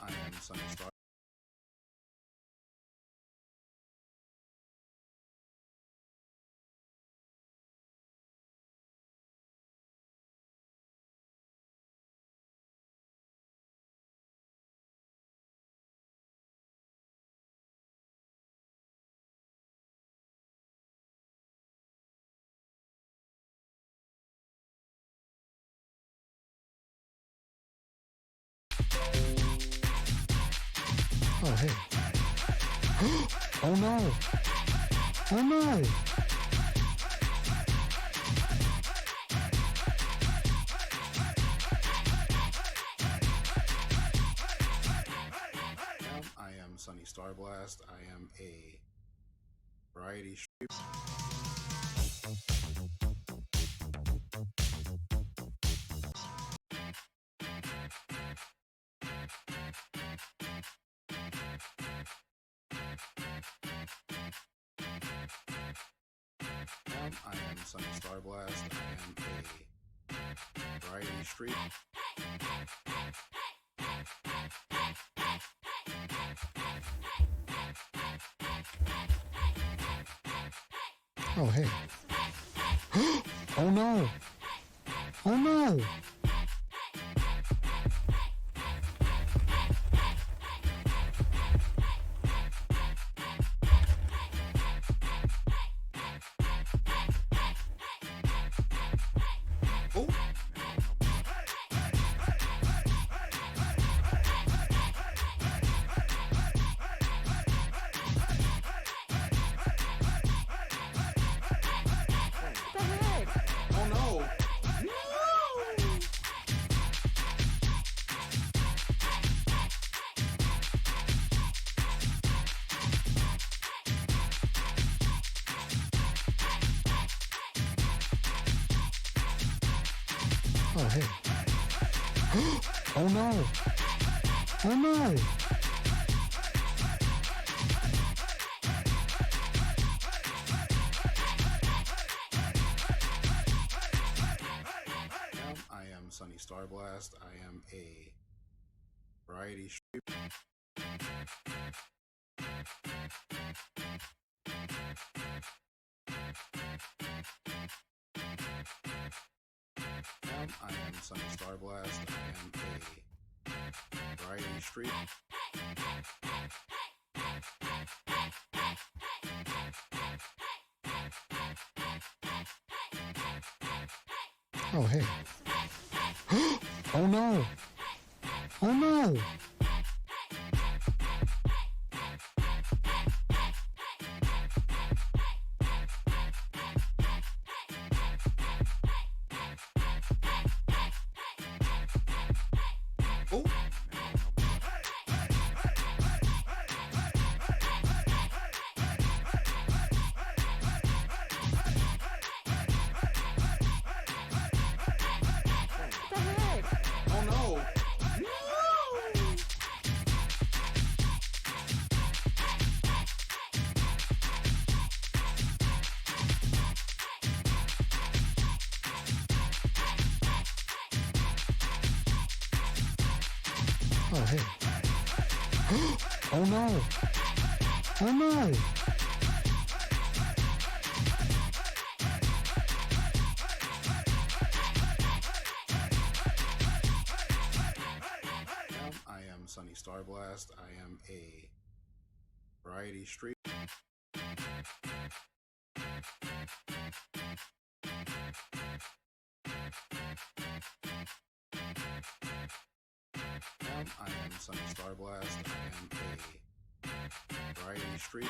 I am Sunny Star. Oh, hey. Oh, no. Oh, no. I am Sunny Starblast. I am a variety streamer. I am Sunny Starblast. I am a variety streamer. Oh, hey. Oh, no. Oh, no. Oh! What the heck? Oh no! Oh, hey. Oh, no. Oh, no. I am Sunny Starblast. I am a variety streamer. I am Sunny Starblast. I am a variety streamer. Oh, hey. Oh, no. Oh, no. Oh! What the heck? Oh no! Oh, hey. Oh, no. Oh, no. I am Sunny Starblast. I am a variety streamer. I am Sunny Starblast. I am a variety streamer.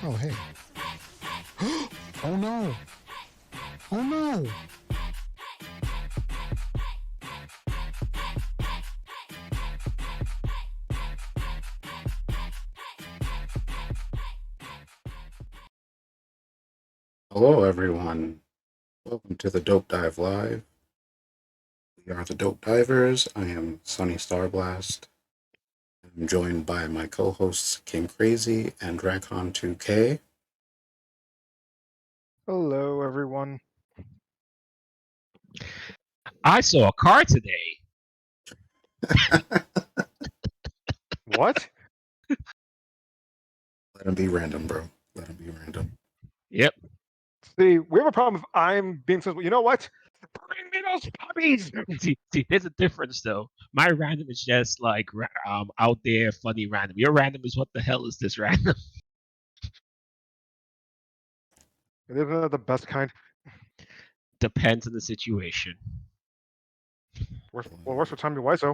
Oh, hey. Oh, no. Oh, no. Hello, everyone. Welcome to the Dope Dive Live. We are the Dope Divers. I am Sunny Starblast. I'm joined by my co-hosts King Crazy and Racon2K. Hello, everyone. I saw a car today. What? Let him be random, bro. Let him be random. Yep. See, we have a problem if I'm being sensible. You know what? Bring me those puppies! See, there's a difference though. My random is just like out there, funny random. Your random is what the hell is this random? Isn't that the best kind? Depends on the situation. Well, worse for Tommy Wiseau.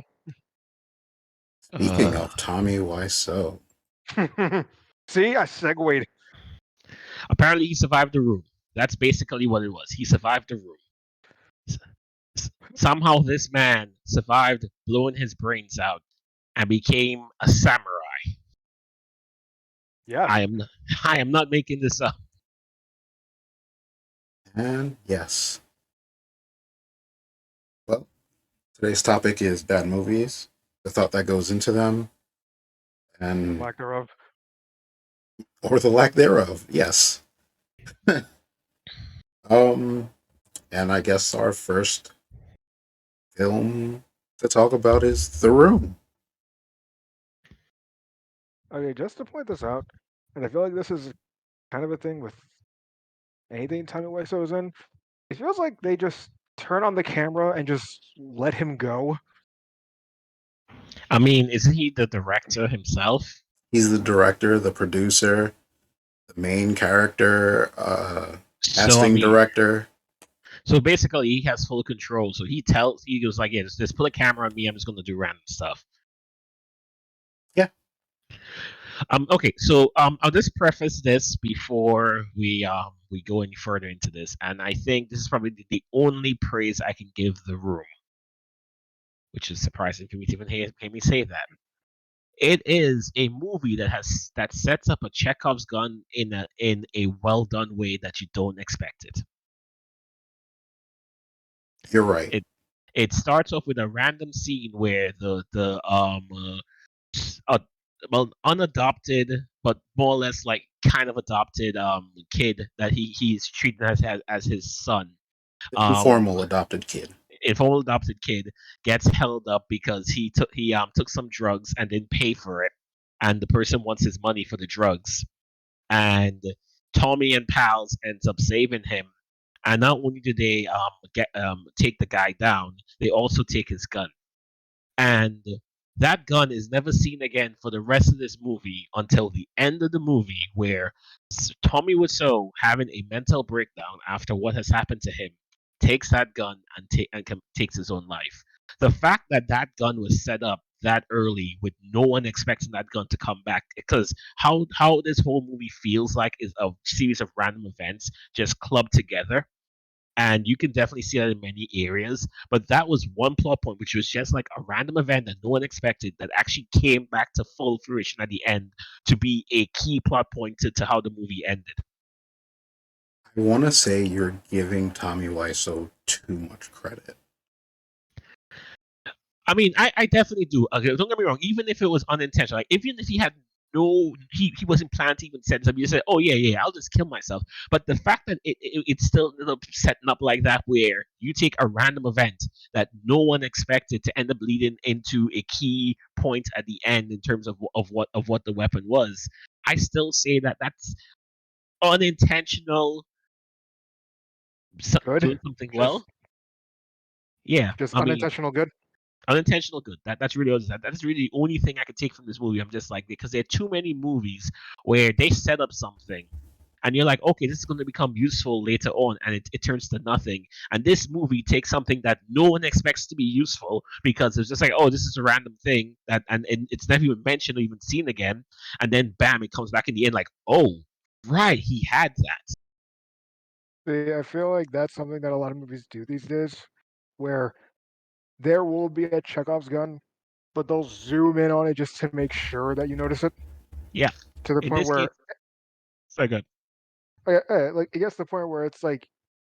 Speaking Uh, of Tommy Wiseau, See, I segued. Apparently, he survived the room. That's basically what it was. He survived the room. Somehow, this man survived blowing his brains out and became a samurai. Yeah. I am, I am not making this up. and yes. Well, today's topic is bad movies, the thought that goes into them, and Lack thereof. or the lack thereof. Yes. um, and I guess our first film to talk about is The Room. Okay, just to point this out, and I feel like this is kind of a thing with anything Tommy Wiseau is in. It feels like they just turn on the camera and just let him go. I mean, isn't he the director himself? He's the director, the producer, the main character, So I casting mean, director. so basically, he has full control. So he goes like, "Yeah, just put a camera on me. I'm just gonna do random stuff." Yeah. Okay. So I'll just preface this before we go any further into this, and I think this is probably the only praise I can give The Room, which is surprising for me to even hear me say that. It is a movie that sets up a Chekhov's gun in a well done way that you don't expect it. You're right. It it starts off with a random scene where uh, well, unadopted, but more or less like kind of adopted kid that he's treated as his son. Um, Informal adopted kid. Informal adopted kid gets held up because he took some drugs and didn't pay for it, and the person wants his money for the drugs. And Tommy and pals ends up saving him. And not only do they get take the guy down, they also take his gun. And that gun is never seen again for the rest of this movie until the end of the movie, where Tommy Wiseau, having a mental breakdown after what has happened to him, takes that gun and takes his own life. The fact that that gun was set up that early with no one expecting that gun to come back, because how this whole movie feels like is a series of random events just clubbed together, and you can definitely see that in many areas. But that was one plot point, which was just like a random event that no one expected, that actually came back to full fruition at the end to be a key plot point to how the movie ended. I want to say you're giving Tommy Wiseau too much credit. I mean, I definitely do. Okay, don't get me wrong. Even if it was unintentional, like even if he had he wasn't planning to even set something, you say, oh yeah, I'll just kill myself. But the fact that it's still ended up setting up like that, where you take a random event that no one expected to end up leading into a key point at the end in terms of what the weapon was, I still say that that's unintentional, Good. doing something Just well. Yeah, just I mean, unintentional good. unintentional good. That's really that's really the only thing I could take from this movie. I'm just like, because there are too many movies where they set up something and you're like, okay, this is going to become useful later on, and it turns to nothing. And this movie takes something that no one expects to be useful because it's just like, oh, this is a random thing and it's never even mentioned or even seen again, and then bam, it comes back in the end like, oh, right, he had that. See, I feel like that's something that a lot of movies do these days, where there will be a Chekhov's gun, but they'll zoom in on it just to make sure that you notice it. Yeah, To the in point this case, where, so good. like, it gets to the point where it's like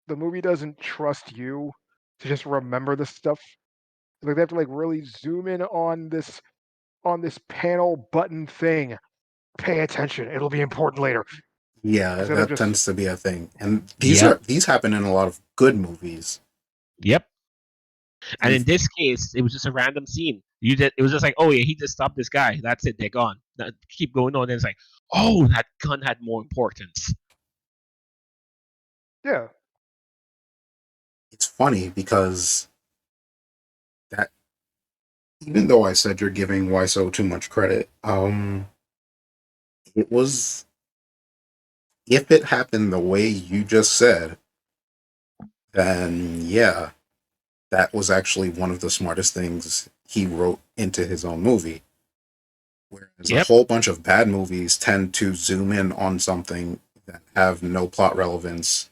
the movie doesn't trust you to just remember this stuff. Like they have to like really zoom in on this panel button thing. Pay attention; it'll be important later. Yeah, instead of that just tends to be a thing. And Yep. these happen in a lot of good movies. Yep. And And in this case, it was just a random scene. It was just like, oh yeah, he just stopped this guy. That's it. They're gone. Keep going on. And it's like, oh, that gun had more importance. yeah. it's funny because that even though I said you're giving Wiseau too much credit, it was if it happened the way you just said, then yeah, that was actually one of the smartest things he wrote into his own movie. Whereas a Yep. whole bunch of bad movies tend to zoom in on something that have no plot relevance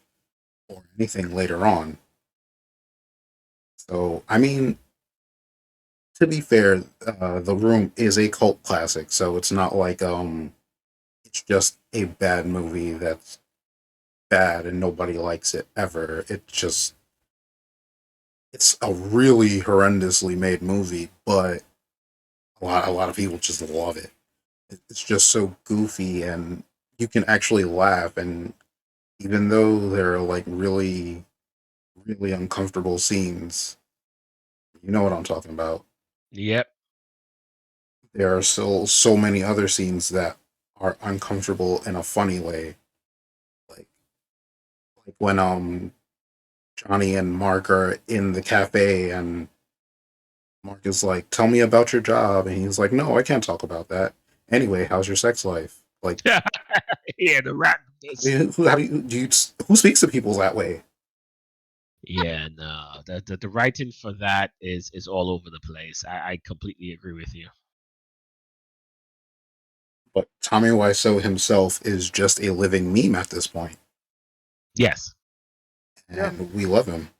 or anything later on. So, I mean, to be fair, The Room is a cult classic, so it's not like it's just a bad movie that's bad and nobody likes it ever. It's a really horrendously made movie, but a lot of people just love it. It's just so goofy and you can actually laugh, and even though there are like really uncomfortable scenes, you know what I'm talking about. Yep. There are still so many other scenes that are uncomfortable in a funny way. Like when Johnny and Mark are in the cafe and Mark is like, "Tell me about your job," and he's like, "No, I can't talk about that." Anyway, how's your sex life? Like, Yeah, the randomness. who speaks to people that way? Yeah, no, the writing for that is all over the place. I completely agree with you. But Tommy Wiseau himself is just a living meme at this point, Yes. Yeah. and we love him.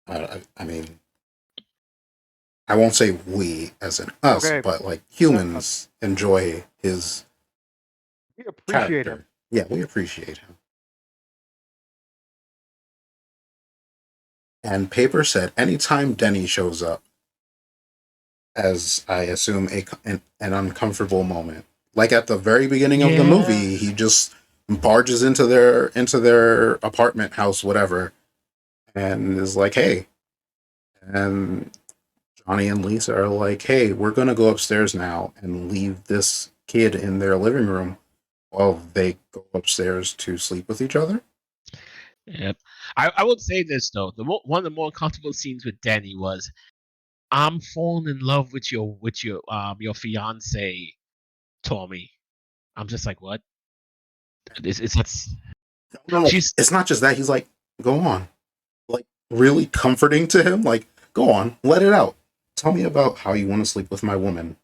I mean, I won't say we as in us, Okay. but like Uh, humans enjoy his we appreciate him. character. Yeah, we appreciate him. And Paper said anytime Denny shows up, as I assume an uncomfortable moment, like at the very beginning of the Yeah. movie, he just barges into their apartment house, whatever, and is like, "Hey," and Johnny and Lisa are like, "Hey, we're gonna go upstairs now and leave this kid in their living room while they go upstairs to sleep with each other." Yep. I would say this though. One of the more uncomfortable scenes with Danny was I'm falling in love with your fiance, Tommy. I'm just like, what? It's No, no, she's it's not just that. He's like, "Go on," like really comforting to him. Like, "Go on, let it out. Tell me about how you want to sleep with my woman."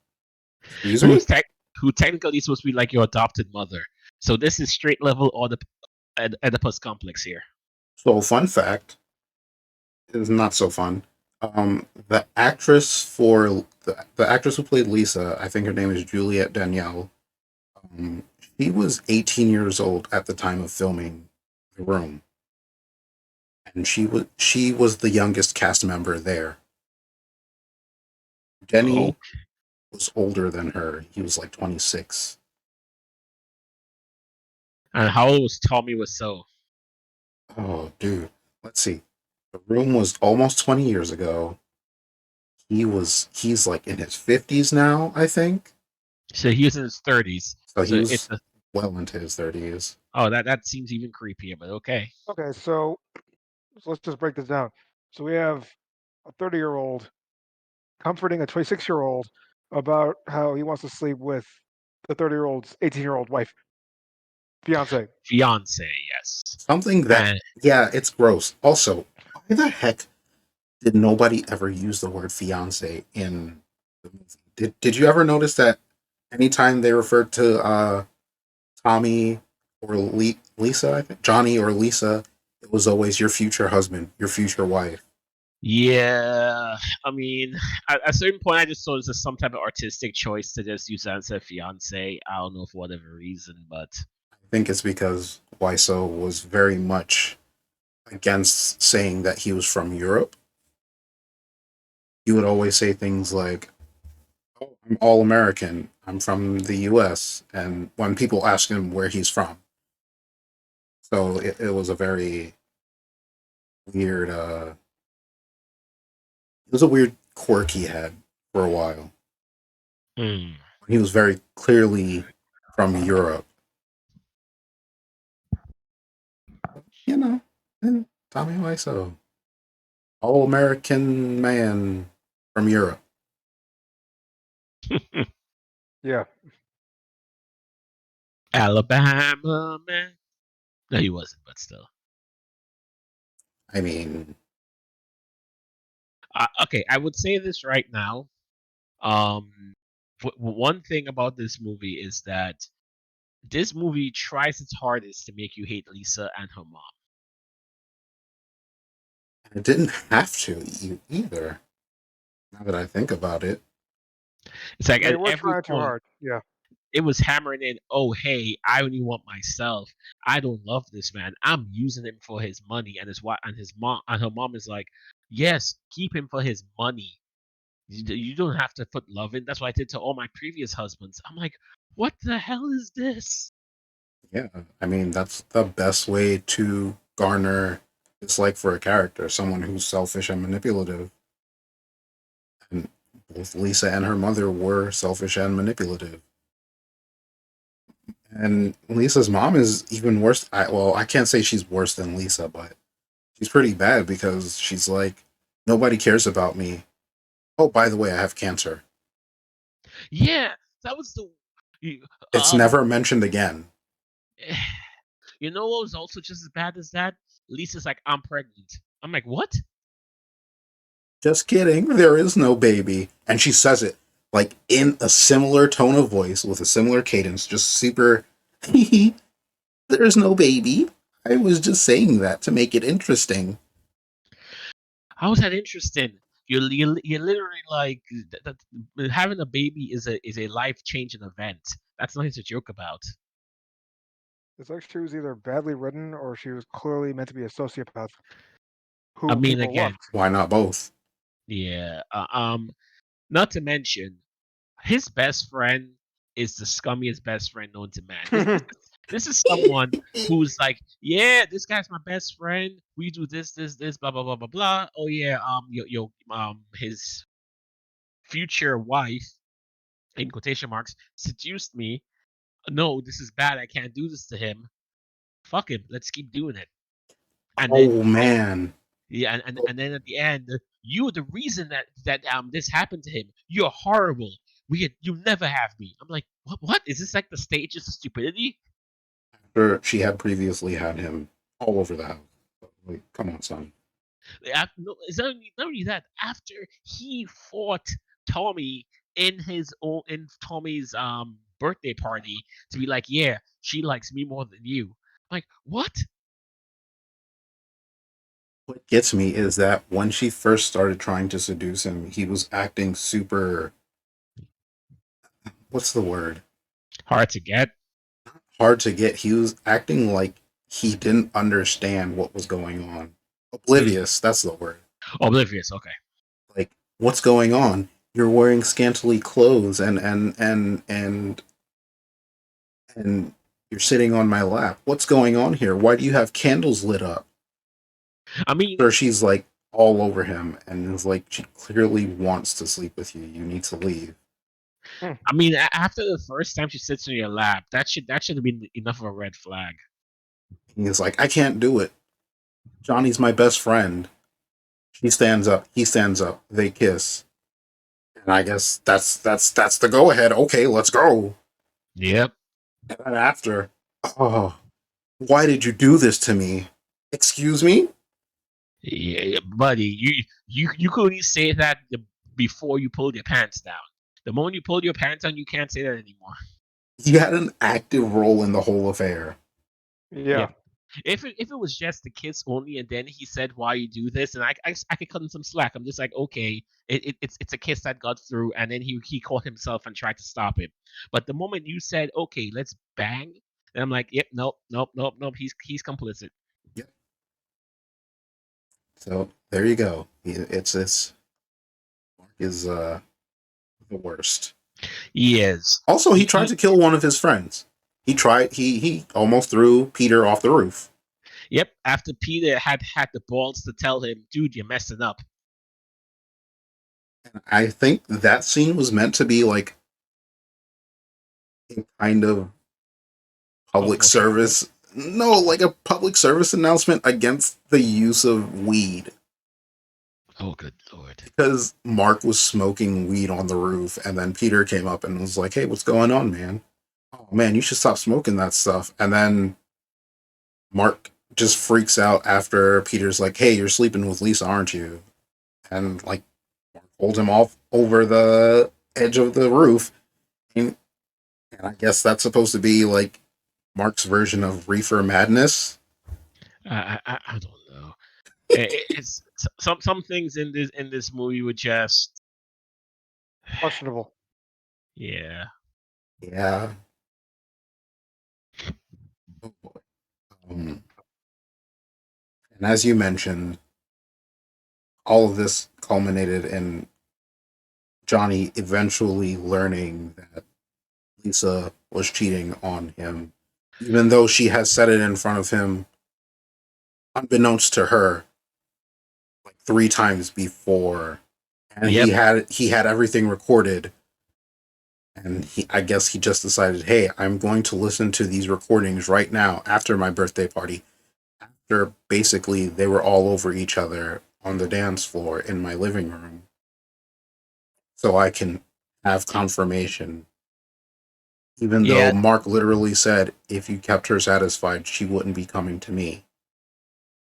Excuse who's me. tech who technically supposed to be like your adopted mother. So this is straight level or the Oedipus complex here. So, fun fact is not so fun. The actress who played Lisa, I think her name is Juliette Danielle. Um, she was 18 years old at the time of filming The Room, and she was the youngest cast member there. Oh, Denny was older than her. He was like 26. and how old was Tommy Wiseau? Oh, dude. Let's see. The Room was almost 20 years ago. He's like in his 50s now, I think. So he was in his 30s. So he So it's was well into his 30s. oh that seems even creepier, but okay. Okay, so let's just break this down. So we have a 30-year-old comforting a 26-year-old about how he wants to sleep with the 30-year-old's 18-year-old wife, fiance. Fiance, yes. Something that, And yeah, it's gross. Also, why the heck did nobody ever use the word fiance in the movie? Did you ever notice that anytime they referred to Tommy or Lisa, I think Johnny or Lisa, it was always your future husband, your future wife. yeah, I mean, at a certain point, I just thought it was just some type of artistic choice to just use that instead of fiance. I don't know for whatever reason, but I think it's because Wiseau was very much against saying that he was from Europe. He would always say things like, "Oh, I'm all American. I'm from the U.S." And when people ask him where he's from, So it was a very weird. It was a weird quirk he had for a while. Hmm. He was very clearly from Europe. You know, Tommy Wiseau, all American man from Europe. Yeah. Alabama man. No, he wasn't, but still. I mean, Okay, I would say this right now. One thing about this movie is that this movie tries its hardest to make you hate Lisa and her mom. it didn't have to either. Now that I think about it, It's like They at were every trying too point, hard. Yeah. it was hammering in, oh, hey, I only want myself. I don't love this man. I'm using him for his money. And his wife and his mom and her mom is like, yes, keep him for his money. You don't have to put love in. That's what I did to all my previous husbands. I'm like, what the hell is this? yeah, I mean that's the best way to garner dislike for a character, someone who's selfish and manipulative. And both Lisa and her mother were selfish and manipulative. And Lisa's mom is even worse. I can't say she's worse than Lisa, but she's pretty bad because she's like, nobody cares about me. Oh, by the way, I have cancer. Yeah, that was the. you- It's Um, never mentioned again. you know what was also just as bad as that? Lisa's like, I'm pregnant. I'm like, what? Just kidding. There is no baby. And she says it like in a similar tone of voice with a similar cadence, just super. There's no baby. I was just saying that to make it interesting. How is that interesting? You're literally like having a baby is a life changing event. That's nothing to joke about. It's like she was either badly written or she was clearly meant to be a sociopath I who mean, people again, loved. Why not both? yeah. Not to mention, his best friend is the scummiest best friend known to man. This is someone who's like, yeah, this guy's my best friend. We do this, blah blah blah blah blah. Oh yeah, his future wife in quotation marks seduced me. No, this is bad. I can't do this to him. Fuck him. Let's keep doing it. And then Oh man. yeah, and then at the end, you're the reason that this happened to him. You're horrible. You never have me. I'm like, what? Is this like the stages of stupidity? After she had previously had him all over the house. Like, come on, son. No, it's not only that. After he fought Tommy in Tommy's birthday party to be like, yeah, she likes me more than you. I'm like, what? What gets me is that when she first started trying to seduce him, he was acting super. What's the word? Hard to get. Hard to get. He was acting like he didn't understand what was going on. Mm. Oblivious, that's the word. Oblivious. Okay. Like, what's going on? You're wearing scantily clothes and you're sitting on my lap. What's going on here? Why do you have candles lit up? I mean, Or she's like all over him and is like, she clearly wants to sleep with you. You need to leave. After the first time she sits on your lap, that should have been enough of a red flag. He's like, I can't do it. Johnny's my best friend. She stands up. He stands up. They kiss. And I guess that's the go ahead. Okay, let's go. Yep. And then after, oh, why did you do this to me? Excuse me? Yeah, buddy, you could only say that before you pulled your pants down. The moment you pulled your pants down, you can't say that anymore. He had an active role in the whole affair. Yeah. If it was just the kiss only, and then he said why you do this, and I could cut him some slack. I'm just like, okay, it's a kiss that got through, and then he caught himself and tried to stop it. But the moment you said, okay, let's bang, then I'm like, yep, nope, nope, nope, nope. He's complicit. Yep. So there you go. It's Mark is the worst. He is. Also, he tried He to kill one of his friends. He almost threw Peter off the roof. Yep. After Peter had the balls to tell him, "Dude, you're messing up." I think that scene was meant to be like a kind of Oh, public foreshadowing. service. No, like a public service announcement against the use of weed. Oh, good lord. Because Mark was smoking weed on the roof, and then Peter came up and was like, "Hey, what's going on, man? Oh man, you should stop smoking that stuff." And then Mark just freaks out after Peter's like, "Hey, you're sleeping with Lisa, aren't you?" And like, Mark pulled him off over the edge of the roof, and, and I guess that's supposed to be like Mark's version of reefer madness. I don't know. It's some things in this movie were just Questionable. yeah. Yeah. Oh boy. Um, and as you mentioned, all of this culminated in Johnny eventually learning that Lisa was cheating on him, even though she has said it in front of him, unbeknownst to her, like 3 times before. And Yep. he had everything recorded, and I guess he just decided, hey, I'm going to listen to these recordings right now after my birthday party. After basically they were all over each other on the dance floor in my living room, so I can have confirmation. Even though Yeah. Mark literally said, if you kept her satisfied, she wouldn't be coming to me.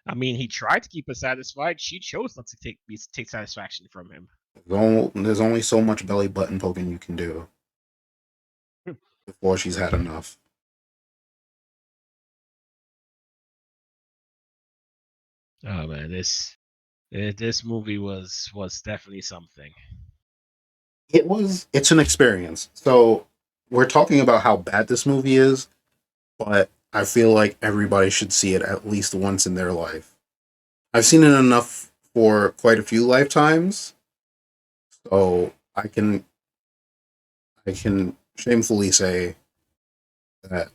I mean, he tried to keep her satisfied. She chose not to take satisfaction from him. There's only so much belly button poking you can do before she's had enough. Oh man, this movie was definitely something. It's an experience. So we're talking about how bad this movie is, but I feel like everybody should see it at least once in their life. I've seen it enough for quite a few lifetimes, so I can shamefully say that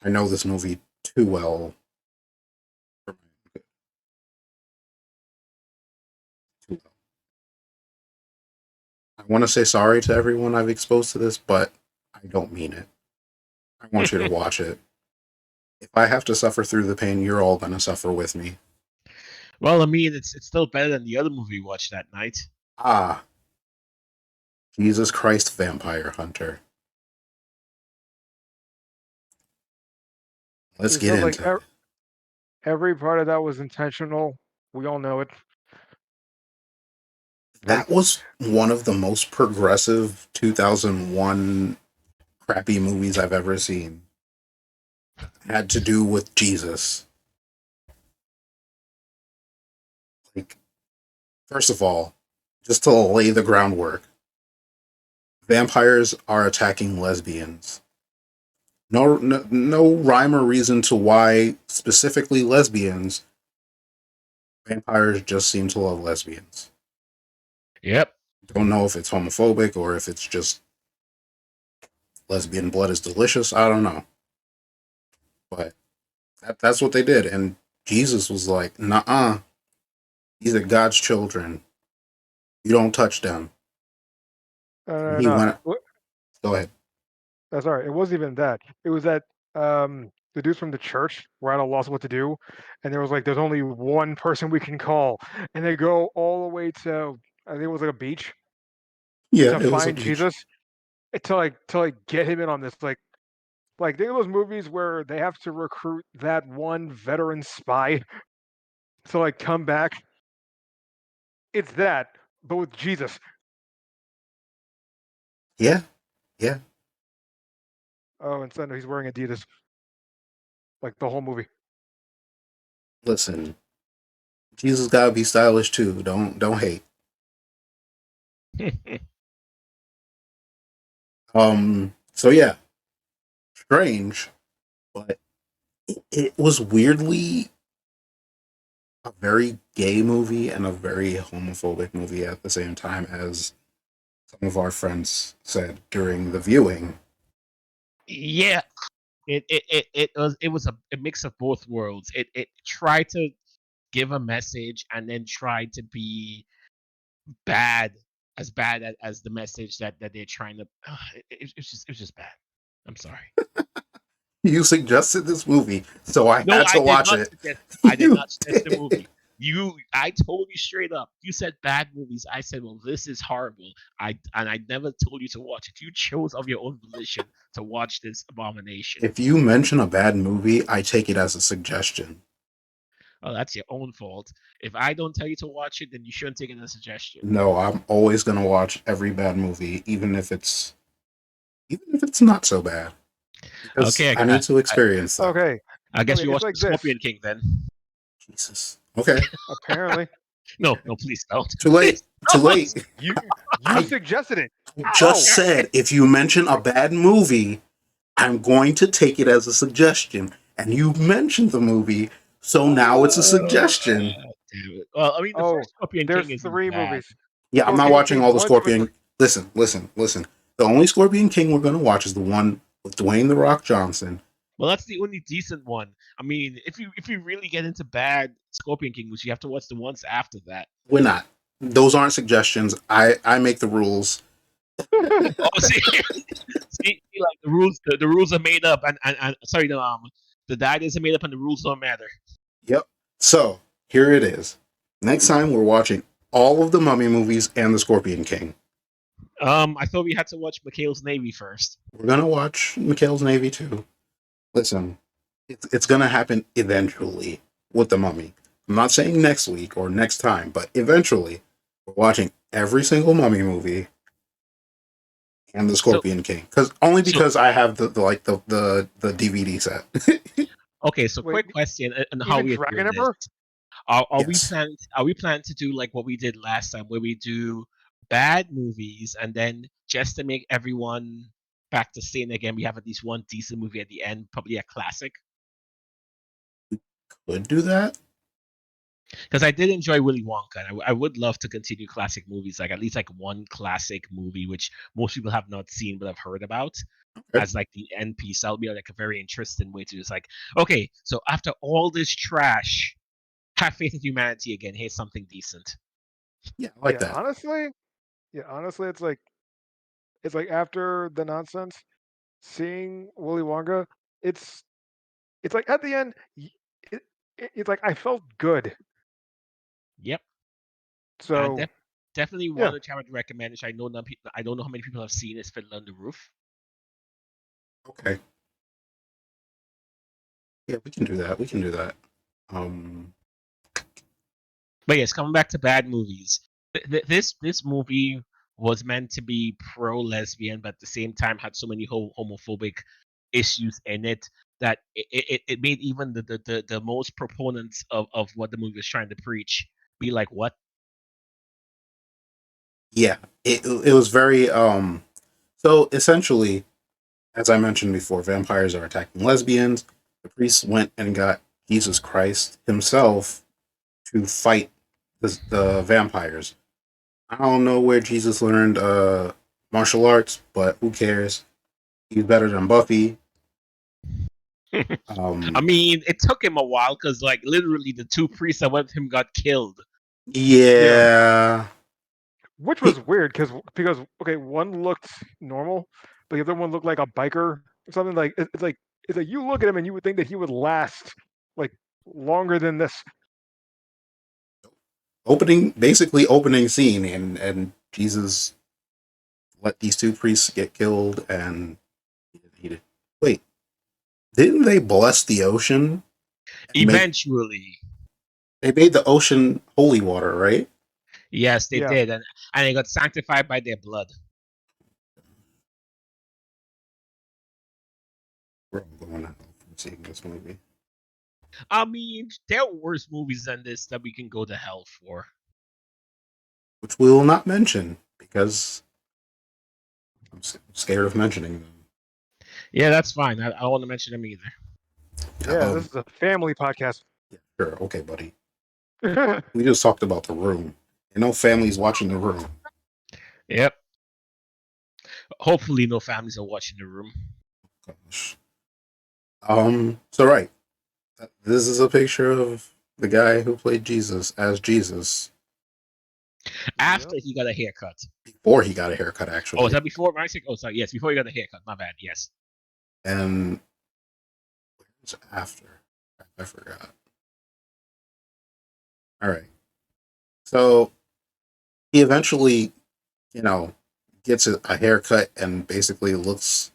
I know this movie too well. Too well. I want to say sorry to everyone I've exposed to this, but I don't mean it. I want you to watch it. If I have to suffer through the pain, you're all gonna suffer with me. Well, I mean, it's still better than the other movie we watched that night. Ah, Jesus Christ, Vampire Hunter. Let's It get feels like into it. every part of that was intentional. We all know it. Like, That was one of the most progressive 2001 crappy movies I've ever seen. Had to do with Jesus. Like, first of all, just to lay the groundwork, vampires are attacking lesbians. No rhyme or reason to why specifically lesbians. Vampires just seem to love lesbians. Yep. Don't know if it's homophobic or if it's just lesbian blood is delicious. I don't know, but that's what they did. And Jesus was like, "Nah, these are God's children. You don't touch them." And he no, went. Go ahead. sorry, it wasn't even that. It was that the dudes from the church were at a loss what to do, and there was like, there's only one person we can call, and they go all the way to, I think it was like a beach, Yeah, to it was a find beach. Jesus, to like get him in on this. Like think of those movies where they have to recruit that one veteran spy to like come back. It's that, but with Jesus. Yeah, yeah. Oh, and so he's wearing Adidas, like the whole movie. Listen, Jesus gotta be stylish too. Don't hate. So yeah, strange, but it was weirdly a very gay movie and a very homophobic movie at the same time, as some of our friends said during the viewing. Yeah. it was a mix of both worlds. It tried to give a message and then tried to be bad as the message that they're trying to. It was just bad. I'm sorry. You suggested this movie, so I No, had I to did watch not it. suggest. I did You not suggest the did. movie. I told you straight up. You said bad movies. I said, well, this is horrible. I never told you to watch it. You chose of your own volition to watch this abomination. If you mention a bad movie, I take it as a suggestion. Oh, that's your own fault. If I don't tell you to watch it, then you shouldn't take it as a suggestion. No, I'm always gonna watch every bad movie, even if it's not so bad, because Okay, I need to I, experience that. Okay, I guess okay, you it's watched like the this. Scorpion King then. Jesus. Okay. Apparently, No, no, please don't. Too late. Please Too don't. late. you I suggested it. just Oh, said if you mention a bad movie, I'm going to take it as a suggestion. And you mentioned the movie, so now it's a suggestion. Damn it. Well, I mean, the oh, first Scorpion there's King isn't 3 bad. movies: Yeah, I'm not Scorpion watching King all the 1, 2, and 3. Scorpion. Listen. The only Scorpion King we're going to watch is the one with Dwayne The Rock Johnson. Well, that's the only decent one. I mean, if you really get into bad Scorpion King, which you have to watch the ones after that. We're not. Those aren't suggestions. I make the rules. Oh, see, like the rules are made up, and sorry, the diets are made up, and the rules don't matter. Yep. So here it is. Next time we're watching all of the Mummy movies and the Scorpion King. I thought we had to watch McHale's Navy first. We're gonna watch McHale's Navy too. Listen, it's gonna happen eventually with the Mummy. I'm not saying next week or next time, but eventually we're watching every single Mummy movie and the So, Scorpion King. Because I have the DVD set. okay, so Wait, quick question and how even we are Dragon doing this. Emperor? Yes. Are we planning to do like what we did last time, where we do bad movies and then just to make everyone back to sane again, we have at least one decent movie at the end, probably a classic. Could do that. Because I did enjoy Willy Wonka, and I would love to continue classic movies, like at least like one classic movie which most people have not seen but have heard about Okay. as like the end piece. That'll be like a very interesting way to just like, okay, so after all this trash, have faith in humanity again. Here's something decent. Yeah, I like Yeah, that. honestly, it's like after the nonsense, seeing Willy Wonka, it's it's like at the end, it, it's like I felt good. Yep. And So definitely yeah, one which I would recommend, which I don't know how many people have seen, is Fiddler on the Roof. Okay. Yeah, we can do that. We can do that. Um, But yes, coming back to bad movies, this movie was meant to be pro lesbian, but at the same time had so many homophobic issues in it that it made even the most proponents of what the movie was trying to preach be like, what? yeah, it was very so essentially, as I mentioned before, vampires are attacking lesbians. The priests went and got Jesus Christ himself to fight the vampires. I don't know where Jesus learned martial arts, but who cares? He's better than Buffy. I mean, it took him a while because like literally the two priests that went with him got killed. yeah, Yeah. which He- was weird because okay, one looked normal, but the other one looked like a biker or something. Like it's like you look at him and you would think that he would last like longer than this. basically opening scene, and Jesus let these two priests get killed, and he did. Wait, didn't they bless the ocean and make Eventually, they made the ocean holy water, right? yes, they Yeah, did, and they got sanctified by their blood. We're all going out from seeing this movie. I mean, there are worse movies than this that we can go to hell for. Which we will not mention because I'm scared of mentioning them. Yeah, that's fine. I don't want to mention them either. yeah, this is a family podcast. Yeah, sure, okay, buddy. We just talked about The Room. You know, families watching The Room. Yep. Hopefully, no families are watching The Room. Gosh. So right, this is a picture of the guy who played Jesus as Jesus Yep. After he got a haircut. before he got a haircut, Oh, was actually. that before Isaac? Oh, sorry. Yes, before he got a haircut. My bad. Yes. And where's after? I forgot. All right. So he eventually, you know, gets a haircut and basically looks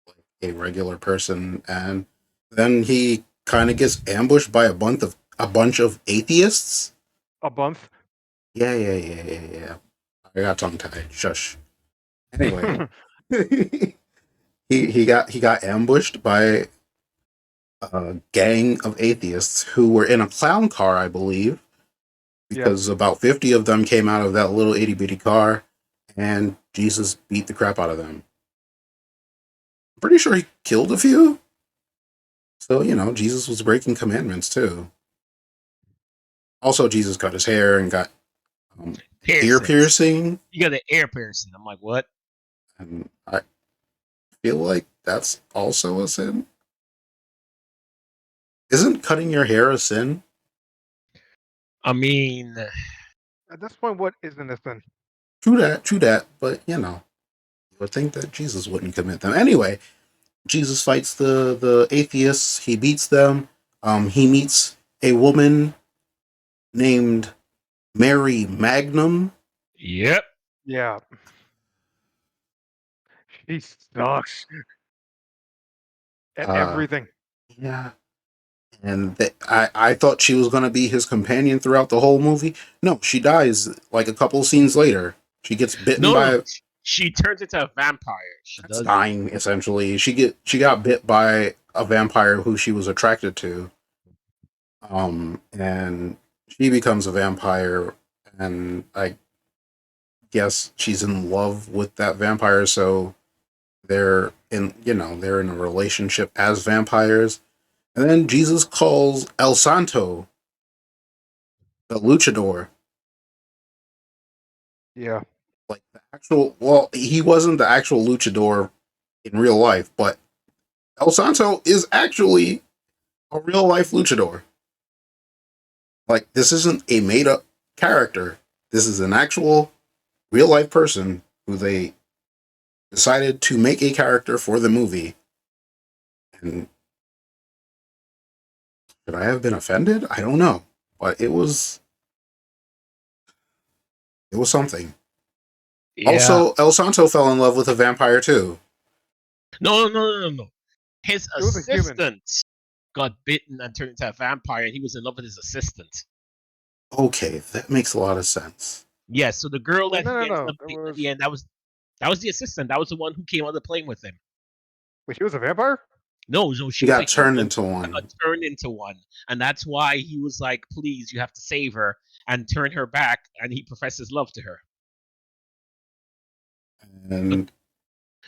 like a regular person, and then he kind of gets ambushed by a bunch of atheists. A month. Yeah. I got tongue tied. Shush. Anyway, he got ambushed by a gang of atheists who were in a clown car, I believe, Yep. because about 50 of them came out of that little itty bitty car, and Jesus beat the crap out of them. I'm pretty sure he killed a few. So, Jesus was breaking commandments too. Also, Jesus cut his hair and got ear Piercings. piercing. You got an ear piercing. I'm like, what? And I feel like that's also a sin. Isn't cutting your hair a sin? I mean, At this point, what isn't a sin? True that, but you would think that Jesus wouldn't commit them. Anyway, Jesus fights the atheists. He beats them. He meets a woman named Mary Magnum. yep. Yeah. She sucks at Uh, everything. yeah, and I thought she was gonna be his companion throughout the whole movie. No, she dies like a couple scenes later. She gets bitten No, no. by She turns into a vampire. She that's does. dying essentially. She got bit by a vampire who she was attracted to. And she becomes a vampire, and I guess she's in love with that vampire, so they're in a relationship as vampires. And then Jesus calls El Santo the luchador, Yeah. like the actual. Well, he wasn't the actual luchador in real life, but El Santo is actually a real life luchador. Like, this isn't a made up character. This is an actual real life person who they decided to make a character for the movie. And should I have been offended? I don't know, but it was something. Yeah. Also, El Santo fell in love with a vampire too. No. His It was a human. assistant got bitten and turned into a vampire, and he was in love with his assistant. Okay, that makes a lot of sense. Yes, so the girl Wait, that no, he no, ended no. up It dating at was. the end, that was the assistant. That was the one who came on the plane with him. Wait, she was a vampire? No, She she was got like a turned woman into that got one. turned into one, and that's why he was like, "Please, you have to save her and turn her back," and he professes love to her. But And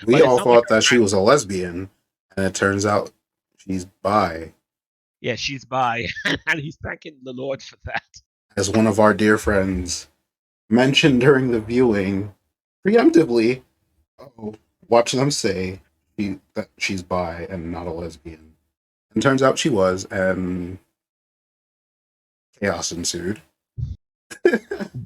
we but it's all not like thought her. that she was a lesbian, and it turns out she's bi, Yeah, she's bi, and he's thanking the Lord for that. as one of our dear friends mentioned during the viewing, preemptively. Oh, watch them say that she's bi and not a lesbian. And turns out she was, and chaos ensued.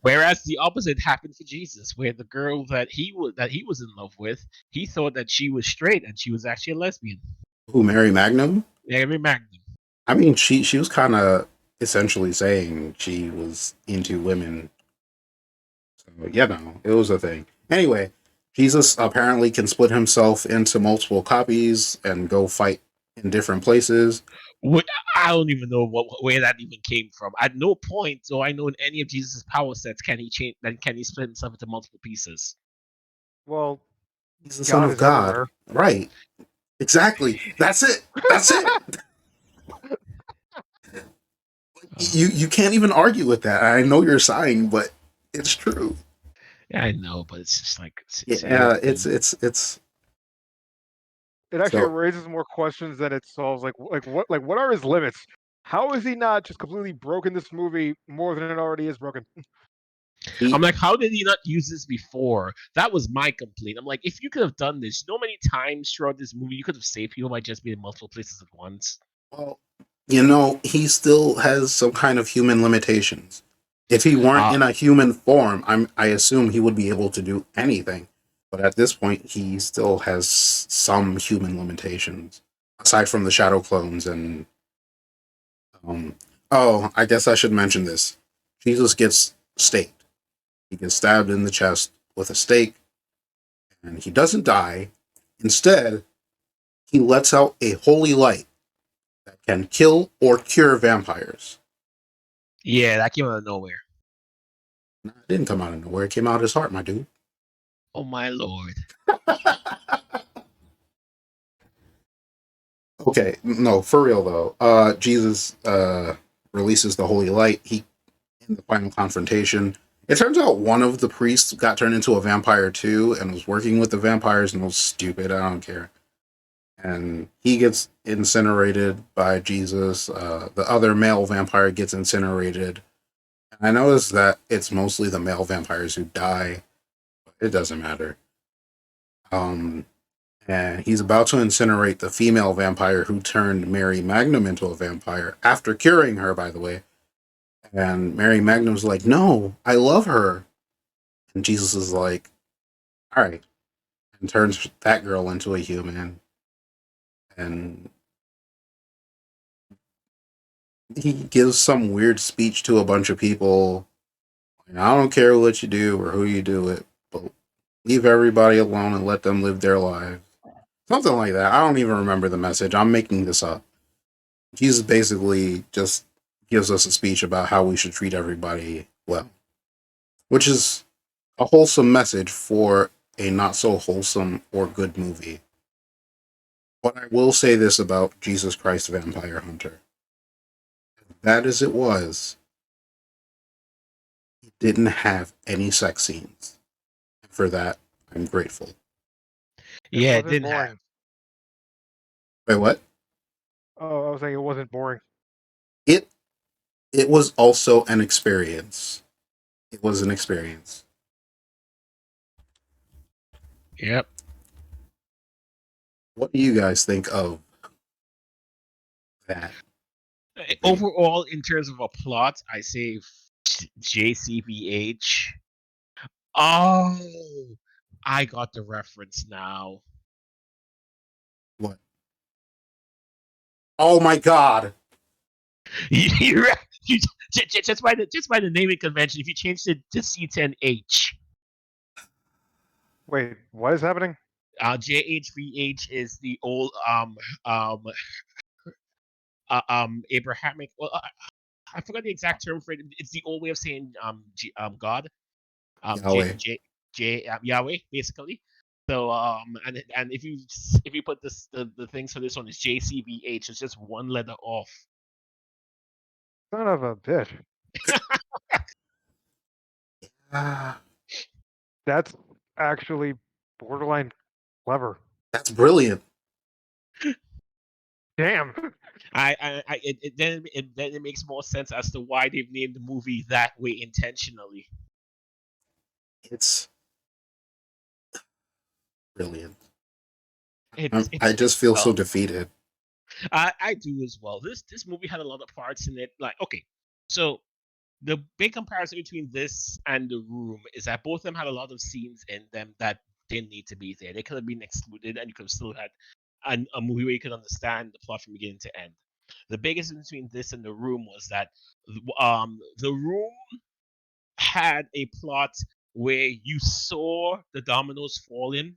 Whereas the opposite happened for Jesus, where the girl that he was in love with, he thought that she was straight, and she was actually a lesbian. Who, Mary Magnum? Mary Magdalene. I mean, she was kind of essentially saying she was into women. So, it was a thing. Anyway, Jesus apparently can split himself into multiple copies and go fight in different places. I don't even know where that even came from. At no point do I know in any of Jesus' power sets can he change. Then can he split himself into multiple pieces? Well, He's the son God of is God. everywhere. Right. Exactly. That's it. That's it. Uh, You can't even argue with that. I know you're sighing, but it's true. yeah, I know, but it's just like Yeah, seriously. it's It actually so raises more questions than it solves. Like what are his limits? How is he not just completely broken this movie more than it already is broken? I'm He like, how did he not use this before? That was my complaint. I'm like, if you could have done this, you know how many times throughout this movie you could have saved people by just being in multiple places at once? well, he still has some kind of human limitations. If he weren't Uh, in a human form, I assume he would be able to do anything. But at this point, he still has some human limitations, aside from the shadow clones and um. Oh, I guess I should mention this. Jesus gets staked. He gets stabbed in the chest with a stake, and he doesn't die. Instead, he lets out a holy light that can kill or cure vampires. yeah, that came out of nowhere. It didn't come out of nowhere. It came out of his heart, my dude. Oh my lord. Okay, no, for real though. Jesus releases the holy light. He in the final confrontation. It turns out one of the priests got turned into a vampire too, and was working with the vampires and was stupid. I don't care. And he gets incinerated by Jesus. The other male vampire gets incinerated. And I noticed that it's mostly the male vampires who die. It doesn't matter. Um, and he's about to incinerate the female vampire who turned Mary Magnum into a vampire after curing her, by the way. And Mary Magnum's like, "No, I love her." And Jesus is like, "All right," and turns that girl into a human. And he gives some weird speech to a bunch of people. I don't care what you do or who you do it, but leave everybody alone and let them live their lives. Something like that. I don't even remember the message. I'm making this up. Jesus basically just gives us a speech about how we should treat everybody well, which is a wholesome message for a not so wholesome or good movie. But I will say this about Jesus Christ Vampire Hunter. Bad as it was, it didn't have any sex scenes. For that, I'm grateful. It Yeah, it wasn't didn't have. boring. Wait, what? Oh, I was saying it wasn't boring. It it was also an experience. It was an experience. Yep. What do you guys think of that? Overall, in terms of a plot, I say JCVH. Oh, I got the reference now. What? Oh my god! You're right. Just by the naming convention, if you change it to C10H, Wait, what is happening? JHVH is the old um Abrahamic. Well, I forgot the exact term for it. It's the old way of saying God. Yahweh. Yahweh basically. So and if you put the things for this one is JCVH, it's just one letter off. Son of a bitch. Ah, That's actually borderline clever. that's brilliant. Damn. Then it makes more sense as to why they've named the movie that way intentionally. It's brilliant. It's I just feel so well, defeated. I do as well. This movie had a lot of parts in it. Like okay, so the big comparison between this and The Room is that both of them had a lot of scenes in them that didn't need to be there. They could have been excluded, and you could have still had a movie where you could understand the plot from beginning to end. The biggest difference between this and The Room was that The Room had a plot where you saw the dominoes falling.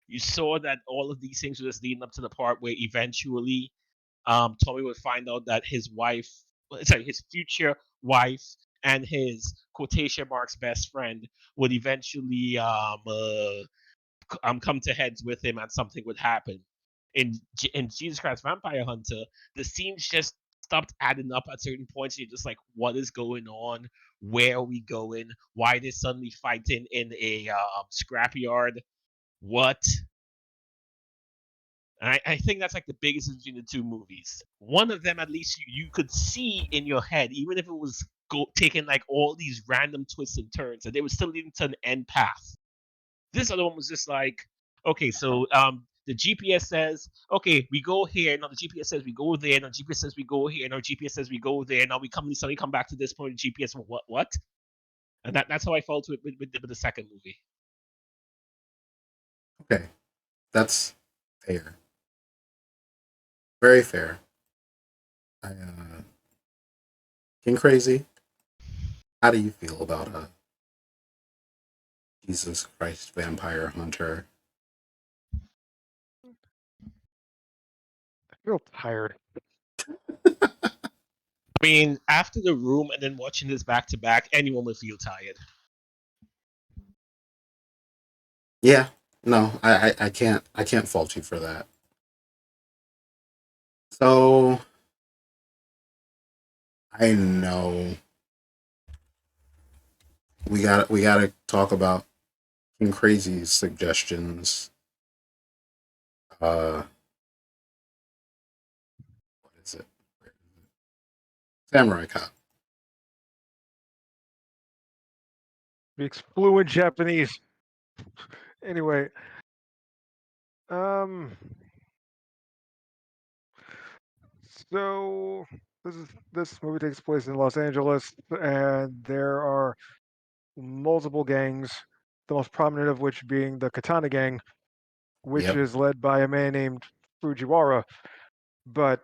You saw that all of these things were just leading up to the part where eventually Tommy would find out that his wife, sorry, his future wife and his quotation marks best friend would eventually come to heads with him and something would happen. In Jesus Christ Vampire Hunter, the scenes just stopped adding up at certain points. You're just like, what is going on? Where are we going? Why are they suddenly fighting in a scrapyard? What? I think that's like the biggest between the two movies. One of them, at least, you could see in your head, even if it was taking like all these random twists and turns, and they were still leading to an end path. This other one was just like, okay, so the GPS says, okay, we go here. Now the GPS says we go there. Now the GPS says we go here. Now the GPS says we go there. Now we suddenly come back to this point. The GPS, what? And that's how I felt with the second movie. Okay, that's fair. Very fair. King Crazy, how do you feel about Jesus Christ Vampire Hunter? I feel tired. I mean, after The Room and then watching this back to back, anyone would feel tired. Yeah, no, I can't fault you for that. So I know we gotta talk about King Crazy's suggestions. What is it? Samurai Cop. Speaks fluent Japanese. Anyway, um, so this movie takes place in Los Angeles, and there are multiple gangs. The most prominent of which being the Katana Gang, which Yep. is led by a man named Fujiwara. But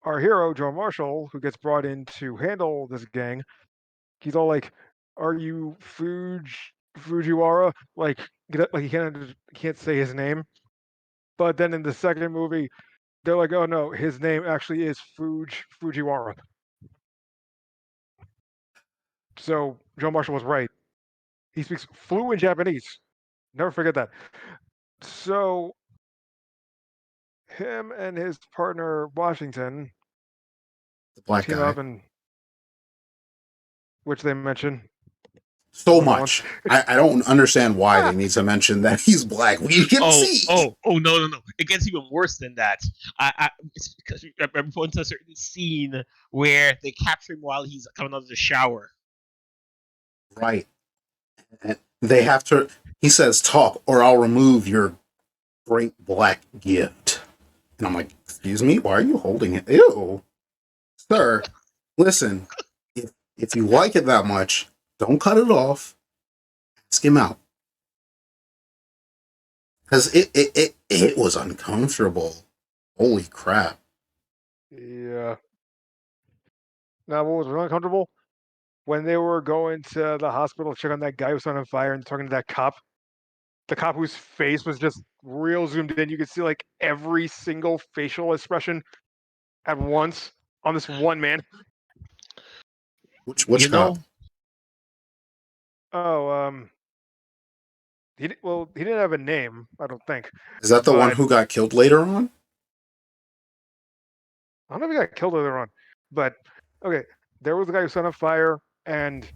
our hero, Joe Marshall, who gets brought in to handle this gang, he's all like, "Are you Fujiwara?" Like he can't say his name. But then in the second movie, they're like, "Oh no, his name actually is Fujiwara." So Joe Marshall was right. He speaks fluent Japanese. Never forget that. So him and his partner Washington The black team guy. up, and which they mention So more than once. much. I don't understand why they need to mention that he's black. We can Oh, see. no! It gets even worse than that. It's because I remember into a certain scene where they capture him while he's coming out of the shower. Right. And they have to. He says, "Talk, or I'll remove your great black gift." And I'm like, "Excuse me, why are you holding it? Ew, sir. Listen, if you like it that much, don't cut it off. Ask him out, because it was uncomfortable. Holy crap! Yeah. Now, what was really uncomfortable when they were going to the hospital to check on that guy who was on fire and talking to that cop. The cop whose face was just real zoomed in. You could see like every single facial expression at once on this one man. You Which cop? know, Oh, he didn't have a name, I don't think, Is that the one but who got killed later on? I don't know if he got killed later on. But okay, there was the guy who set on fire, and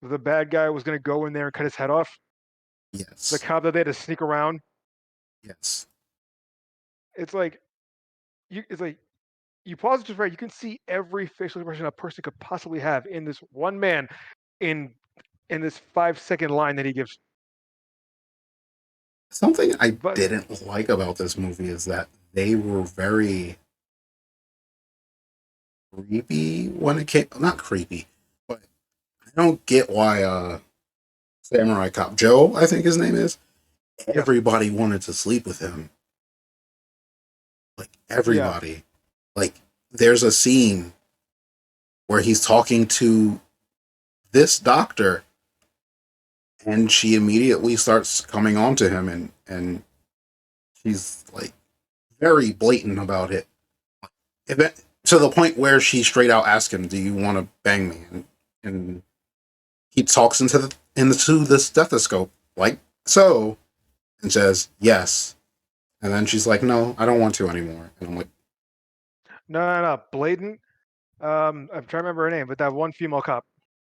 the bad guy was going to go in there and cut his head off. The Yes. cop that they had to sneak around. Yes. It's like it's like you pause it just right. You can see every facial expression a person could possibly have in this one man in in this 5 second line that he gives. Something I But didn't like about this movie is that they were very creepy when it came. Not creepy, but I don't get why Samurai Cop Joe, I think his name is. yes, Everybody wanted to sleep with him. Like yeah, everybody. Like there's a scene where he's talking to this doctor, and she immediately starts coming on to him, and she's like very blatant about it. To the point where she straight out asks him, "Do you want to bang me?" And he talks into the stethoscope like so, and says yes. And then she's like, "No, I don't want to anymore." And I'm like, no, blatant. I'm trying to remember her name, but that one female cop.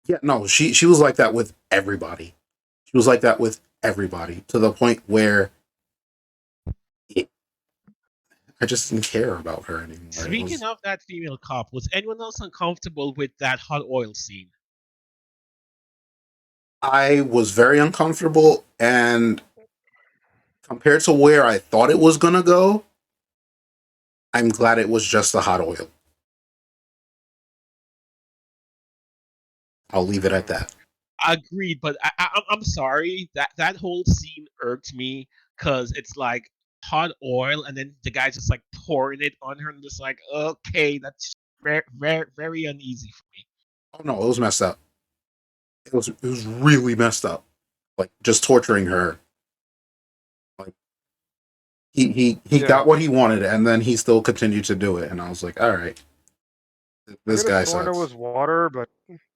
"Yeah, no." She was like that with everybody. She was like that with everybody to the point where it, I just didn't care about her anymore. It Speaking was of that female cop, was anyone else uncomfortable with that hot oil scene? I was very uncomfortable, and compared to where I thought it was gonna go, I'm glad it was just the hot oil. I'll leave it at Mm. that. Agreed, but I'm sorry that whole scene irked me because it's like hot oil, and then the guy's just like pouring it on her, and just like, okay, that's very uneasy for me. Oh no, it was messed up. It was really messed up. Like just torturing her. Like he Yeah, got what he wanted, and then he still continued to do it. And I was like, all right, I this could have guy sworn it sucks. was water, but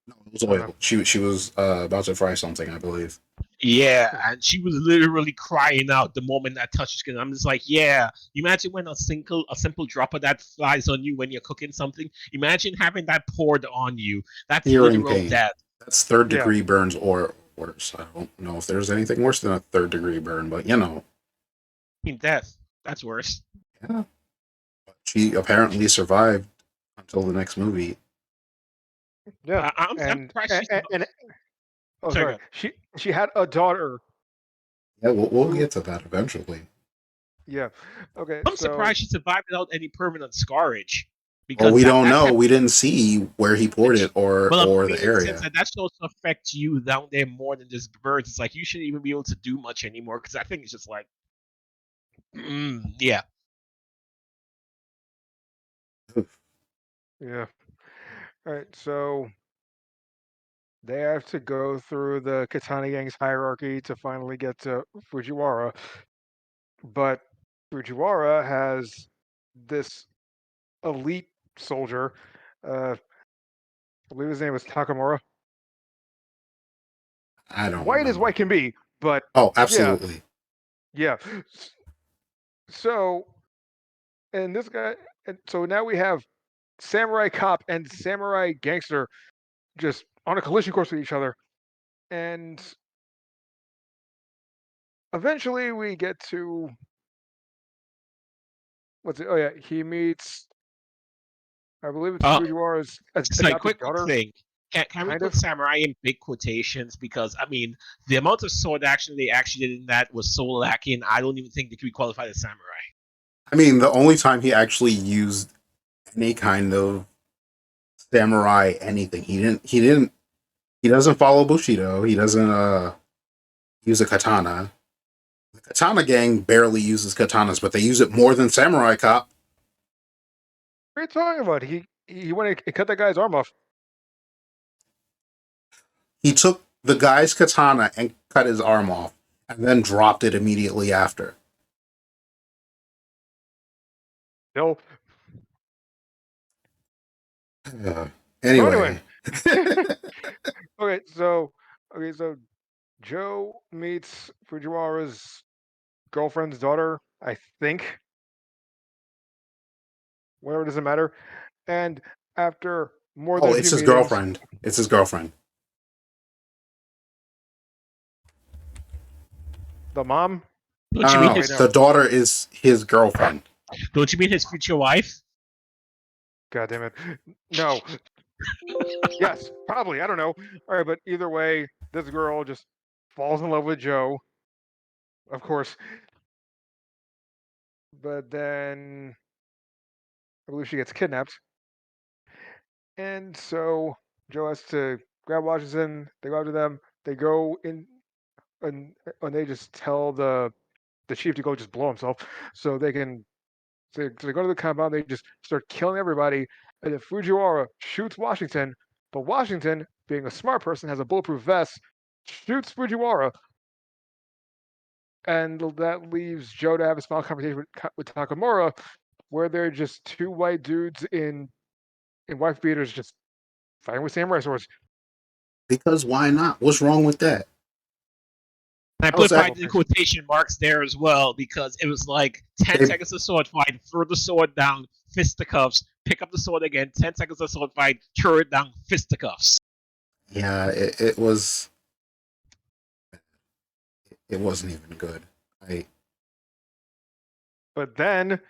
No, it was I don't know. oil. She was about to fry something, I believe. Yeah, and she was literally crying out the moment that touched her skin. I'm just like, yeah. Imagine when a simple drop of that flies on you when you're cooking something. Imagine having that poured on you. That's Hearing literal pain. death. That's third Yeah, degree burns or worse. I don't know if there's anything worse than a third degree burn, but you know, In death, that's worse. yeah. She apparently survived until the next movie. yeah, I'm surprised she's. and oh, Sorry, sorry, God. she had a daughter Yeah, we'll who, get to that eventually. yeah, okay, I'm so surprised she survived without any permanent scarage, Well, because we that don't that know. type. We didn't see where he poured it Well, I'm or the saying in the sense area. that that's supposed to affect you down there more than just birds. It's like you shouldn't even be able to do much anymore because I think it's just like, yeah. yeah, all right, so they have to go through the Katana Gang's hierarchy to finally get to Fujiwara, but Fujiwara has this elite soldier. I believe his name was Takamura. I don't White as remember. white can be, but Oh, yeah, absolutely. yeah. So, and this guy, and so now we have samurai cop and samurai gangster just on a collision course with each other, and eventually we get to what's it? Oh yeah, he meets. I believe it's Uh, Fujiwara's Just like adopted quick daughter, thing. Can we kind put of. samurai in big quotations? Because I mean, the amount of sword action they actually did in that was so lacking. I don't even think they could be qualified as samurai. I mean, the only time he actually used any kind of samurai anything, he doesn't follow Bushido. He doesn't use a katana. The Katana Gang barely uses katanas, but they use it more than Samurai Cop. What are you talking about? He went and cut that guy's arm off. He took the guy's katana and cut his arm off, and then dropped it immediately after. No. So anyway, Anyway, okay, so Joe meets Fujiwara's girlfriend's daughter, I think. Whatever, doesn't matter. And after more than oh, a it's few his meetings, girlfriend. It's his girlfriend. the mom. Don't No, you no, mean no. Wait, his? The no. daughter is his girlfriend. Don't you mean his future wife? God damn it. No. Yes, probably. I don't know. All right, but either way, this girl just falls in love with Joe, of course. But then I believe she gets kidnapped. And so Joe has to grab Washington. They go after them. They go in, and they just tell the chief to go just blow himself, so they can. So they go to the compound. They just start killing everybody, and then Fujiwara shoots Washington. But Washington, being a smart person, has a bulletproof vest, shoots Fujiwara, and that leaves Joe to have his final conversation with Takamura, where they're just two white dudes in wife beaters just fighting with samurai swords. Because why not? What's wrong with that? I How's put that? fight in quotation marks there as well because it was like 10 They, seconds of sword fight, throw the sword down, fisticuffs, pick up the sword again, 10 seconds of sword fight, throw it down, fisticuffs. yeah, it was. It wasn't even good. I But then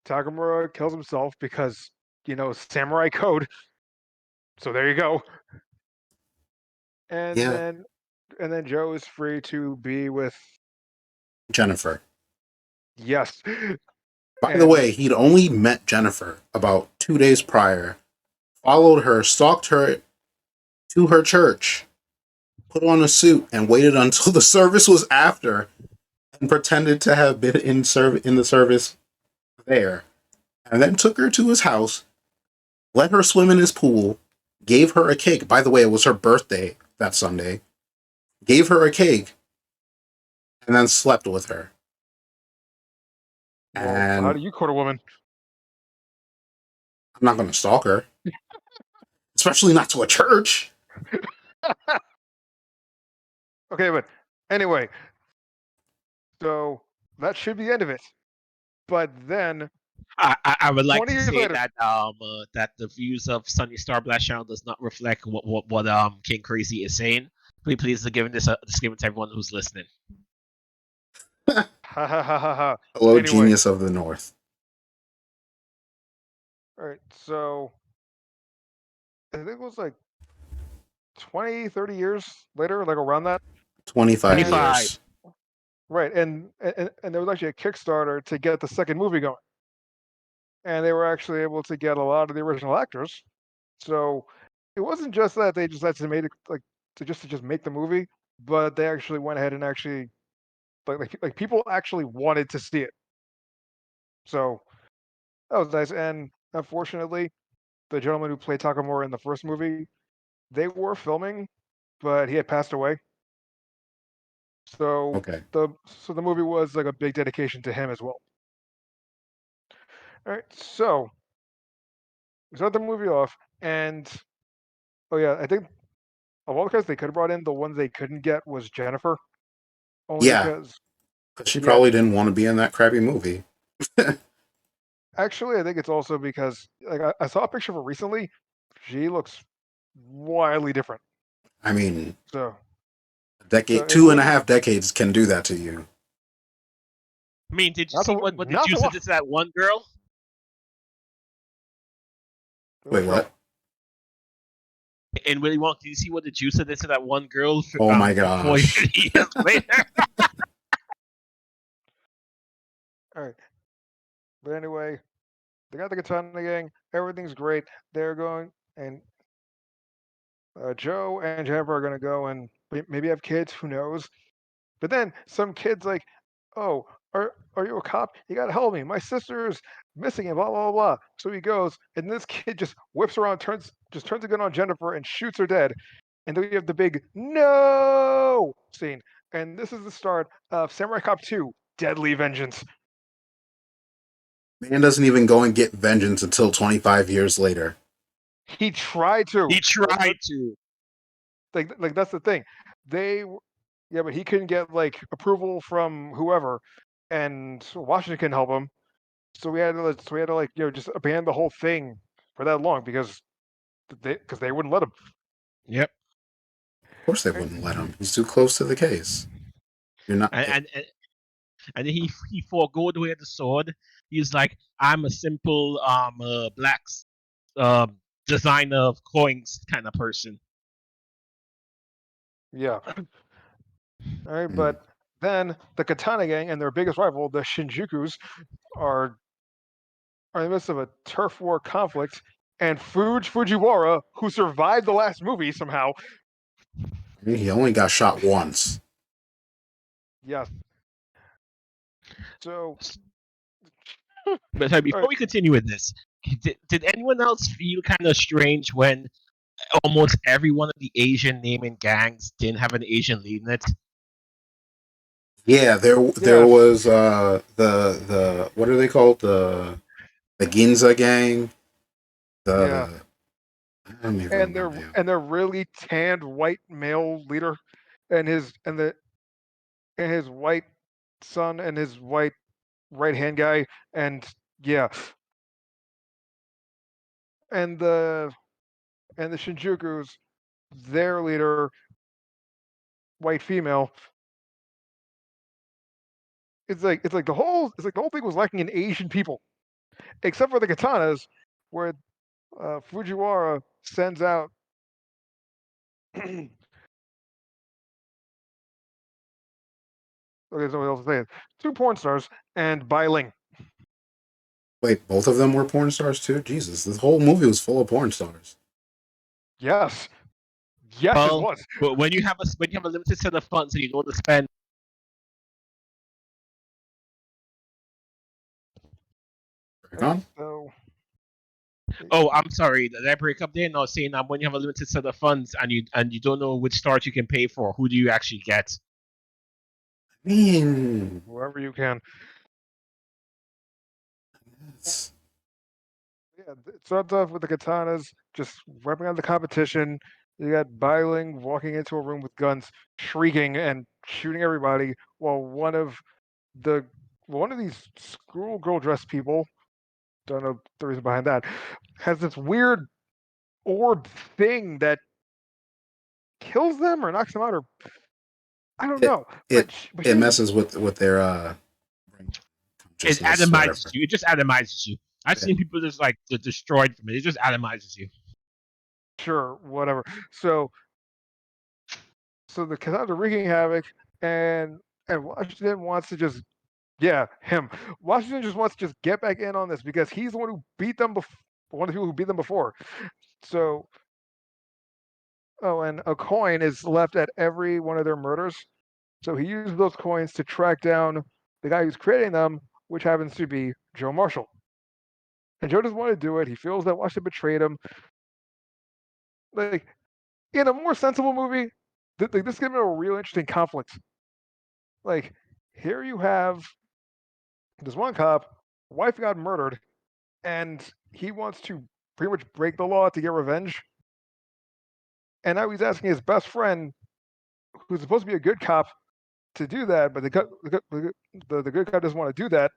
Takamura kills himself because samurai code. So there you go. And Yeah, then and then Joe is free to be with Jennifer. yes, By the and way, he'd only met Jennifer about 2 days prior, followed her, stalked her to her church, put on a suit, and waited until the service was after, and pretended to have been in the service there, and then took her to his house, let her swim in his pool, gave her a cake. By the way, it was her birthday that Sunday. Gave her a cake, and then slept with her. well, how And do you quote a woman? I'm not going to stalk her, especially not to a church. Okay, but anyway, so that should be the end of it. But then I would like 20 to years say later, that the views of Sunny Star Blast Channel does not reflect what King Crazy is saying. Please give this a disclaimer to everyone who's listening. ha ha ha ha ha. Hello, Anyway, genius of the North. all right, so I think it was like 20, 30 years later, like around that. 25 And 25. years. right, and there was actually a Kickstarter to get the second movie going. And they were actually able to get a lot of the original actors. So it wasn't just that they just had to make it like to just make the movie, but they actually went ahead and actually like people actually wanted to see it. So that was nice. And unfortunately, the gentleman who played Takamura in the first movie, they were filming, but he had passed away. So Okay. the movie was like a big dedication to him as well. All right, so we start the movie off, and oh yeah, I think of all the guys they could have brought in, the ones they couldn't get was Jennifer, only Yeah, because because she yeah, probably didn't want to be in that crappy movie. actually I think it's also because like I saw a picture of her recently. She looks wildly different. I mean, So a so decade, it two and look a half decades can do that to you. I mean, did you not see the what the not the juice one. did to that one girl? Wait, Which girl? what? And Willy Wonka, did you see what the juice did to that one girl? Oh my 40 gosh. years later. All right, but anyway, they got the Katana gang. Everything's great. They're going and Joe and Jennifer are gonna go and maybe have kids. Who knows? But then some kid's like, "Oh, are you a cop? You gotta help me. My sister's missing and blah blah blah." So he goes, and this kid just whips around, turns a gun on Jennifer and shoots her dead. And then we have the big no scene. And this is the start of Samurai Cop 2: Deadly Vengeance. Man doesn't even go and get vengeance until 25 years later. He tried to. He tried to. Like that's the thing. Yeah, but he couldn't get like approval from whoever, and Washington couldn't help him. So we had to like just abandon the whole thing for that long because they wouldn't let him. Yep. Of course they Right? wouldn't let him. He's too close to the case. You're not. And and he forego the way of the sword. He's like, I'm a simple black um designer of coins kind of person. Yeah. All right, Mm. but then the Katana gang and their biggest rival, the Shinjukus, are are in the midst of a turf war conflict, and Fujiwara, who survived the last movie somehow, I mean, he only got shot once. yes. So, But all before right, we continue with this, did anyone else feel kind of strange when almost every one of the Asian naming gangs didn't have an Asian lead in it? Yeah, there yes, was the what are they called, the Ginza gang, yeah, the I don't even and remember their him. and their really tanned white male leader, and his white son and his white right hand guy, and yeah, and the Shinjukus, their leader, white female. It's like the whole thing was lacking in Asian people. except for the katanas, where Fujiwara sends out. Okay, somebody else say it. Two porn stars and Bai Ling. Wait, both of them were porn stars too? Jesus, this whole movie was full of porn stars. Yes, yes, it Well, was. but when you have a limited set of funds and you don't want to spend. Back Right, on? so Oh, I'm sorry. Did I break up there? No, saying when you have a limited set of funds and you don't know which stars you can pay for, who do you actually get? I mean, whoever you can. it's, Yeah, it starts off with the katanas just wrapping out the competition. You got Bailing walking into a room with guns, shrieking and shooting everybody, while the one of these schoolgirl dressed people, don't know the reason behind that, has this weird orb thing that kills them or knocks them out, or I don't it know. it But it she's messes with their brain It consciousness, atomizes whatever. you. It just atomizes you. I've Yeah. seen people just like destroyed from it. It just atomizes you. sure whatever. So the katanas are wreaking havoc, and Washington wants to just yeah, him. Washington just wants to just get back in on this because he's the one who beat them before. One of the people who beat them before. So, oh, and a coin is left at every one of their murders. So he used those coins to track down the guy who's creating them, which happens to be Joe Marshall. And Joe doesn't want to do it. He feels that Washington betrayed him. Like in a more sensible movie, this gives him a real interesting conflict. Like here you have this one cop, wife got murdered, and he wants to pretty much break the law to get revenge. And now he's asking his best friend, who's supposed to be a good cop, to do that, but the good cop doesn't want to do that.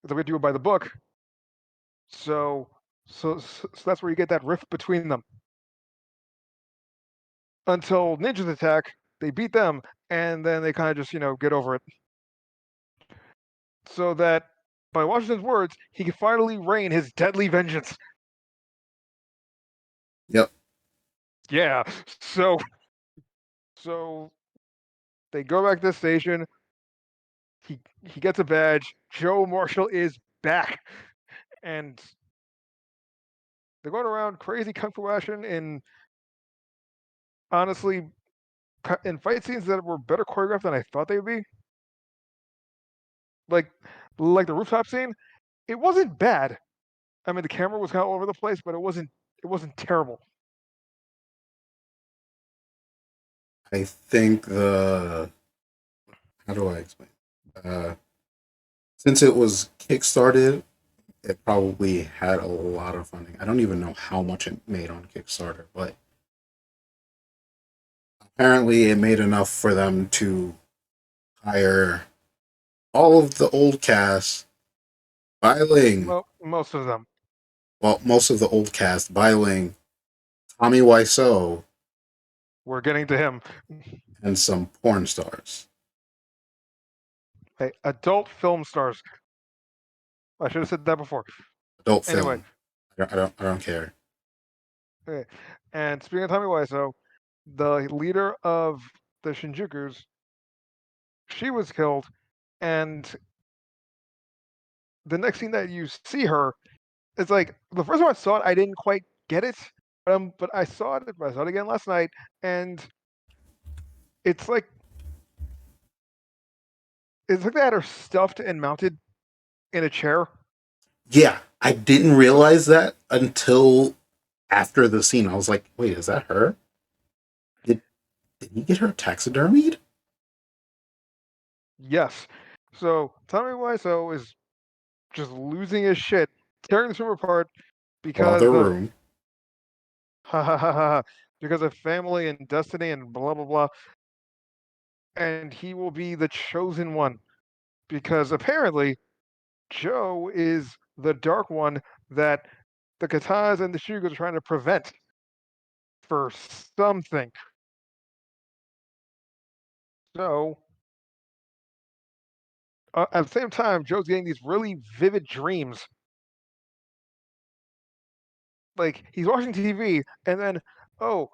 They're going to do it by the book. So, so that's where you get that rift between them. Until ninjas attack, they beat them, and then they kind of just get over it. So that, by Washington's words, he can finally rain his deadly vengeance. Yep. Yeah. So they go back to the station. He gets a badge. Joe Marshall is back, and they're going around crazy kung fu action in honestly in fight scenes that were better choreographed than I thought they would be. Like the rooftop scene, it wasn't bad. I mean, the camera was kind of all over the place, but it wasn't terrible. I think the how do I explain? Uh, since it was kickstarted, it probably had a lot of funding. I don't even know how much it made on Kickstarter, but apparently it made enough for them to hire all of the old cast, Biling, Most of them. well, most of the old cast, Biling, Tommy Wiseau, We're getting to him. and some porn stars. Hey, adult film stars. I should have said that before. Adult Anyway, film. I don't care. okay. And speaking of Tommy Wiseau, the leader of the Shinjukus, she was killed, and the next scene that you see her, it's like the first time I saw it, I didn't quite get it, but I saw it. I saw it again last night, and it's like they had her stuffed and mounted in a chair. Yeah, I didn't realize that until after the scene. I was like, wait, is that her? Did did he get her taxidermied? Yes. So Tommy Wiseau is just losing his shit, tearing this room apart Or other because of room. ha ha ha ha because of family and destiny and blah blah blah. And he will be the chosen one because apparently Joe is the dark one that the Katanas and the Shugas are trying to prevent for something. So, at the same time, Joe's getting these really vivid dreams. Like he's watching TV, and then, oh,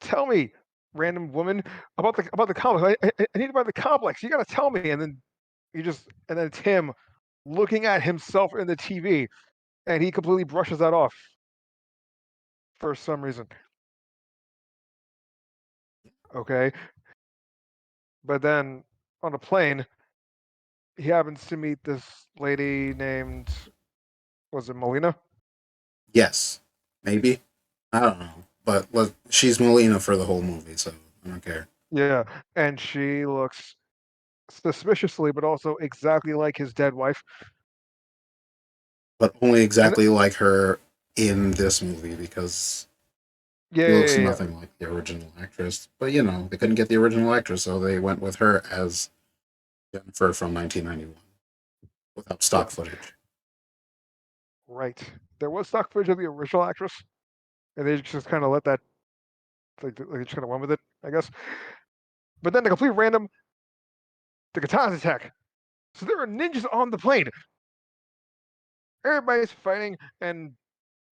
tell me, random woman, about the complex. I need to buy the complex. You got to tell me. And then it's him looking at himself in the TV, and he completely brushes that off for some reason. Okay, but then on a plane, he happens to meet this lady named, was it Melina? Yes, maybe. I don't know, but she's Melina for the whole movie, so I don't care. Yeah, and she looks suspiciously, but also exactly like his dead wife. But only And exactly like her in this movie because yeah, she yeah, looks yeah, yeah. nothing like the original actress. But they couldn't get the original actress, so they went with her as Jennifer from 1991 without stock Yep, footage. right. There was stock footage of the original actress, and they just kind of let that, like, they just kind of went with it, I guess. But then the complete random, the katanas attack. So there are ninjas on the plane. Everybody's fighting, and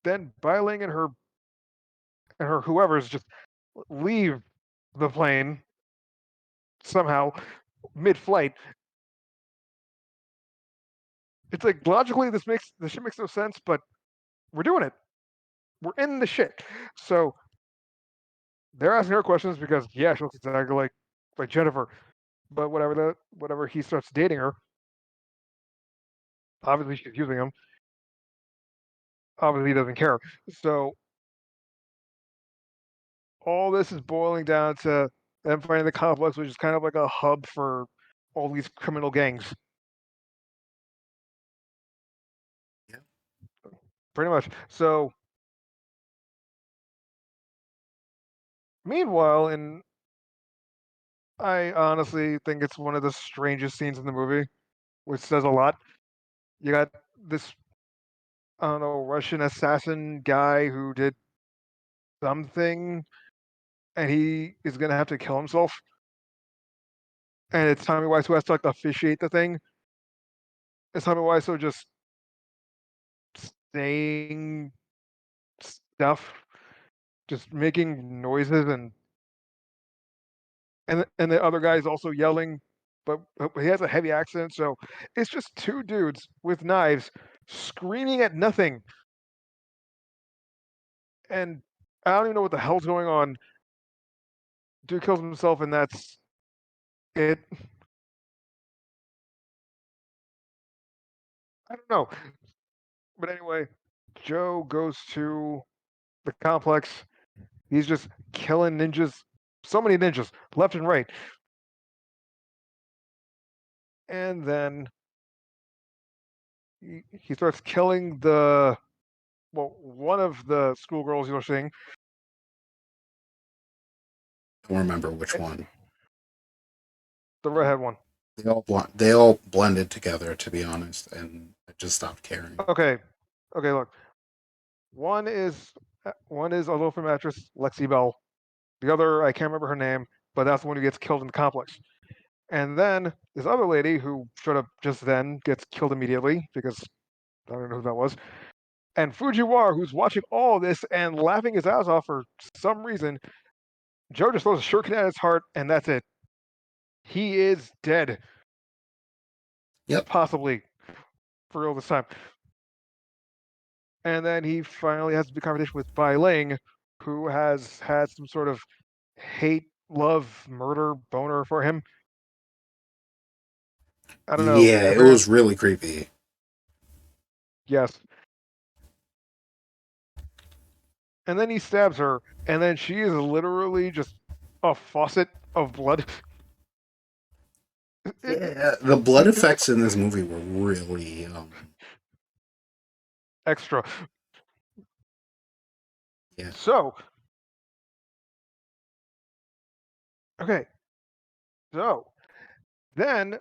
then Bailing and her whoever's just leave the plane somehow mid-flight. It's like logically this shit makes no sense, but we're doing it. We're in the shit. So they're asking her questions because yeah, she looks exactly like Jennifer. But whatever he starts dating her, obviously she's using him. Obviously he doesn't care. So all this is boiling down to them finding the complex, which is kind of like a hub for all these criminal gangs. Yeah. Pretty much. So meanwhile, and I honestly think it's one of the strangest scenes in the movie, which says a lot. You got this, I don't know, Russian assassin guy who did something, and he is gonna have to kill himself. And it's Tommy Wiseau who has to like officiate the thing. It's Tommy Wiseau just saying stuff, just making noises, and the other guy's also yelling, but he has a heavy accent, so it's just two dudes with knives screaming at nothing, and I don't even know what the hell's going on. Dude kills himself, and that's it. I don't know, but anyway, Joe goes to the complex. He's just killing ninjas, so many ninjas left and right, and then he starts killing one of the schoolgirls you're seeing. Don't remember which one. The redhead one. They all blended together, to be honest, and I just stopped caring. Okay, okay. Look, one is a loafer actress, Lexi Bell. The other, I can't remember her name, but that's the one who gets killed in the complex. And then this other lady who showed up just then gets killed immediately because I don't know who that was. And Fujiwara, who's watching all of this and laughing his ass off for some reason, Joe just throws a shuriken at his heart, and that's it. He is dead, Yep. possibly for real this time. And then he finally has a big conversation with Bai Ling, who has had some sort of hate, love, murder boner for him. I don't know. Yeah, I it forget. was really creepy. Yes. And then he stabs her, and then she is literally just a faucet of blood. Yeah, the blood effects in this movie were really Extra. yeah. So, okay. So, then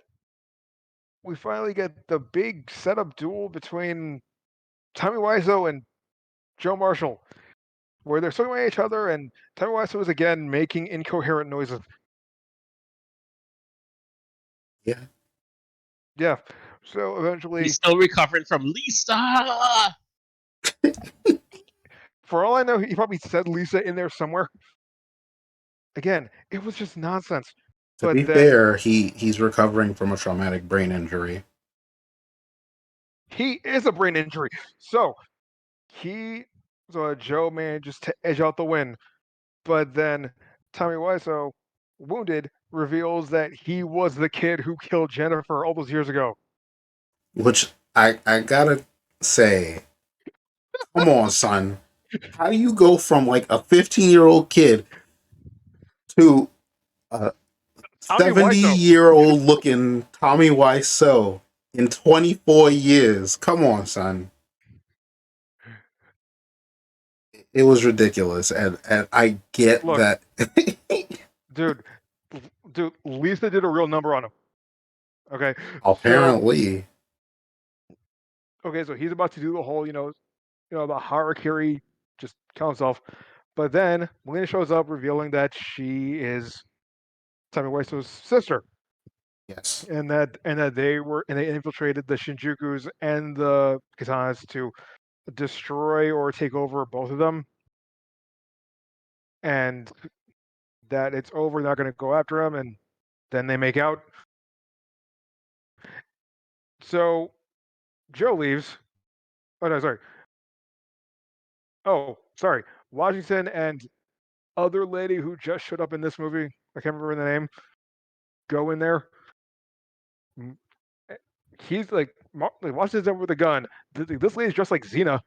we finally get the big setup duel between Tommy Wiseau and Joe Marshall, where they're swinging at each other, and Tommy Wiseau is again making incoherent noises. Yeah. Yeah. So eventually, He's still recovering from Lisa. for all I know, he probably said Lisa in there somewhere. Again, it was just nonsense. To But be then fair, he's recovering from a traumatic brain injury. he is a brain injury. So he, so Joe manages to edge out the win. But then Tommy Wiseau, wounded, reveals that he was the kid who killed Jennifer all those years ago. Which I gotta say, come on, son. How do you go from like a 15-year-old kid to a Tommy 70 Wiseau. year old looking Tommy Wiseau in 24 years? Come on, son. It was ridiculous, and I get Look, that. dude, dude, Lisa did a real number on him. Okay, so Apparently, so he's about to do the whole, the harakiri, just kill himself. But then Melina shows up, revealing that she is Tommy Wiseau's sister, yes. and that they infiltrated the Shinjukus and the Katanas to destroy or take over both of them, and that it's over. They're not going to go after him, and then they make out. So Joe leaves. Oh no, sorry. Oh, sorry. Washington and other lady who just showed up in this movie. I can't remember the name. Go in there. Mm, eh, He's like Washington's there with a gun. This lady's dressed like Xena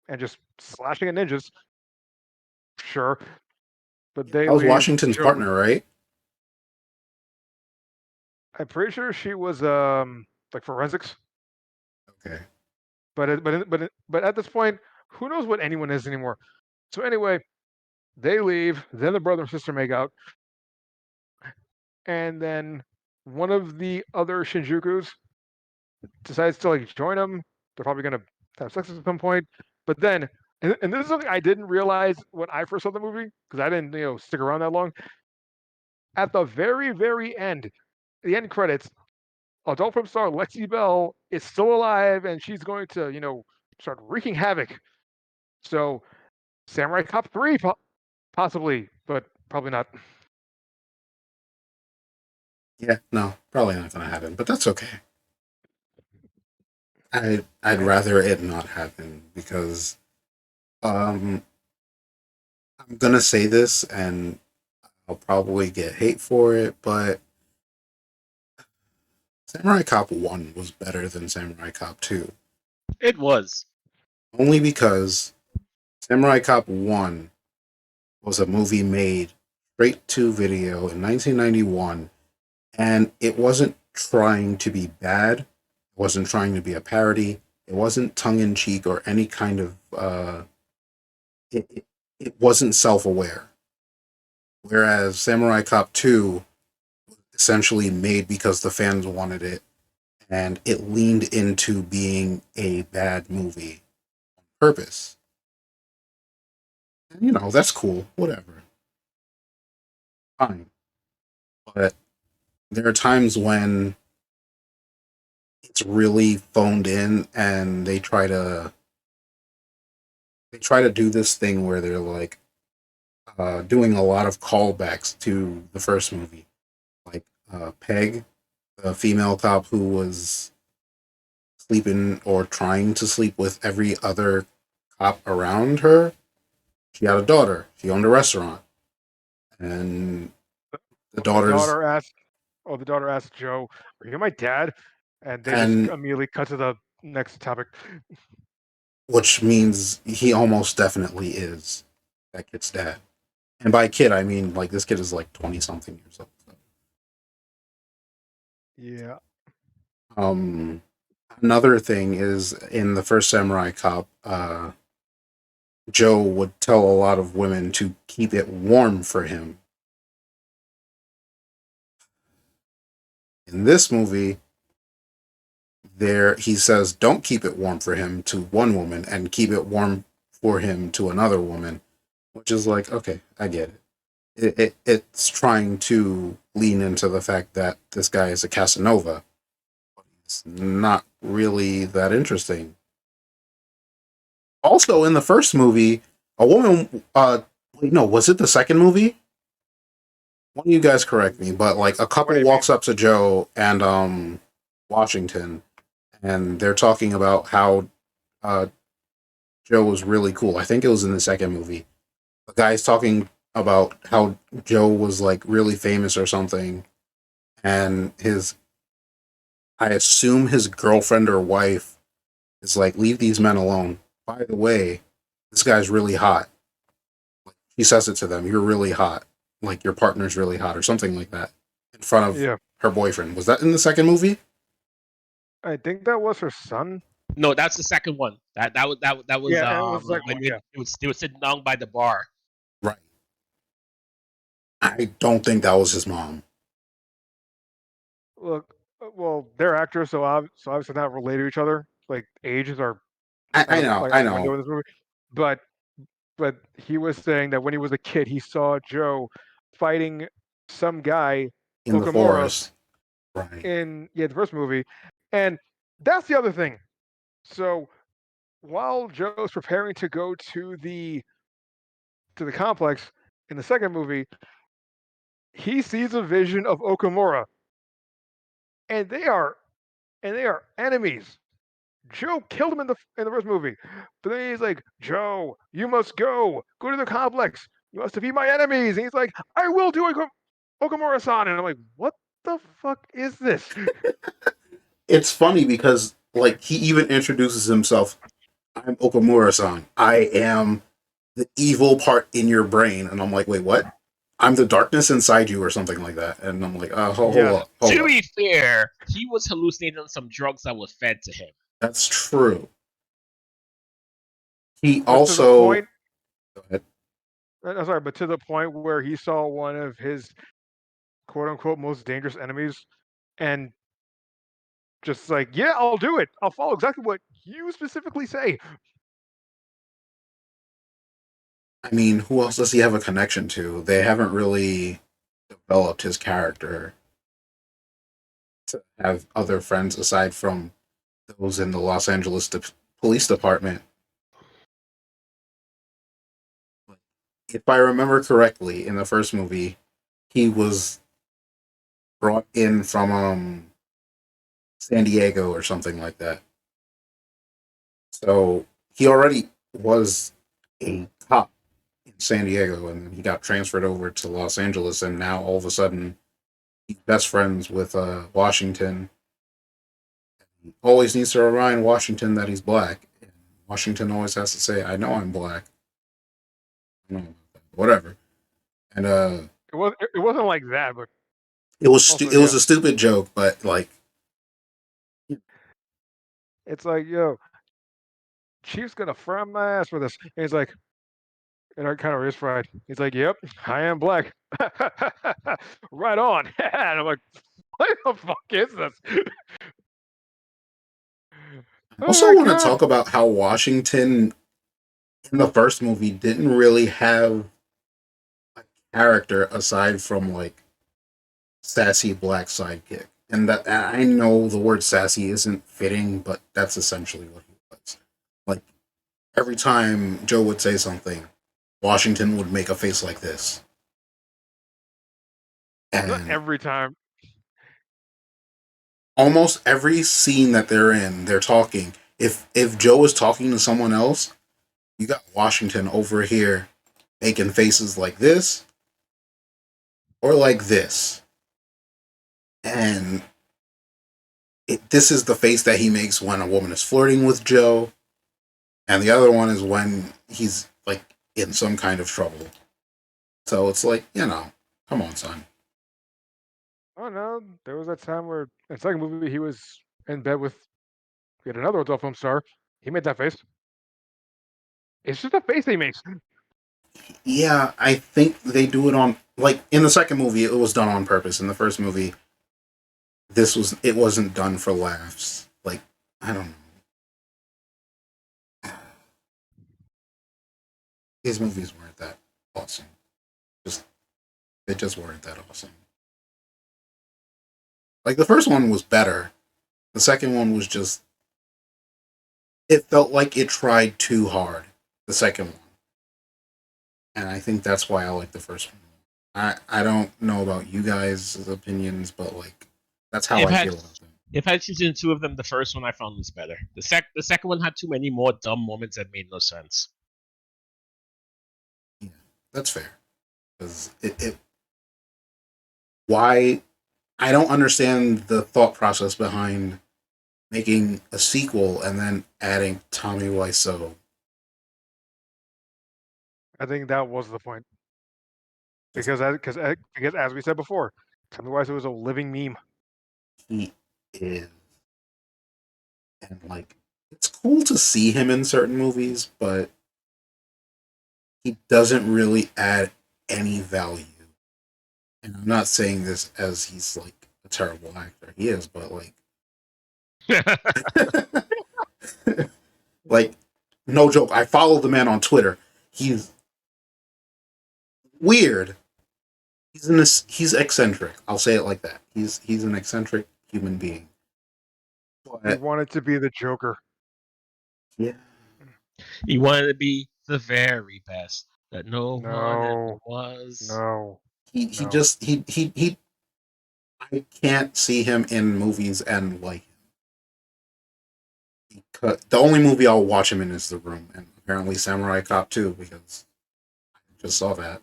and just slashing at ninjas. Sure, but they That was leave. Washington's Joe leaves. partner, right? I'm pretty sure she was like forensics. Okay. But at this point, who knows what anyone is anymore? So anyway, they leave. Then the brother and sister make out, and then one of the other Shinjukus decides to like join them. They're probably gonna have sex at some point. But then, and this is something I didn't realize when I first saw the movie because I didn't stick around that long. At the very very end, the end credits, adult film star Lexi Bell is still alive and she's going to start wreaking havoc. So Samurai Cop 3 possibly, but probably not. Yeah, no, probably not gonna happen, but that's okay. I'd And rather it not happen because um I'm gonna say this and I'll probably get hate for it, but Samurai Cop 1 was better than Samurai Cop 2. It was. Only because Samurai Cop 1 was a movie made straight to video in 1991, and it wasn't trying to be bad, it wasn't trying to be a parody, it wasn't tongue in cheek or any kind of. It wasn't self aware. Whereas Samurai Cop 2 essentially made because the fans wanted it, and it leaned into being a bad movie on purpose. And, that's cool, whatever, fine. But there are times when it's really phoned in and they try to do this thing where they're like doing a lot of callbacks to the first movie, like Peg, the female cop who was sleeping or trying to sleep with every other cop around her. She had a daughter. She owned a restaurant, and the the daughter's daughter asked, the daughter asked Joe, "Are you my dad?" And they just and immediately cut to the next topic. which means he almost definitely is that kid's dad. And by kid, I mean like this kid is like 20 something years old. So. Yeah. Um, Another thing is in the first Samurai Cop, Joe would tell a lot of women to keep it warm for him. In this movie, there he says don't keep it warm for him to one woman and keep it warm for him to another woman, which is like okay, I get it. It's trying to lean into the fact that this guy is a Casanova it's not really that interesting. Also, in the first movie, a woman. Wait, no, was it the second movie? One of you guys correct me, but like a What do couple you walks mean? up to Joe and Washington, and they're talking about how uh, Joe was really cool. I think it was in the second movie. The guy's talking about how Joe was like really famous or something, and his I assume his girlfriend or wife is like, leave these men alone. By the way, this guy's really hot. She says it to them, you're really hot. Like your partner's really hot or something like that. In front of Yeah, her boyfriend. Was that in the second movie? I think that was her son. No, that's the second one. That was Yeah, and it was the second when one. Yeah. they were sitting down by the bar. Right. I don't think that was his mom. Look, well, they're actors, so obviously not related to each other. Like ages are I kind of know, like I out the window know. in this movie. But but he was saying that when he was a kid, he saw Joe fighting some guy, In the Okamura, forest. Right. in the first movie, and that's the other thing. So while Joe's preparing to go to the complex in the second movie, he sees a vision of Okamura, and they are enemies. Joe killed him in the first movie, but then he's like, Joe, you must go to the complex. You must defeat my enemies. And he's like, I will do Okamura-san, and I'm like, what the fuck is this? It's funny because like he even introduces himself. I'm Okamura-san. I am the evil part in your brain. And I'm like, wait, what? I'm the darkness inside you or something like that. And I'm like, hold Yes, up, hold To up. be fair, he was hallucinating on some drugs that was fed to him. That's true. He but to the also point, I'm sorry, but to the point where he saw one of his quote unquote most dangerous enemies and just like, yeah, I'll do it. I'll follow exactly what you specifically say. I mean, who else does he have a connection to? They haven't really developed his character to have other friends aside from those in the Los Angeles Police Department. If I remember correctly, in the first movie, he was brought in from San Diego or something like that. So he already was a cop in San Diego, and then he got transferred over to Los Angeles, and now all of a sudden he's best friends with Washington. He always needs to remind Washington that he's black. And Washington always has to say, "I know I'm black." No, whatever. And It wasn't like that, but also it was yeah, a stupid joke, but like, it's like, yo, Chief's gonna fry my ass for this. And he's like, and I kind of is fried. He's like, yep, I am black. Right on. And I'm like, what the fuck is this? I Oh also my want to god. talk about how Washington in the first movie didn't really have a character aside from like sassy black sidekick. And that I know the word sassy isn't fitting, but that's essentially what he was. Like every time Joe would say something, Washington would make a face like this. Not And every time. almost every scene that they're in, they're talking. If Joe is talking to someone else, you got Washington over here making faces like this or like this. And this is the face that he makes when a woman is flirting with Joe, and the other one is when he's like in some kind of trouble. So it's like, come on, son. Oh no, there was that time where in the second movie he was in bed with yet another adult film star. He made that face. It's just a face he makes. Yeah, I think they do it on like in the second movie it was done on purpose. In the first movie, it wasn't done for laughs. Like, I don't know. His movies weren't that awesome. Just they just weren't that awesome. Like the first one was better, The second one was just, it felt like it tried too hard. The second one, and I think that's why I like the first one. I don't know about you guys' opinions, but like that's how If I I had feel about them. if I had chosen two of them, the first one I found was better. The second one had too many more dumb moments that made no sense. Yeah, that's fair. Because it why I don't understand the thought process behind making a sequel and then adding Tommy Wiseau. I think that was the point Just because as we said before, Tommy Wiseau was a living meme. he is, and like it's cool to see him in certain movies, but he doesn't really add any value. And I'm not saying this as he's like a terrible actor. He is, but like, like no joke. I follow the man on Twitter. He's weird. He's eccentric. I'll say it like that. He's an eccentric human being. He But wanted to be the Joker. yeah, He wanted to be the very best that no one ever No, was. no, he no. just he. I can't see him in movies and like him. Because the only movie I'll watch him in is The Room, and apparently Samurai Cop 2 because I just saw that.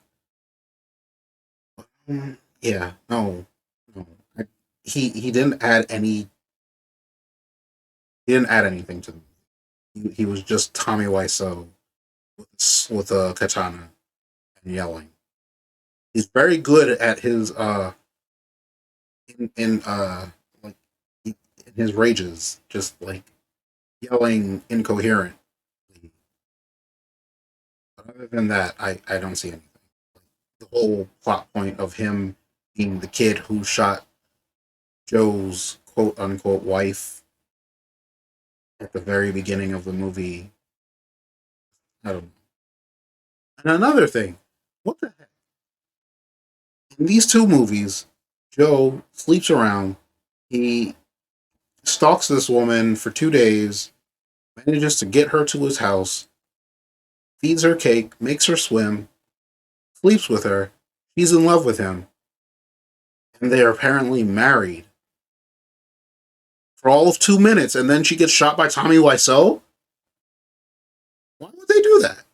Yeah, no, no. I, he didn't add any. He didn't add anything to them. He was just Tommy Wiseau with a katana and yelling. He's very good at his in like in his rages, just like yelling incoherent. But other than that, I don't see anything. The whole plot point of him being the kid who shot Joe's quote unquote wife at the very beginning of the movie. I don't know. And another thing, what the heck? In these two movies, Joe sleeps around. He stalks this woman for 2 days, manages to get her to his house, feeds her cake, makes her swim, sleeps with her. She's in love with him, and they are apparently married for all of 2 minutes, and then she gets shot by Tommy Wiseau? Why would they do that?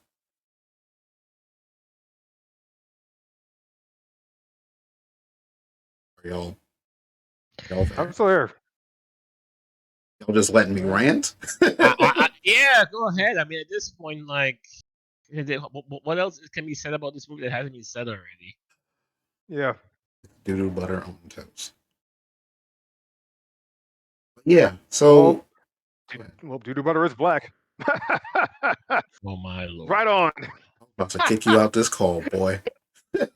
Are y'all I'm there? still here. Y'all just letting me rant? Yeah, go ahead. I mean, at this point, like, what else can be said about this movie that hasn't been said already? Yeah. Doodoo butter on toast. Yeah, Well, so Doodoo Butter is black. Oh my lord! Right on. I'm about to kick you out this call, boy. It's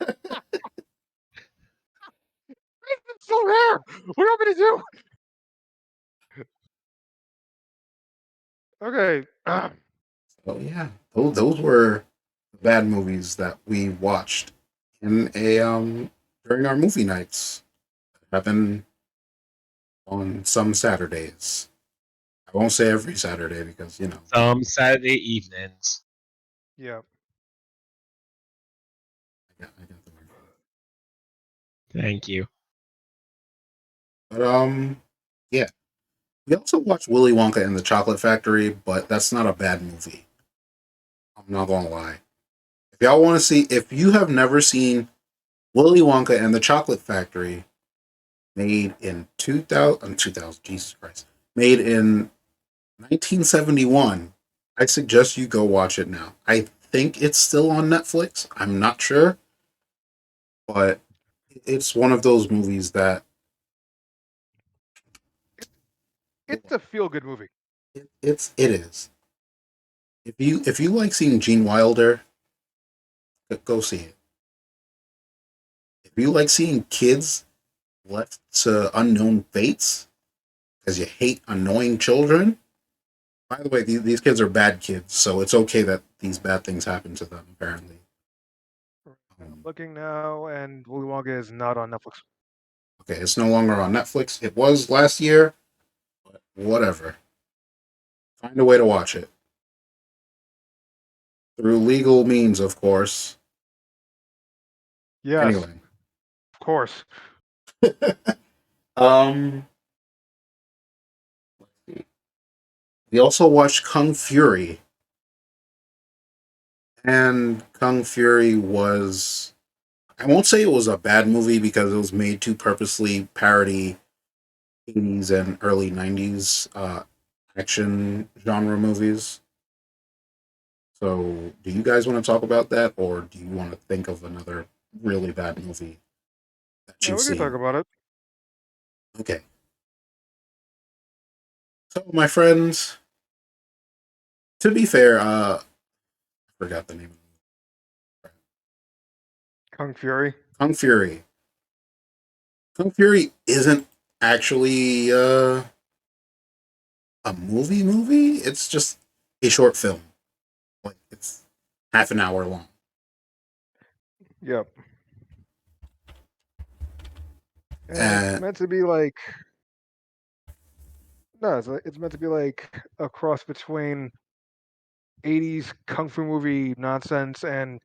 still there. What do you want me to do? Okay. So yeah, those were bad movies that we watched in a during our movie nights. Happen on some Saturdays. I won't say every Saturday because Saturday evenings. Yeah. I got the word. Thank you. But yeah. We also watched Willy Wonka and the Chocolate Factory, but that's not a bad movie. I'm not gonna lie. If y'all want to see, if you have never seen Willy Wonka and the Chocolate Factory, made in 2000, Jesus Christ, made in 1971, I suggest you go watch it now. I think it's still on Netflix. I'm not sure, but it's one of those movies that It's a feel good movie. it is. If you like seeing Gene Wilder, go see it. If you like seeing kids left to unknown fates because you hate annoying children, by the way, these kids are bad kids, so it's okay that these bad things happen to them. Apparently, I'm looking now, and Willy Wonka is not on Netflix. okay, it's no longer on Netflix. It was last year, but whatever. Find a way to watch it through legal means, of course. Yes, Anyway, of course. um, we also watched Kung Fury, and Kung Fury was. I won't say it was a bad movie because it was made to purposely parody 80s and early 90s action genre movies. So, do you guys want to talk about that, or do you want to think of another really bad movie that No, you've we can talk seen? about it. Okay. So, my friends, to be fair, I forgot the name. Kung Fury. Kung Fury. Kung Fury isn't actually a movie. It's just a short film. Like it's half an hour long. Yep. And it's And meant to be like no, it's meant to be like a cross between 80s kung fu movie nonsense and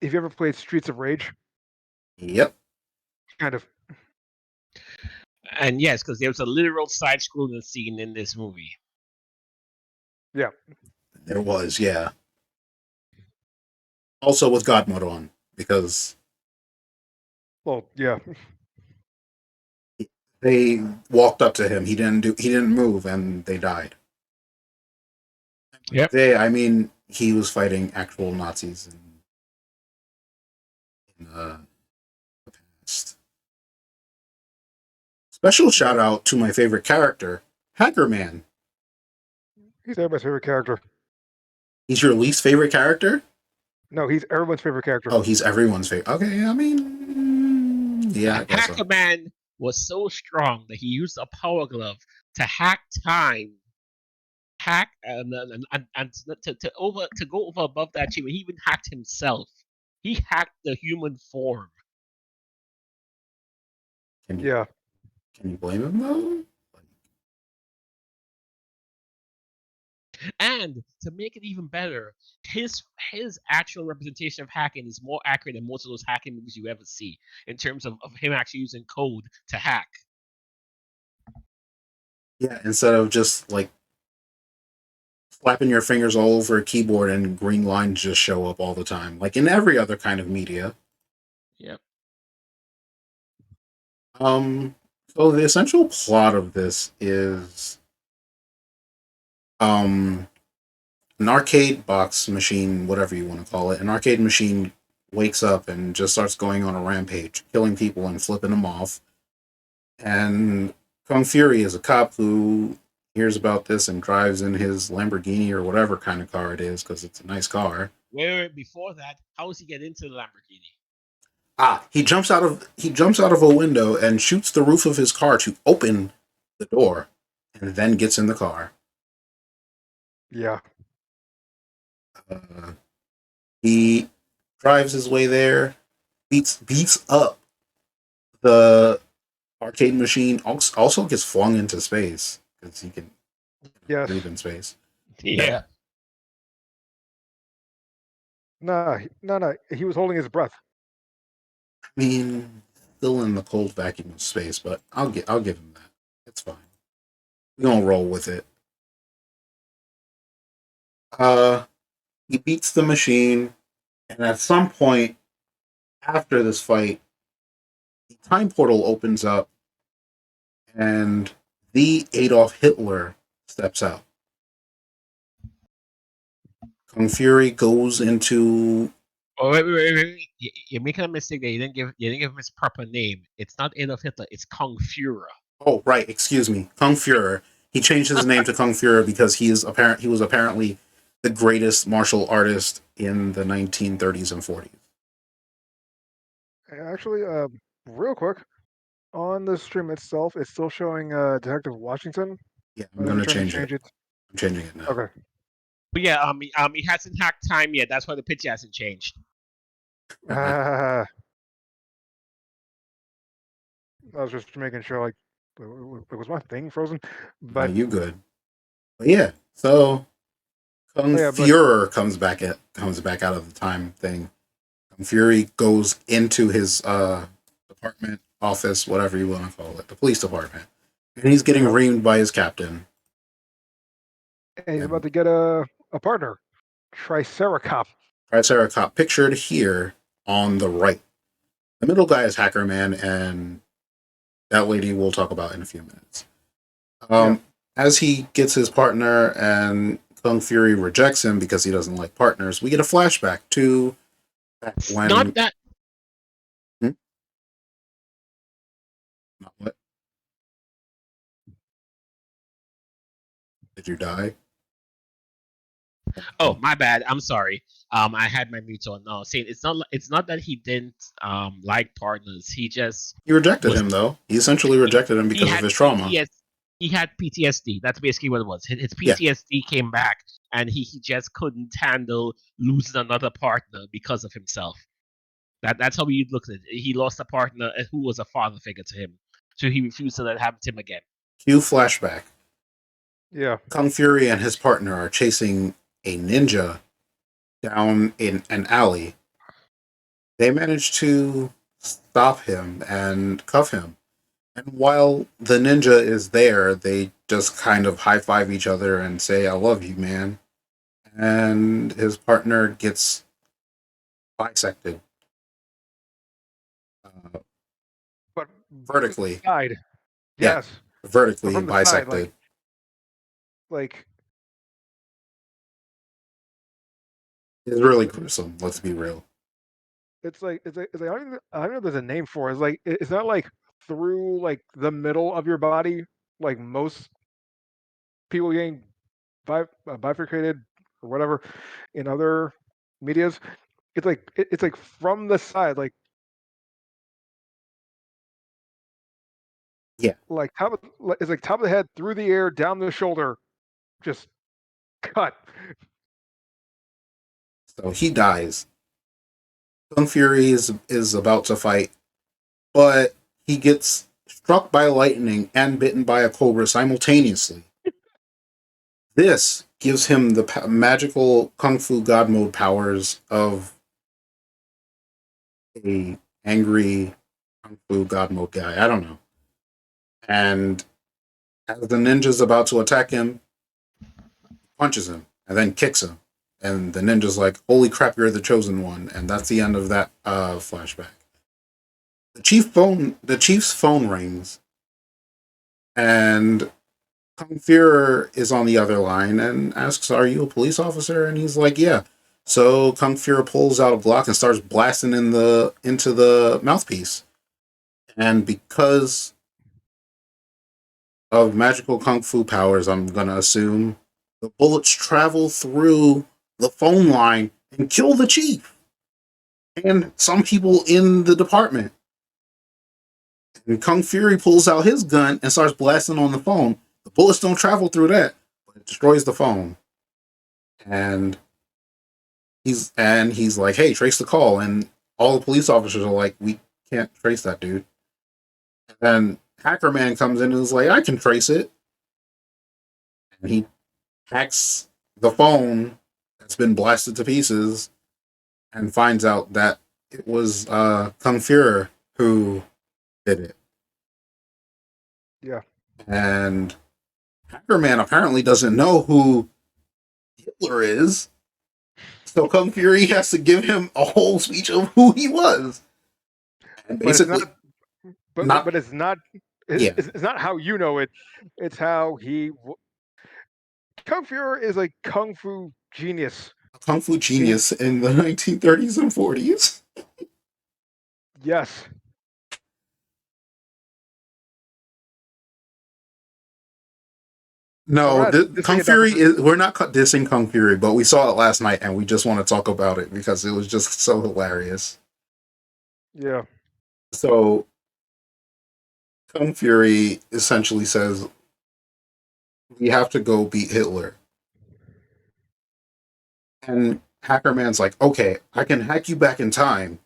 if you ever played Streets of Rage, yep, kind of. And yes, because there was a literal side-scrolling scene in this movie. Yeah. there was, yeah. Also with God mode on because Well, yeah. they walked up to him. He didn't move and they died. Yep. They I mean he was fighting actual Nazis in the past. Special shout out to my favorite character, Hacker Man. He's everybody's favorite character. He's your least favorite character? No, he's everyone's favorite character. Oh, he's everyone's favorite. Okay, I mean, yeah, I guess so. Hacker Man was so strong that he used a power glove to hack time, hack and to go over above that achievement. He even hacked himself. He hacked the human form. Can you Yeah. can you blame him though? And to make it even better, his actual representation of hacking is more accurate than most of those hacking movies you ever see in terms of him actually using code to hack. Yeah, instead of just like slapping your fingers all over a keyboard and green lines just show up all the time, like in every other kind of media. Yep. Um, so the essential plot of this is um an arcade box machine, whatever you want to call it, an arcade machine wakes up and just starts going on a rampage, killing people and flipping them off. And Kung Fury is a cop who hears about this and drives in his Lamborghini or whatever kind of car it is because it's a nice car. Wait, before that, how does he get into the Lamborghini? He jumps out of a window and shoots the roof of his car to open the door, and then gets in the car. Yeah. Uh, he drives his way there, beats up the arcade machine. Also gets flung into space because he can Yes. breathe in space. Yeah. No. He was holding his breath. I mean, still in the cold vacuum of space, but I'll give him that. It's fine. We're gonna roll with it. Uh, he beats the machine, and at some point after this fight, the time portal opens up, and the Adolf Hitler steps out. Kung Fury goes into. Oh, wait. You're making a mistake there. You didn't give him his proper name. It's not Adolf Hitler. It's Kung Fuhrer. Oh, right. Excuse me, Kung Fuhrer. He changed his name to Kung Fuhrer because he was apparently the greatest martial artist in the 1930s and 40s. Actually, real quick, on the stream itself, it's still showing Detective Washington. Yeah, I'm They're gonna trying to change it. change it. I'm changing it now. Okay. But yeah, he hasn't hacked time yet. That's why the picture hasn't changed. I was just making sure, like, Was my thing frozen? Are But you good? But yeah, so Kung oh yeah, but Fuhrer comes back out of the time thing. Kung Fury goes into his department, office, whatever you want to call it, the police department, and he's getting yeah, reamed by his captain. and he's about And to get a partner, Triceracop. Triceracop pictured here on the right. The middle guy is Hacker Man, and that lady we'll talk about in a few minutes. Yeah, As he gets his partner and Kung Fury rejects him because he doesn't like partners, we get a flashback to back Not when. that. Hmm? Not what? Did you die? Oh, my bad. I'm sorry. I had my mute on. No, saying it's not that he didn't like partners. He just He rejected was him, though. He essentially rejected him he because of had his trauma. PTSD. He had PTSD. That's basically what it was. His Yeah. PTSD came back, and he just couldn't handle losing another partner because of himself. That's how he looked at it. He lost a partner who was a father figure to him, so he refused to let it happen to him again. Cue flashback. yeah. Kung Fury and his partner are chasing a ninja down in an alley. They manage to stop him and cuff him. And while the ninja is there, they just kind of high five each other and say, I love you, man. And his partner gets bisected uh, But from the vertically. side, Yeah, yes, but vertically from the side, bisected. like It's really gruesome, let's be real. it's like I don't know if there's a name for it. It's like it's not like through like the middle of your body, like most people getting bifurcated or whatever in other medias. It's like from the side, Yeah, it's like top of the head through the air down the shoulder, just cut. so he dies. Kung Fury is about to fight, but he gets struck by lightning and bitten by a cobra simultaneously. This gives him the magical kung fu god mode powers of a angry kung fu god mode guy. I don't know. And as the ninja's about to attack him, punches him and then kicks him. And the ninja's like, "Holy crap, you're the chosen one!" And that's the end of that flashback. The chief's phone rings, and Kung Fuhrer is on the other line and asks, "Are you a police officer?" And he's like, "Yeah." So Kung Fuhrer pulls out a Glock and starts blasting into the mouthpiece. And because of magical kung fu powers, I'm gonna assume the bullets travel through the phone line and kill the chief and some people in the department. And Kung Fury pulls out his gun and starts blasting on the phone. The bullets don't travel through that, but it destroys the phone. And he's like, "Hey, trace the call." And all the police officers are like, "We can't trace that dude." And then Hacker Man comes in and is like, "I can trace it." And he hacks the phone that's been blasted to pieces and finds out that it was Kung Fuhrer who did it. Yeah, And Hacker Man apparently doesn't know who Hitler is. So Kung Fury has to give him a whole speech of who he was. And but it's basically, not, it's not yeah, it's not how you know it. It's how Kung Fuhrer is a kung fu genius. a Kung Fu In genius in the 1930s and 40s. yes, and we're No, not dissing Kung it. That Fury is. We're not dissing Kung Fury, but we saw it last night, and we just want to talk about it because it was just so hilarious. yeah, So Kung Fury essentially says, "We have to go beat Hitler," and Hacker Man's like, "Okay, I can hack you back in time."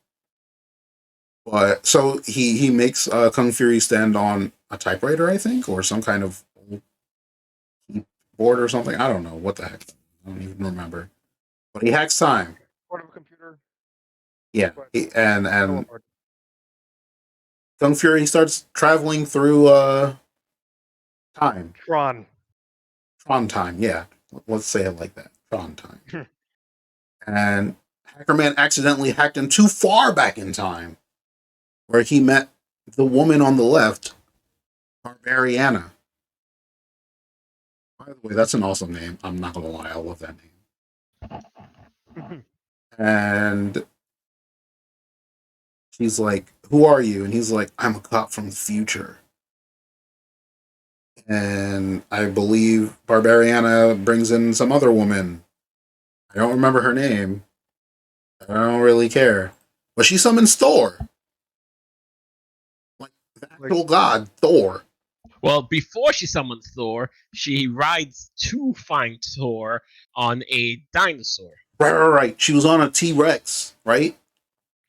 But so he makes Kung Fury stand on a typewriter, I think, or some kind of keyboard or something. I don't know what the heck. I don't even remember. But he hacks time. Part of a computer, Yeah, but and fell and apart. Kung Fury starts traveling through time, Tron. Tron time. Yeah, let's say it like that, Tron time. And Hackerman accidentally hacked him too far back in time, where he met the woman on the left, Barbariana. By the way, that's an awesome name. I'm not gonna lie, I love that name. And she's like, "Who are you?" And he's like, "I'm a cop from the future." And I believe Barbariana brings in some other woman. I don't remember her name. I don't really care. But she summons Thor. Like the Like, actual god, Thor. Well, before she summons Thor, she rides to find Thor on a dinosaur. Right. She was on a T Rex, right?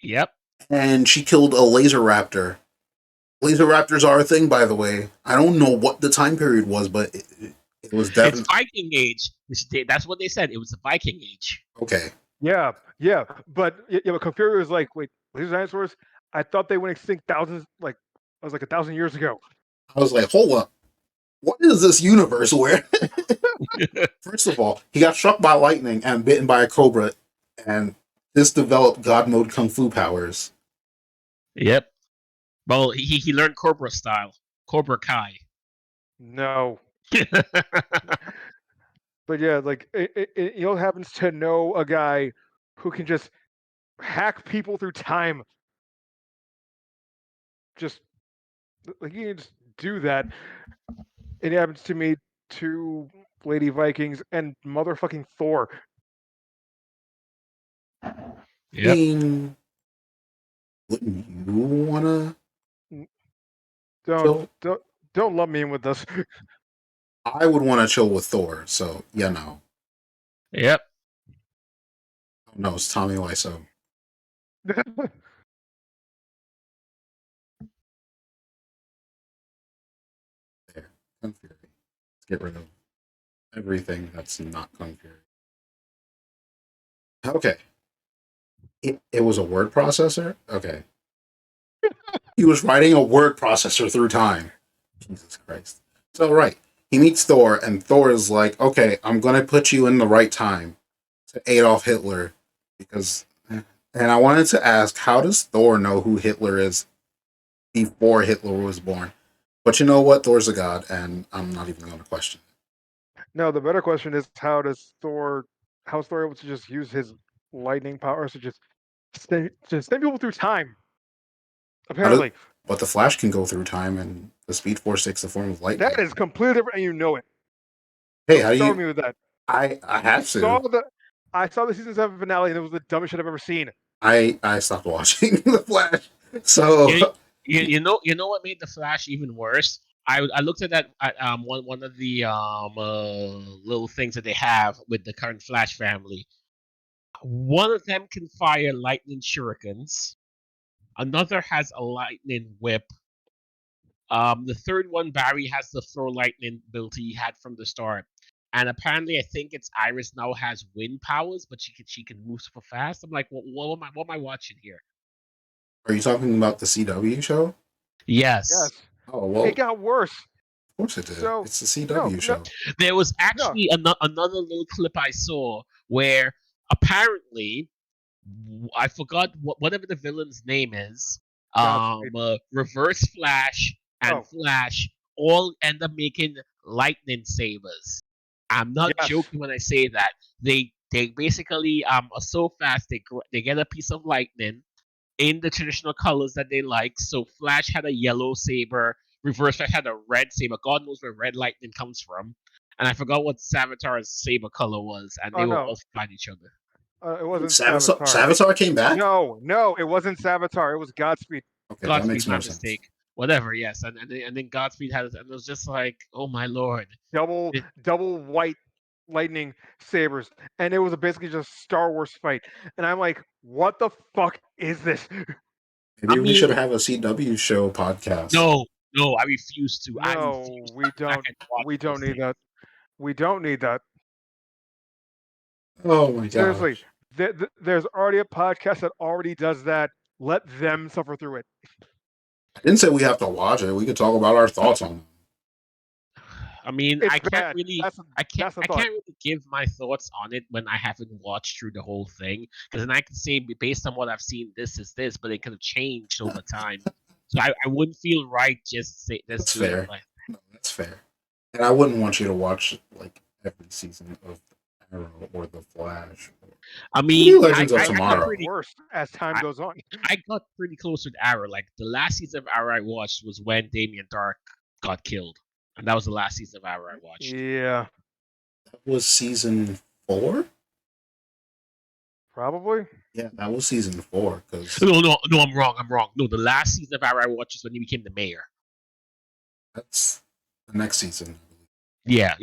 Yep. And she killed a laser raptor. Laser raptors are a thing, by the way. I don't know what the time period was, but it was It's definitely Viking Age. That's what they said. It was the Viking Age. okay. yeah, but Kung Fury was like, wait, these dinosaurs? I thought they went extinct thousands, like I was like 1,000 years ago. I was like, hold up, what is this universe where? First of all, he got struck by lightning and bitten by a cobra, and this developed God mode kung fu powers. Yep. Well, he learned Cobra style, Cobra Kai. No, but yeah, like happens to know a guy who can just hack people through time. Just like he can just do that. It happens to me to Lady Vikings and motherfucking Thor. I Yep. mean, wouldn't you wanna Don't chill? don't don't lump me in with this. I would want to chill with Thor, so you know. Yep. Oh, no, it's Tommy Wiseau. There, Kung Fury. Let's get rid of everything that's not Kung Fury. Okay, it was a word processor. Okay, he was writing a word processor through time. Jesus Christ. So right, he meets Thor, and Thor is like, "Okay, I'm gonna put you in the right time to Adolf Hitler because." And I wanted to ask, how does Thor know who Hitler is before Hitler was born? But you know what? Thor's a god, and I'm not even going to question it. No, the better question is how's Thor able to just use his lightning powers to just send people through time? How do, Apparently, but the Flash can go through time, and the Speed Force takes the form of lightning. that is completely different, and you know it. Hey, Don't how do start you? me with that. I You have saw to. the I saw the season 7 finale, and it was the dumbest shit I've ever seen. I stopped watching the Flash. So You, you know what made the Flash even worse? I looked at that at, one of the little things that they have with the current Flash family. One of them can fire lightning shurikens. Another has a lightning whip. The third one, Barry has the throw lightning ability he had from the start. And apparently, I think it's Iris now has wind powers, but she can move super fast. I'm like, what am I watching here? are you talking about the CW show? Yes, Yes, Oh well, it of got worse. course it did. So It's the no, CW no, show. there was no, actually another little clip I saw where apparently I forgot whatever the villain's name is. Godspeed. Reverse Flash and Oh, Flash all end up making lightning sabers. I'm not yes. joking when I say that. They basically are so fast they get a piece of lightning in the traditional colors that they like. So Flash had a yellow saber, Reverse Flash had a red saber. God knows where red lightning comes from. And I forgot what Savitar's saber color was, and Oh they will no, all fight each other. it wasn't Savitar, Savitar. Savitar came back. No, it wasn't Savitar. It was Godspeed. Okay, that Godspeed, makes my more sense. mistake. Whatever, yes. And then Godspeed had it, and it was just like, oh my lord. Double It, double white lightning sabers, and it was basically just Star Wars fight. And I'm like, what the fuck is this? I Maybe we should mean, have a CW show podcast. no, No, I refuse to. I No, refuse to we go back don't. and watch We don't those need things. that. We don't need that. Oh my Seriously, gosh. there's already a podcast that already does that. Let them suffer through it. I didn't say we have to watch it. We could talk about our thoughts on I mean, It's bad. That's the I thought. can't really give my thoughts on it when I haven't watched through the whole thing, because then I can say based on what I've seen, this is this, but it could have changed over time. So I wouldn't feel right just That's doing it fair. like. No, that's fair. And I wouldn't want you to watch like every season of Arrow or The Flash. I Maybe mean, Legends of That would get Tomorrow. worse as time I, goes on. I got pretty close with Arrow. Like the last season of Arrow I watched was when Damien Dark got killed, and that was the last season of Arrow I watched. Yeah, That was season 4? probably. Yeah, that was season 4 because No, I'm wrong. I'm wrong. No, the last season of Arrow I watched is when he became the mayor. that's the next season. Yeah.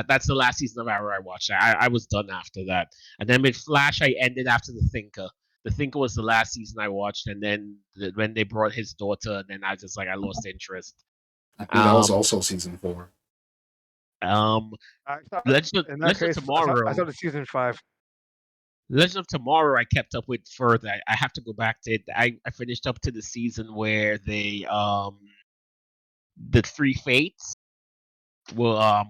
That's the last season of Arrow I watched. I was done after that. And then with Flash, I ended after The Thinker. The Thinker was the last season I watched, and then when they brought his daughter, then I just like I lost interest. I think that was Um, also season 4. um, I thought, in that Legend of case, I Tomorrow. thought it's season 5. Legend of Tomorrow, I kept up with further. I have to go back to it. I finished up to the season where they the Three Fates, well,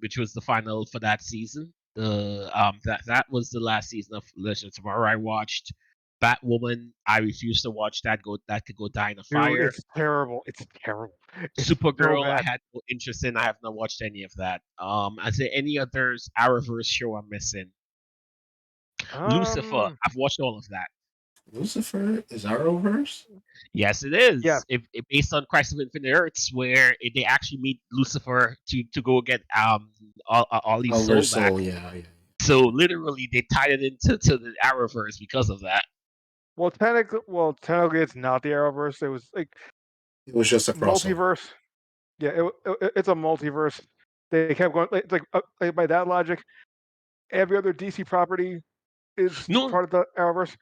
which was the final for that season. That was the last season of Legend of Tomorrow. I watched Batwoman. I refused to watch that. That could go die in a Dude, fire. it's terrible. It's terrible. It's so Supergirl, I bad. had no interest in. I have not watched any of that. Is there any others Arrowverse show I'm missing? Lucifer, Um, I've watched all of that. Lucifer is Arrowverse? Yes, it yeah, is. If based on Crisis of Infinite Earths, where they actually meet Lucifer to go get Ollie's soul Oliver's back. Soul, yeah. So literally, they tied it into the Arrowverse because of that. technically, it's not the Arrowverse. It was like It was just a crossover. multiverse. Yeah, it's a multiverse. They kept going. It's like by that logic, every other DC property is No, part of the Arrowverse.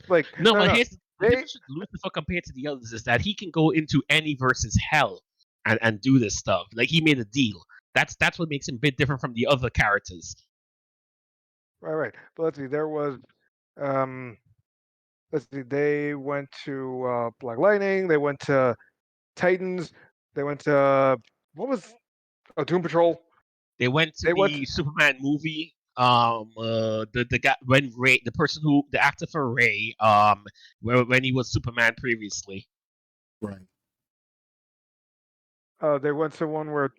Like, no, no, but no, here's the they difference with Lucifer compared to the others is that he can go into any versus hell and do this stuff. Like he made a deal. That's what makes him a bit different from the other characters. right. But let's see. There was um, let's see. They went to Black Lightning. They went to Titans. They went to what was Doom Patrol. They went to They went. the Superman movie. The guy when Ray, the person who the actor for Ray, when he was Superman previously. Right. They went to one where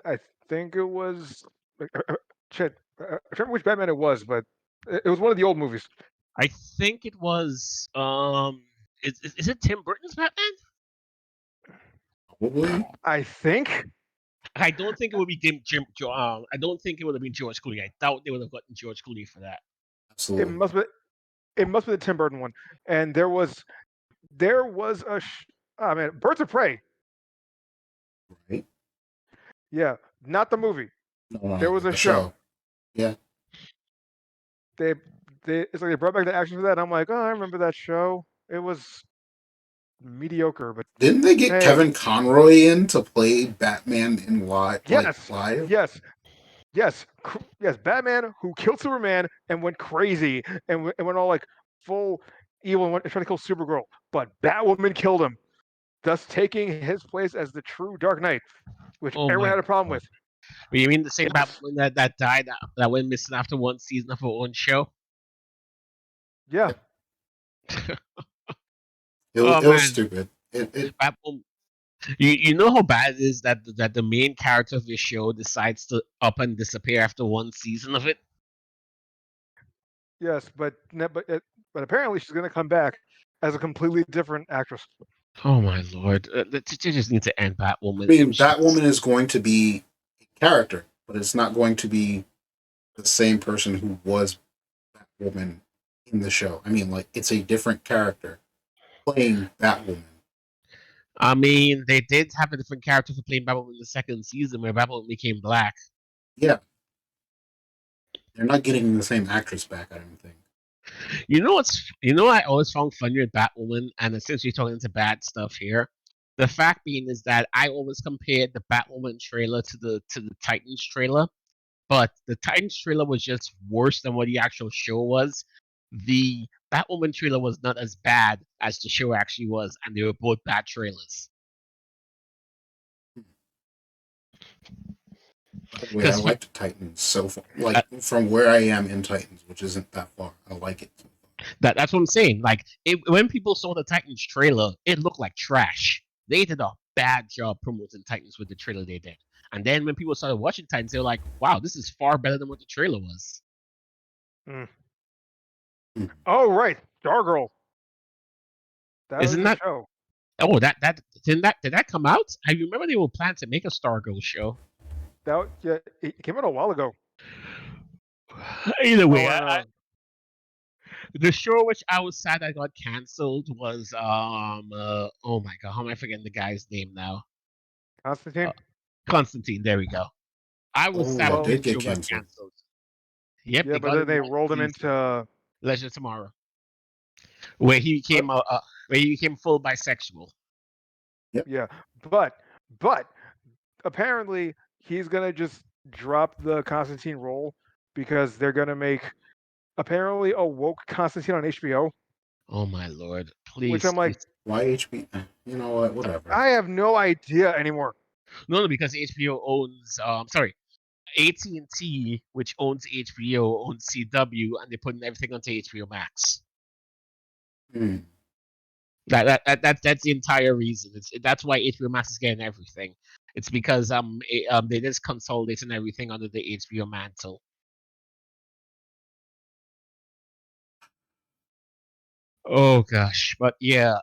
I think it was shit. I can't remember which Batman it was, but it was one of the old movies. I think it was is it Tim Burton's Batman? Probably. I think. I don't think it would be I don't think it would have been George Clooney. I doubt they would have gotten George Clooney for that. It Absolutely. must be. It must be the Tim Burton one. And there was a. Oh man, Birds of Prey. Right? Yeah, not the movie. There No, was a the show. show. Yeah. They it's like they brought back the action for that. And I'm like, oh, I remember that show. It was mediocre, but Didn't they get hey, Kevin Conroy in to play Batman in live, like yes, live? yes, yes. Batman who killed Superman and went crazy and went all like full evil and tried to kill Supergirl, but Batwoman killed him, thus taking his place as the true Dark Knight, which Oh everyone my had a problem god! with. You mean the same Yes, Batman that died that went missing after one season of her own show? yeah, Oh It was man, stupid. It Batwoman. You know how bad it is that the main character of the show decides to up and disappear after one season of it. yes, but apparently she's gonna come back as a completely different actress. Oh my lord! They just need to end I Batwoman. It mean was just Batwoman is going to be a character, but it's not going to be the same person who was Batwoman in the show. I mean, like it's a different character playing Batwoman. I mean, they did have a different character for playing Batwoman in the second season where Batwoman became black. Yeah, they're not getting the same actress back. I don't think. What I always found funny with Batwoman, and since we're talking into bad stuff here, the fact being is that I always compared the Batwoman trailer to the Titans trailer, but the Titans trailer was just worse than what the actual show was. The Batwoman trailer was not as bad as the show actually was, and they were both bad trailers. By the way, I Because like the Titans. So, like, from where I am in Titans, which isn't that far, I like it. that's what I'm saying. Like when people saw the Titans trailer, it looked like trash. They did a bad job promoting Titans with the trailer they did. And then when people started watching Titans, they were like, "Wow, this is far better than what the trailer was." Mm. Hmm. Oh right, Stargirl. That was Isn't the that? show. Oh, did that come out? I remember they were planning to make a Stargirl show. Yeah, it came out a while ago. Either Oh, way, and the show which I was sad I got canceled was oh my god, how am I forgetting the guy's name now? Uh, Constantine. Constantine. There we go. I was Oh, sad it when Well, his did get show got canceled. canceled. Yep, yeah, they but got then it they one rolled him season. into. Legend Tomorrow, where he But became where he became full bisexual. Yep. yeah, but but apparently he's gonna just drop the Constantine role because they're gonna make apparently a woke Constantine on HBO, Oh my lord! which Please, I'm like, please, Why HB? You know what? Whatever. I have no idea anymore. no, because HBO owns sorry, AT&T, which owns HBO, owns CW, and they're putting everything onto HBO Max. Hmm. That's the entire reason. That's why HBO Max is getting everything. It's because they just consolidating everything under the HBO mantle. Oh gosh, but yeah,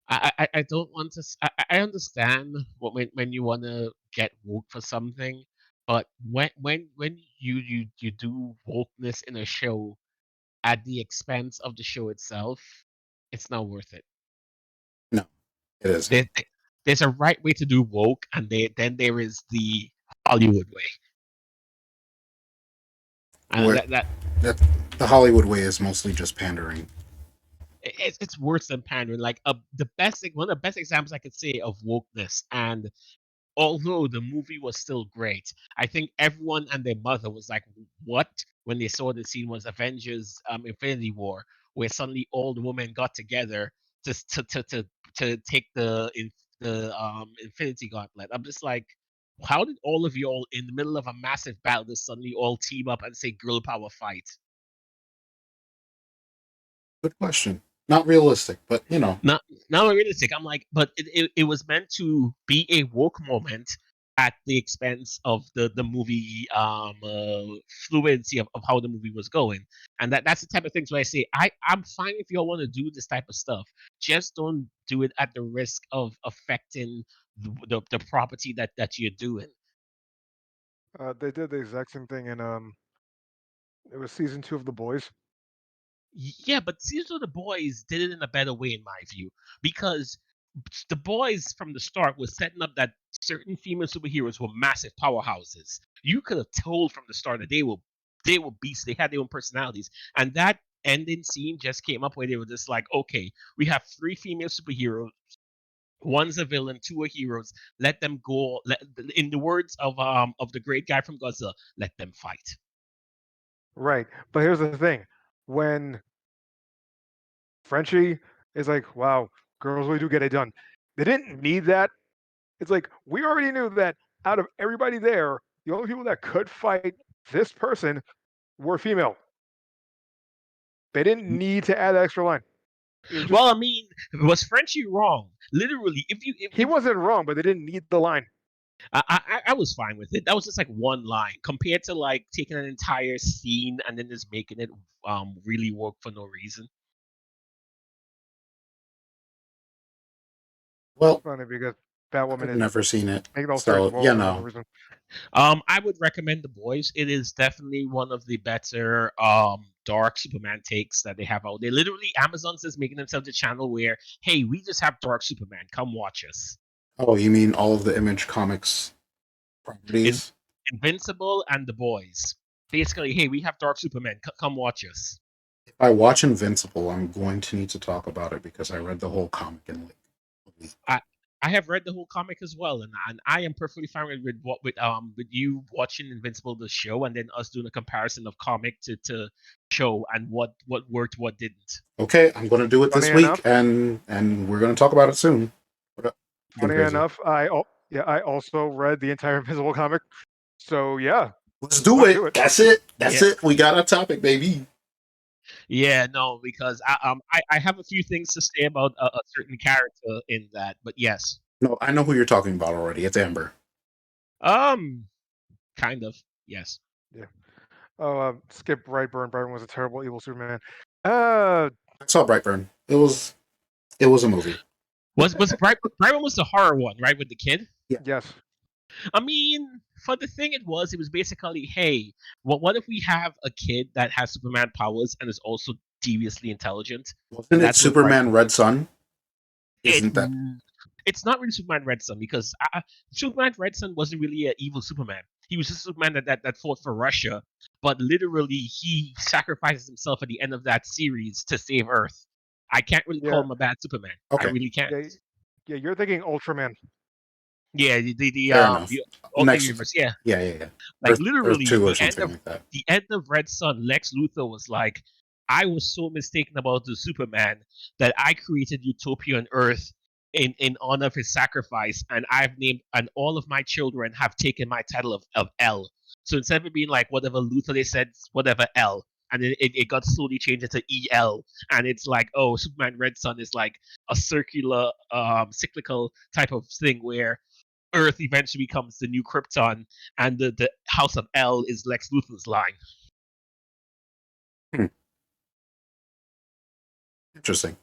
I don't want to. I understand when you want to get woke for something, but when you do wokeness in a show at the expense of the show itself, it's not worth it. No, it isn't. There, there's a right way to do woke, and then there is the Hollywood way, and Where that the Hollywood way is mostly just pandering. it's worse than pandering. Like one of the best examples I could say of wokeness, and although the movie was still great, I think everyone and their mother was like, "What?" when they saw the scene was Avengers Infinity War, where suddenly all the women got together to take the Infinity Gauntlet. I'm just like, how did all of you all in the middle of a massive battle just suddenly all team up and say girl power fight? Good question. Not realistic, but Not not realistic. I'm like, but it was meant to be a woke moment at the expense of the movie fluency of how the movie was going. And that's the type of things where I say I'm fine if y'all want to do this type of stuff. Just don't do it at the risk of affecting the property that you're doing. They did the exact same thing in it was season 2 of The Boys. Yeah, but Season of the Boys did it in a better way, in my view, because the boys from the start was setting up that certain female superheroes were massive powerhouses. You could have told from the start that they were beasts. They had their own personalities, and that ending scene just came up where they were just like, okay, we have three female superheroes. One's a villain, two are heroes. Let them go. In the words of the great guy from Godzilla, let them fight. Right, but here's the thing: when Frenchie is like, "Wow, girls really do get it done," they didn't need that. It's like we already knew that out of everybody there, the only people that could fight this person were female. They didn't need to add that extra line. It was just Well, I mean, was Frenchie wrong? Literally, if you he if wasn't wrong, but they didn't need the line. I was fine with it. That was just like one line compared to like taking an entire scene and then just making it really work for no reason. It's well, funny because Batwoman I've is never seen it, making all so sexual for no no. reason. I would recommend The Boys. It is definitely one of the better dark Superman takes that they have out there. Literally, Amazon's just making themselves a channel where, hey, we just have dark Superman. Come watch us. Oh, you mean all of the Image Comics In properties? Invincible and The Boys. Basically, hey, we have Dark Superman. Come watch us. If I watch Invincible, I'm going to need to talk about it because I read the whole comic in like a week. I I have read the whole comic as well, and I am perfectly fine with you watching Invincible the show and then us doing a comparison of comic to show and what worked, what didn't. Okay, I'm going to do it Funny this week, enough, and we're going to talk about it soon. What up? Getting funny crazy. enough, I also read the entire Invisible comic. So yeah, Let's do let's it. do it. That's it. That's Yeah, it. We got a topic, baby. yeah, no, because I have a few things to say about a certain character in that, but yes, No, I know who you're talking about already. It's Amber. um, kind of, yes. Yeah. Oh, skip Brightburn. Brightburn was a terrible evil Superman. Uh, I saw Brightburn. It was a movie. Was Brian was the horror one, right, with the kid? Yeah. yes. I mean, for the thing it was basically, hey, what if we have a kid that has Superman powers and is also deviously intelligent? Wasn't And it that's what Superman Brightburn. Red Sun? It Isn't that it's not really Superman Red Sun because Superman Red Sun wasn't really an evil Superman. He was just Superman that fought for Russia, but literally he sacrifices himself at the end of that series to save Earth. I can't really call Yeah. him a bad Superman. I okay? really can't. Yeah. Yeah. You're thinking Ultraman. Yeah, Fair enough. the alternate Next, universe. Yeah, yeah. like Earth literally Two or something like that. the end of Red Sun, Lex Luthor was like, I was so mistaken about the Superman that I created Utopia on Earth in honor of his sacrifice, and I've named and all of my children have taken my title of L. So instead of it being like whatever Luthor they said whatever L. And then it got slowly changed into EL, and it's like, oh, Superman Red Sun is like a circular, cyclical type of thing where Earth eventually becomes the new Krypton, and the House of L is Lex Luthor's line. Hmm. Interesting.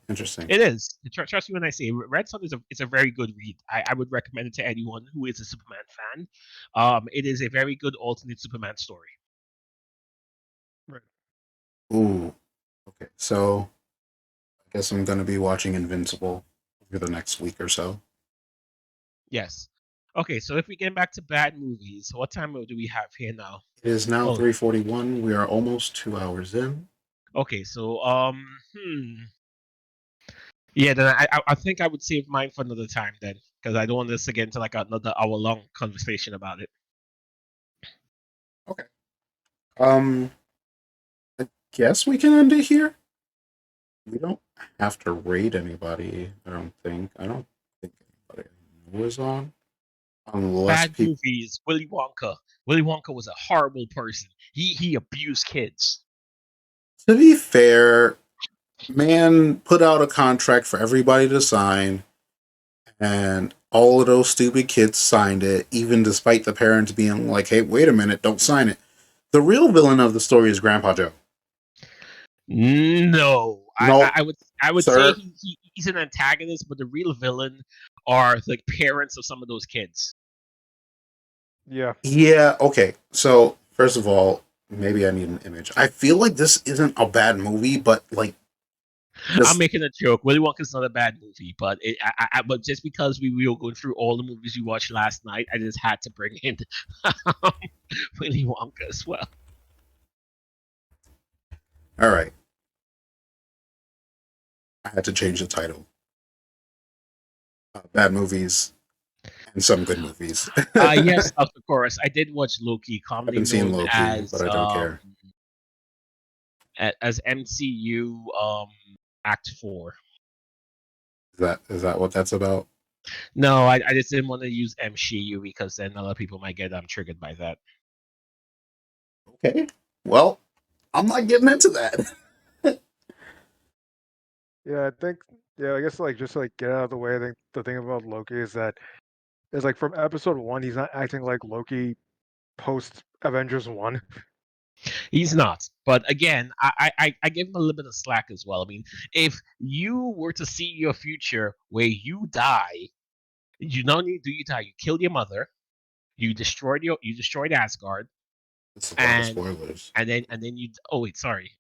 It is. Trust me when I say Red Sun is a very good read. I would recommend it to anyone who is a Superman fan. It is a very good alternate Superman story. Right. Ooh. Okay, so I guess I'm gonna be watching Invincible over the next week or so. Yes. Okay, so if we get back to bad movies, what time do we have here now? It is now Oh, 3:41. We are almost 2 hours in. okay. So yeah. Then I think I would save mine for another time then, because I don't want this to get into like another hour long conversation about it. Okay. Um, I guess we can end it here. We don't have to rate anybody. I don't think. I don't think anybody I know is on, unless Bad people. movies. Willy Wonka. Willy Wonka was a horrible person. He abused kids. To be fair, man put out a contract for everybody to sign, and all of those stupid kids signed it, even despite the parents being like, "Hey, wait a minute, don't sign it." The real villain of the story is Grandpa Joe. No, Nope, I would say sir. he's an antagonist, but the real villain are the parents of some of those kids. Yeah. Yeah, okay. So, first of all, maybe I need an image. I feel like this isn't a bad movie, but like I'm this making a joke. Willy Wonka's not a bad movie, but but just because we were going through all the movies we watched last night, I just had to bring in Willy Wonka as well. all right. I had to change the title. Bad movies and some good movies. Yes, of course. I did watch Loki, I commonly haven't seen known Loki, but I don't care. as MCU Act 4. Is that what that's about? No, I just didn't want to use MCU because then a lot of people might get triggered by that. Okay. Well, I'm not getting into that. Yeah. I think. Yeah. I guess like just like get out of the way. I think the thing about Loki is that is like from episode 1, he's not acting like Loki post Avengers 1. He's not. But again, I give him a little bit of slack as well. I mean, if you were to see your future where you die, you not only do you die, you killed your mother, you destroyed Asgard, It's a lot of and spoilers. and then you oh wait, sorry.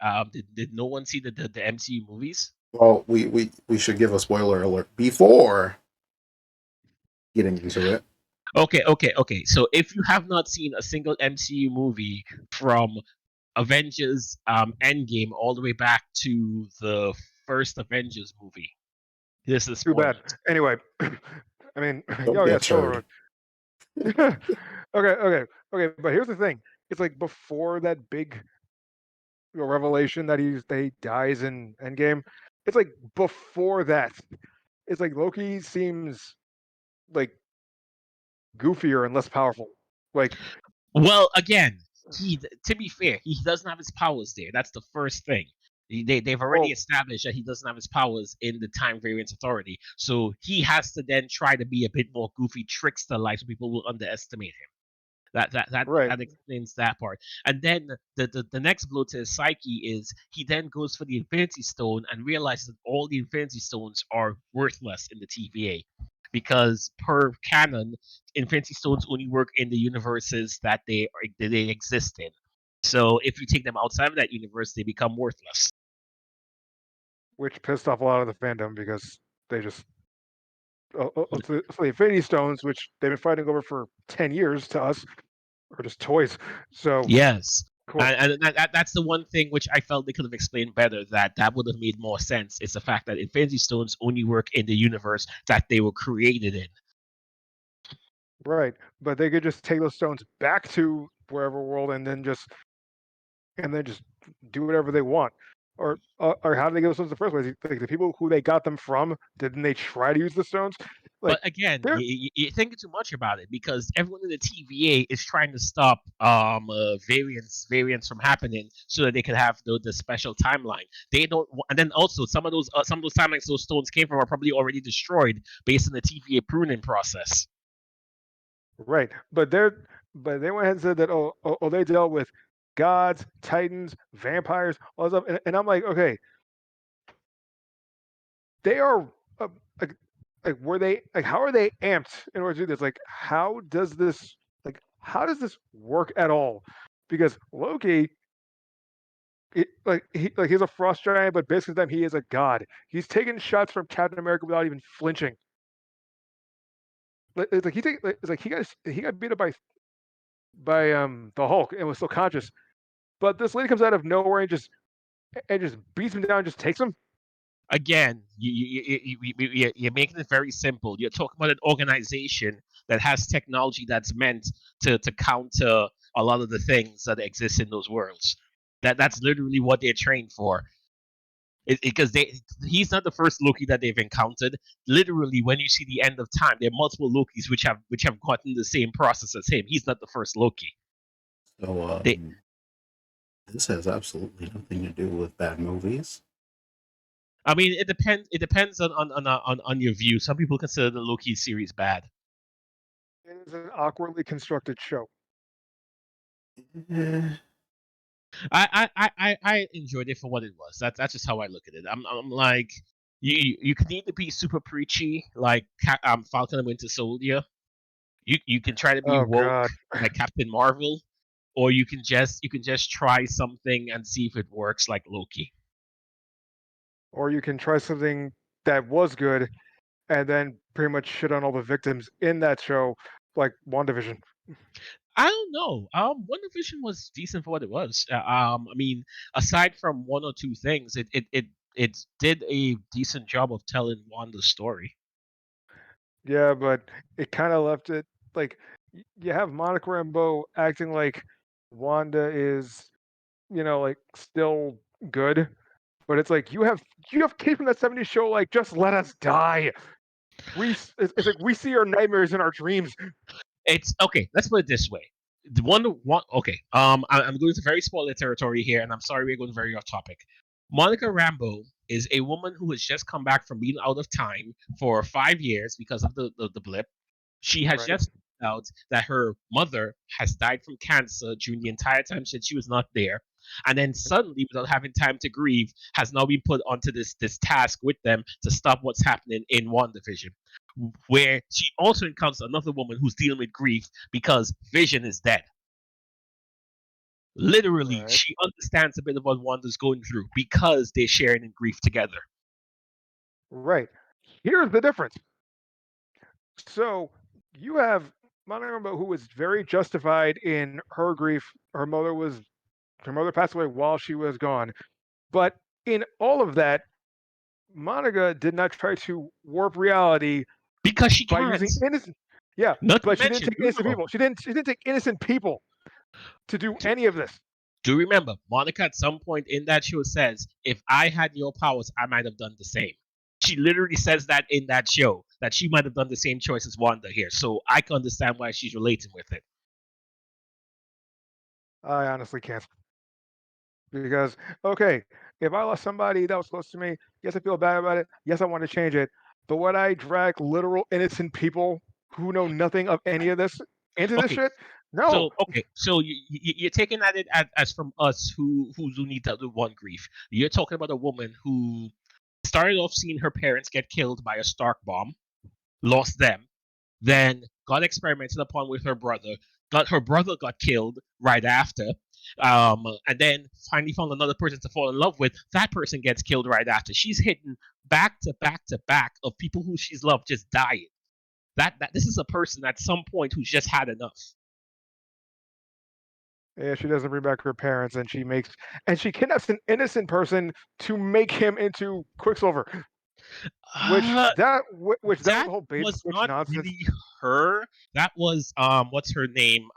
Did no one see the MCU movies? Well, we should give a spoiler alert before getting into it. Okay. So if you have not seen a single MCU movie from Avengers Endgame all the way back to the first Avengers movie. This is Too bad. spoilers. Anyway, I mean, Don't oh be yeah, a spoiler turd. alert. Okay. But here's the thing: it's like before that big revelation that he dies in Endgame. It's like before that. It's like Loki seems like goofier and less powerful. Like, Well, again, he to be fair, he doesn't have his powers there. That's the first thing. They've already well, established that he doesn't have his powers in the Time Variance Authority, so he has to then try to be a bit more goofy, trickster like, so people will underestimate him. right. That explains that part. And then the next blow to his psyche is he then goes for the Infinity Stone and realizes that all the Infinity Stones are worthless in the TVA. Because per canon, Infinity Stones only work in the universes that they exist in. So if you take them outside of that universe, they become worthless. Which pissed off a lot of the fandom because they just so the Infinity Stones, which they've been fighting over for 10 years, to us are just toys. So Yes. cool. And that's the one thing which I felt they could have explained better, that would have made more sense. It's the fact that Infinity Stones only work in the universe that they were created in. Right, but they could just take those stones back to wherever world and then just do whatever they want. Or how did they get those stones in the first place? Like the people who they got them from, didn't they try to use the stones? Like But again, they're you're thinking too much about it, because everyone in the TVA is trying to stop variants from happening so that they can have the special timeline. They don't, and then also some of those timelines those stones came from are probably already destroyed based on the TVA pruning process. right, but they went ahead and said that they dealt with gods, titans, vampires, all this stuff, and I'm like, okay, they are like were they like how are they amped in order to do this? How does this work at all? Because Loki, he's a frost giant, but basically to them he is a god. He's taking shots from Captain America without even flinching. It's like it's like he got beat up by the Hulk and was still conscious. But this lady comes out of nowhere and just beats him down, and just takes him. Again, you're making it very simple. You're talking about an organization that has technology that's meant to counter a lot of the things that exist in those worlds. That's literally what they're trained for. Because he's not the first Loki that they've encountered. Literally, when you see the end of time, there are multiple Lokis which have gotten the same process as him. He's not the first Loki. So They, this has absolutely nothing to do with bad movies. I mean, it depends. It depends on your view. Some people consider the Loki series bad. It is an awkwardly constructed show. Eh, I enjoyed it for what it was. That's just how I look at it. I'm like, you can either be super preachy like Falcon and Winter Soldier. You can try to be Oh woke God. like Captain Marvel, or you can just try something and see if it works like Loki. Or you can try something that was good and then pretty much shit on all the victims in that show, like WandaVision. I don't know. Wonder Vision was decent for what it was. I mean, aside from one or two things, it did a decent job of telling Wanda's story. Yeah, but it kind of left it like you have Monica Rambeau acting like Wanda is, like still good, but it's like you have kids from that '70s show. Like, just let us die. It's like we see our nightmares in our dreams. It's okay. Let's put it this way. The one. Okay. I'm going to very spoiler territory here, and I'm sorry we're going very off topic. Monica Rambeau is a woman who has just come back from being out of time for 5 years because of the blip. She has Right. just found out that her mother has died from cancer during the entire time since she was not there. And then suddenly, without having time to grieve, has now been put onto this task with them to stop what's happening in WandaVision, where she also encounters another woman who's dealing with grief because Vision is dead. Literally, Right. she understands a bit of what Wanda's going through because they're sharing in grief together. Right. Here's the difference. So you have Monica Rambeau, who was very justified in her grief. Her mother was her mother passed away while she was gone. But in all of that, Monica did not try to warp reality because she by can't. using innocent. Yeah, Not to but she didn't mention, take innocent people. She didn't take innocent people to do any of this. do you remember Monica at some point in that show says, "If I had your powers, I might have done the same." She literally says that in that show that she might have done the same choice as Wanda here. So I can understand why she's relating with it. I honestly can't. Because, okay, if I lost somebody that was close to me, yes, I feel bad about it. Yes, I want to change it. But would I drag literal innocent people who know nothing of any of this into this Okay, shit? No. so you're taking at it as from us who need to do one grief. You're talking about a woman who started off seeing her parents get killed by a Stark bomb, lost them, then got experimented upon with her brother. Got her brother got killed right after, and then finally found another person to fall in love with. That person gets killed right after. She's hitting back to back to back of people who she's loved just dying. That this is a person at some point who's just had enough. Yeah, she doesn't bring back her parents, and she kidnaps an innocent person to make him into Quicksilver. Uh, Which that was that the whole bait was switch not nonsense. really her. That was what's her name?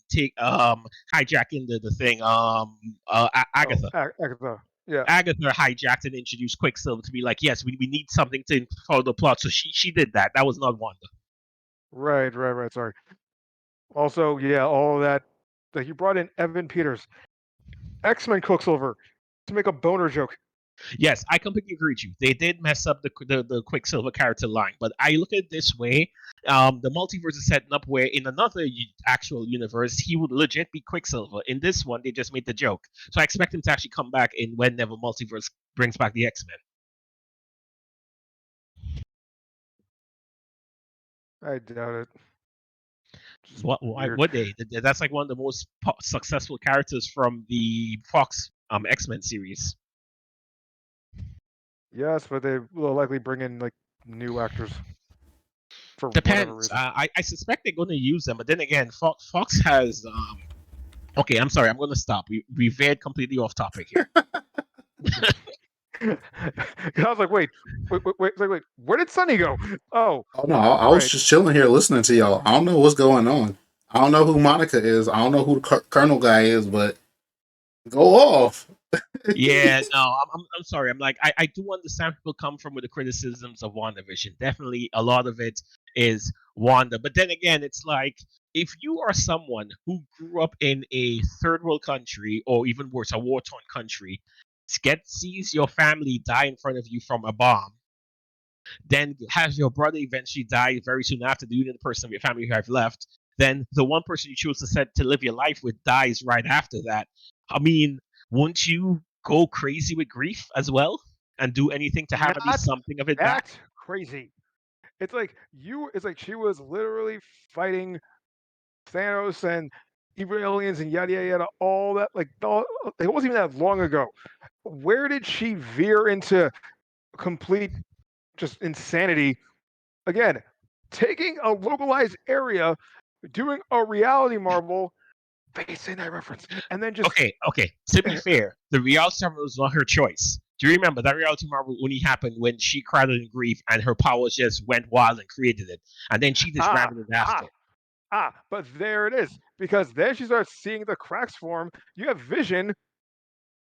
Take hijacking the thing. Oh, Agatha. Agatha. Yeah, Agatha hijacked and introduced Quicksilver to be like, yes, we need something to follow the plot. So she did that. That was not Wanda. right. Sorry. Also, yeah, all of that. That you brought in Evan Peters, X-Men Quicksilver, to make a boner joke. Yes, I completely agree with you. They did mess up the Quicksilver character line, but I look at it this way: the multiverse is setting up where in another actual universe he would legit be Quicksilver. In this one, they just made the joke, so I expect him to actually come back in whenever multiverse brings back the X Men. I doubt it. Just What? Why weird. would they? That's like one of the most successful characters from the Fox X Men series. Yes, but they will likely bring in like new actors for whatever Depends. reason. I suspect they're going to use them, but then again, Fox has. Okay, I'm sorry. I'm going to stop. We veered completely off topic here. I was like, wait, where did Sunny go? Oh, Oh no, I was right. just chilling here listening to y'all. I don't know what's going on. I don't know who Monica is. I don't know who the Colonel guy is, but go off. Yeah, no, I'm sorry. I'm like, I do understand people come from with the criticisms of WandaVision. Definitely, a lot of it is Wanda. But then again, it's like if you are someone who grew up in a third world country, or even worse, a war torn country, sees your family die in front of you from a bomb, then has your brother eventually die very soon after, the only person of your family who have left, then the one person you choose to set to live your life with dies right after that. I mean, won't you go crazy with grief as well and do anything to have at least Not something of it back? that crazy. It's like she was literally fighting Thanos and evil aliens and yada yada yada. All that it wasn't even that long ago. Where did she veer into complete just insanity again? Taking a localized area, doing a reality marvel based in that reference, and then just Okay. To be fair, the reality marvel was not her choice. Do you remember that reality marvel only happened when she cried in grief and her powers just went wild and created it, and then she just ah ran with it after? ah but there it is. Because then she starts seeing the cracks form. You have Vision,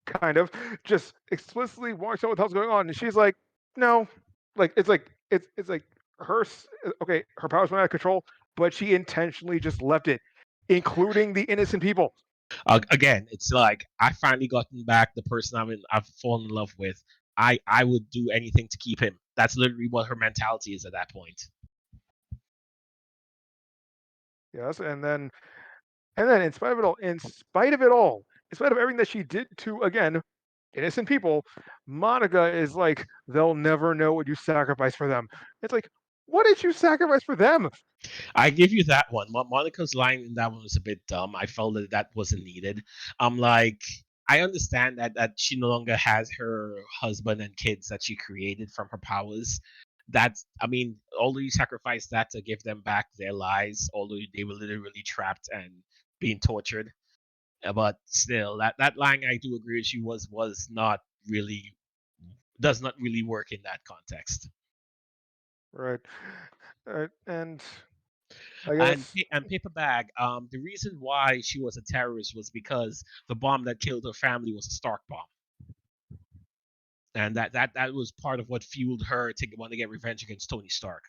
kind of, just explicitly wanting to know what the hell's going on, and she's like, no, it's like okay, her powers went out of control, but she intentionally just left it, including the innocent people. Again, it's like I finally gotten back the person I've fallen in love with. I would do anything to keep him. That's literally what her mentality is at that point. Yes, and then in spite of everything that she did to again innocent people, Monica is like, they'll never know what you sacrificed for them. It's like, what did you sacrifice for them? I give you that one. Monica's line in that one was a bit dumb. I felt that wasn't needed. I'm like, I understand that she no longer has her husband and kids that she created from her powers. That's, I mean, although you sacrifice that to give them back their lives, although they were literally trapped and being tortured. But still, that line I do agree with you was not really does not really work in that context. Right. And I And guess Paper Bag, the reason why she was a terrorist was because the bomb that killed her family was a Stark bomb, and that was part of what fueled her to want to get revenge against Tony Stark.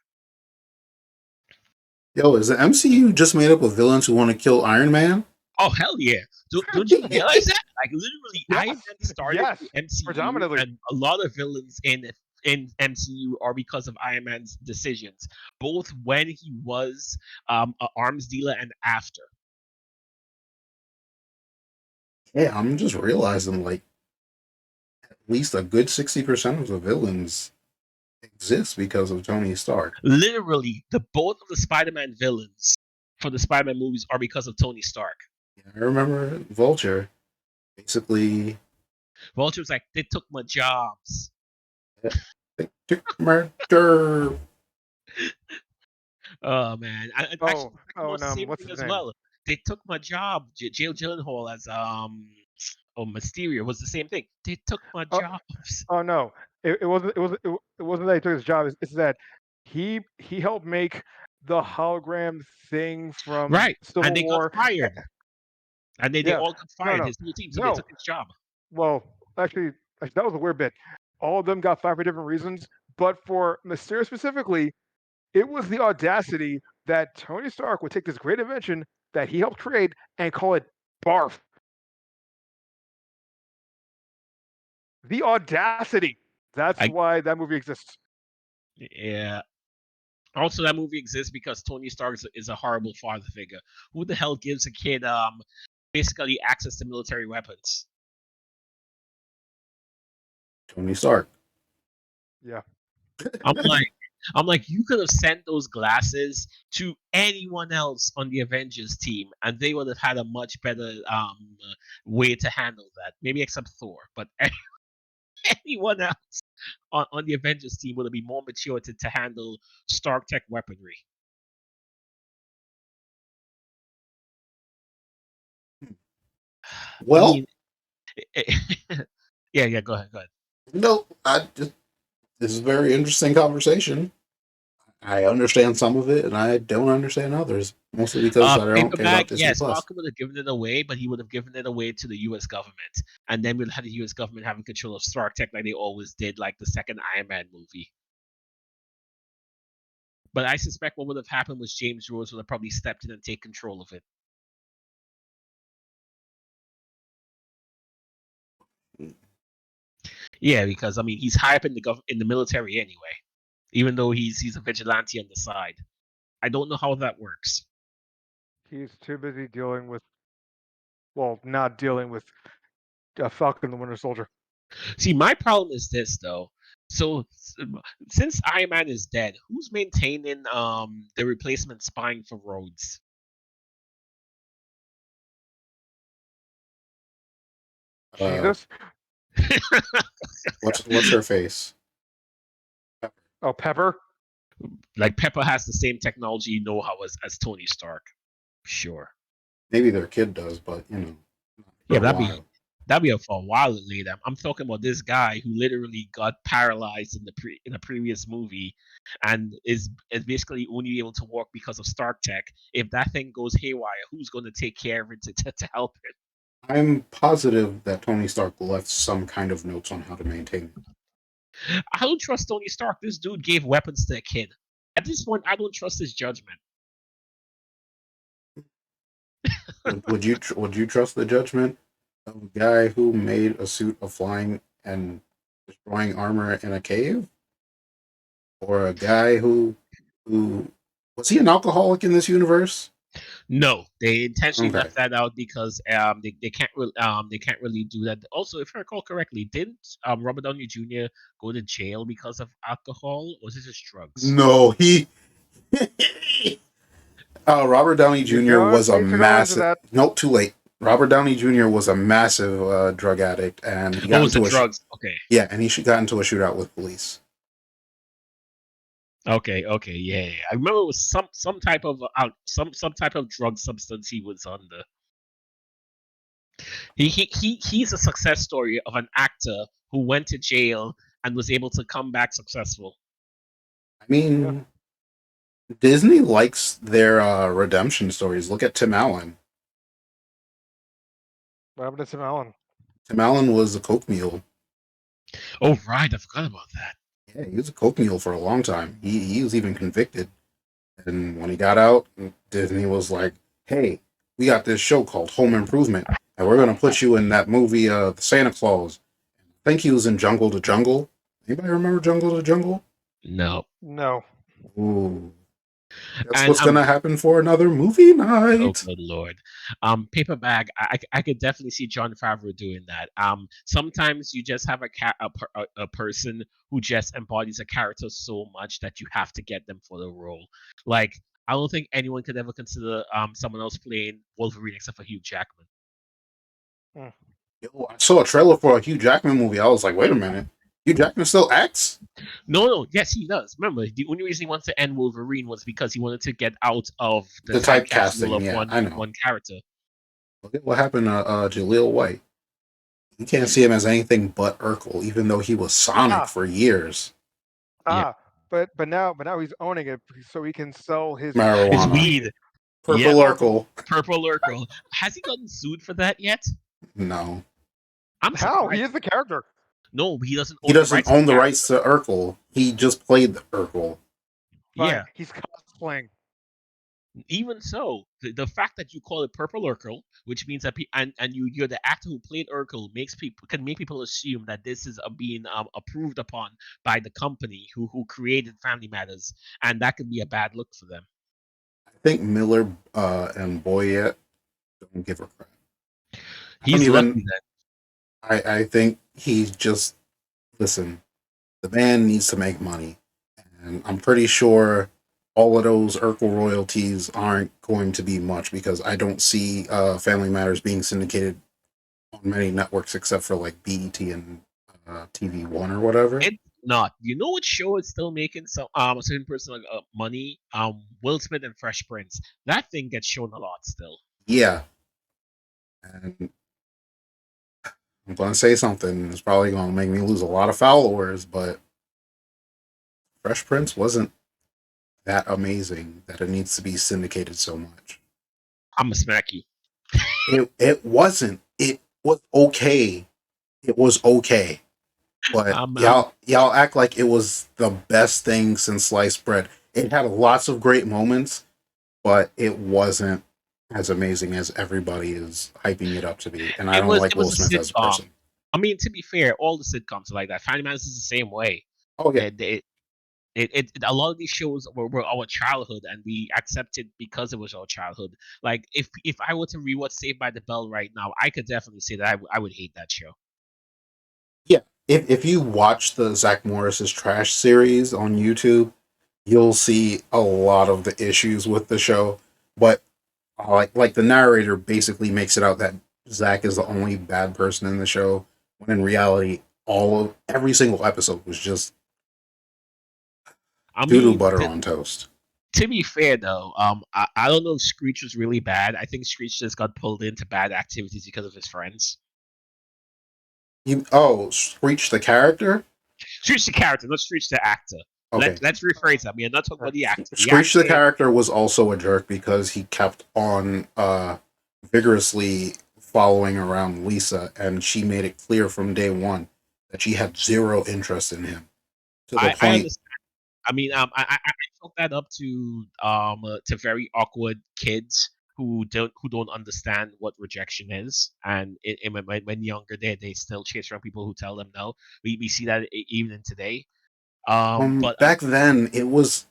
Yo, is the MCU just made up of villains who want to kill Iron Man? Oh hell yeah! Don't you realize that? Like literally, Iron yes, Man started yes, the MCU, predominantly. and a lot of villains in MCU are because of Iron Man's decisions, both when he was an arms dealer and after. Yeah, I'm just realizing like at least a good 60% of the villains exist because of Tony Stark. Literally, the both of the Spider-Man villains for the Spider-Man movies are because of Tony Stark. Yeah, I remember Vulture basically Vulture was like, they took my jobs. they took murder. Oh man, and actually, Oh, the second oh, one was and the same what's thing his as name? well. They took my job. Jill Gyllenhaal as Mysterio was the same thing. They took my Oh, jobs. oh no, it wasn't that he took his job. It's that he helped make the hologram thing from Right, and Civil they got War. fired, and they Yeah, all got no, fired. no, His whole team, so they no. took his job. Well, actually, that was a weird bit. All of them got fired for different reasons, but for Mysterio specifically, it was the audacity that Tony Stark would take this great invention that he helped create and call it barf. The audacity. That's I why that movie exists. Yeah. Also, that movie exists because Tony Stark is a horrible father figure. Who the hell gives a kid basically access to military weapons? Tony Stark. Yeah. I'm like, I'm like, you could have sent those glasses to anyone else on the Avengers team, and they would have had a much better way to handle that. Maybe except Thor, but anyone else on the Avengers team would have been more mature to handle Stark Tech weaponry. I Well, mean, yeah, yeah. Go ahead, go ahead. no, I just this is a very interesting conversation. I understand some of it, and I don't understand others, mostly because I don't Paper care about bag, Disney yes, Plus. Falcon would have given it away, but he would have given it away to the U.S. government, and then we'd have the U.S. government having control of Stark Tech like they always did, like the second Iron Man movie. But I suspect what would have happened was James Rhodes would have probably stepped in and take control of it. Yeah, because I mean he's high up in the military anyway, even though he's a vigilante on the side. I don't know how that works. He's too busy dealing with, well, not dealing with Falcon the Winter Soldier. See, my problem is this though. So since Iron Man is dead, who's maintaining the replacement spine for Rhodes? Uh, Jesus. what's her face? Oh, Pepper. Like Pepper has the same technology know-how as Tony Stark. Sure. Maybe their kid does, but you know, for Yeah, a while. that'd be for a while later. I'm talking about this guy who literally got paralyzed in a previous movie, and is basically only able to walk because of Stark Tech. If that thing goes haywire, who's going to take care of it to help it? I'm positive that Tony Stark left some kind of notes on how to maintain I don't trust Tony Stark. This dude gave weapons to a kid. At this point, I don't trust his judgment. it. Would you trust the judgment of a guy who made a suit of flying and destroying armor in a cave, or a guy who was he an alcoholic in this universe? No, they intentionally Okay, left that out because they can't really do that. Also, if I recall correctly, didn't Robert Downey Jr. go to jail because of alcohol, or was it just drugs? no, he. Robert Downey You Jr. don't was a need to go into massive. that. Nope, too late. Robert Downey Jr. was a massive drug addict, and he Oh, got was it into drugs? Okay, and he got into a shootout with police. okay, yeah, yeah. I remember it was some type of some type of drug substance he was under. He's a success story of an actor who went to jail and was able to come back successful. I Yeah. mean, Disney likes their redemption stories. Look at Tim Allen. What happened to Tim Allen? Tim Allen was a coke mule. Oh right, I forgot about that. Yeah, he was a coke mule for a long time. He was even convicted. And when he got out, Disney was like, "Hey, we got this show called Home Improvement, and we're gonna put you in that movie, The Santa Claus." I think he was in Jungle to Jungle. Anybody remember Jungle to Jungle? No, No. Ooh, that's and what's gonna happen for another movie oh night. good lord, paper bag. I could definitely see John Favreau doing that. Sometimes you just have a person who just embodies a character so much that you have to get them for the role. Like I don't think anyone could ever consider someone else playing Wolverine except for Hugh Jackman. Hmm. Yo, I saw a trailer for a Hugh Jackman movie. I was like, wait a minute, Hugh Jackman still acts? No, yes, he does. Remember, the only reason he wanted to end Wolverine was because he wanted to get out of the The typecast rule typecasting, of yeah, I know. one character. Look at what happened to Jaleel White. You can't see him as anything but Urkel, even though he was Sonic Ah, for years. Yeah, but now he's owning it so he can sell his his Marijuana. weed. weed. Yeah, Purple Purple Urkel. Urkel. Purple Urkel. Has he gotten sued for that yet? No. I'm How? He surprised. is the character. No, he doesn't He own the doesn't rights to own the the character. rights to Urkel. He just played the Urkel. Fine. Yeah, He's cosplaying. even so, the fact that you call it Purple Urkel, which means that you're the actor who played Urkel, makes people can make people assume that this is being approved upon by the company who created Family Matters, and that could be a bad look for them. I think Miller and Boyette don't give a crap. I don't He's even. lucky then. I think he's just listen. The band needs to make money, and I'm pretty sure all of those Urkel royalties aren't going to be much because I don't see Family Matters being syndicated on many networks except for like BET and TV One or whatever. It's not. You know what show is still making some a certain person like, money? Will Smith and Fresh Prince. That thing gets shown a lot still. Yeah, and I'm going to say something. It's probably going to make me lose a lot of followers, but Fresh Prince wasn't that amazing that it needs to be syndicated so much. I'ma smack you. It wasn't. It was okay. It was okay. But I'm y'all act like it was the best thing since sliced bread. It had lots of great moments, but it wasn't as amazing as everybody is hyping it up to be. And I don't like it was Will a Smith as a sitcom. person. I mean, to be fair, all the sitcoms are like that. Family Matters is the same way. Oh yeah, A lot of these shows were our childhood, and we accepted because it was our childhood. Like if I were to rewatch Saved by the Bell right now, I could definitely say that I would hate that show. yeah. If you watch the Zach Morris's Trash series on YouTube, you'll see a lot of the issues with the show. But like the narrator basically makes it out that Zach is the only bad person in the show, when in reality, every single episode was just I doo doo mean, butter on toast. to be fair though, I don't know if Screech was really bad. I think Screech just got pulled into bad activities because of his friends. Screech the character. Screech the character, not Screech the actor. Okay, Let's rephrase that. I mean, I'm not talking about the actor. The Screech the actor, character was also a jerk because he kept on vigorously following around Lisa, and she made it clear from day one that she had zero interest in him. To the I point, understand. I mean, I chalk that up to very awkward kids who don't understand what rejection is, and when younger they still chase around people who tell them no. We see that even in today. But back then it was.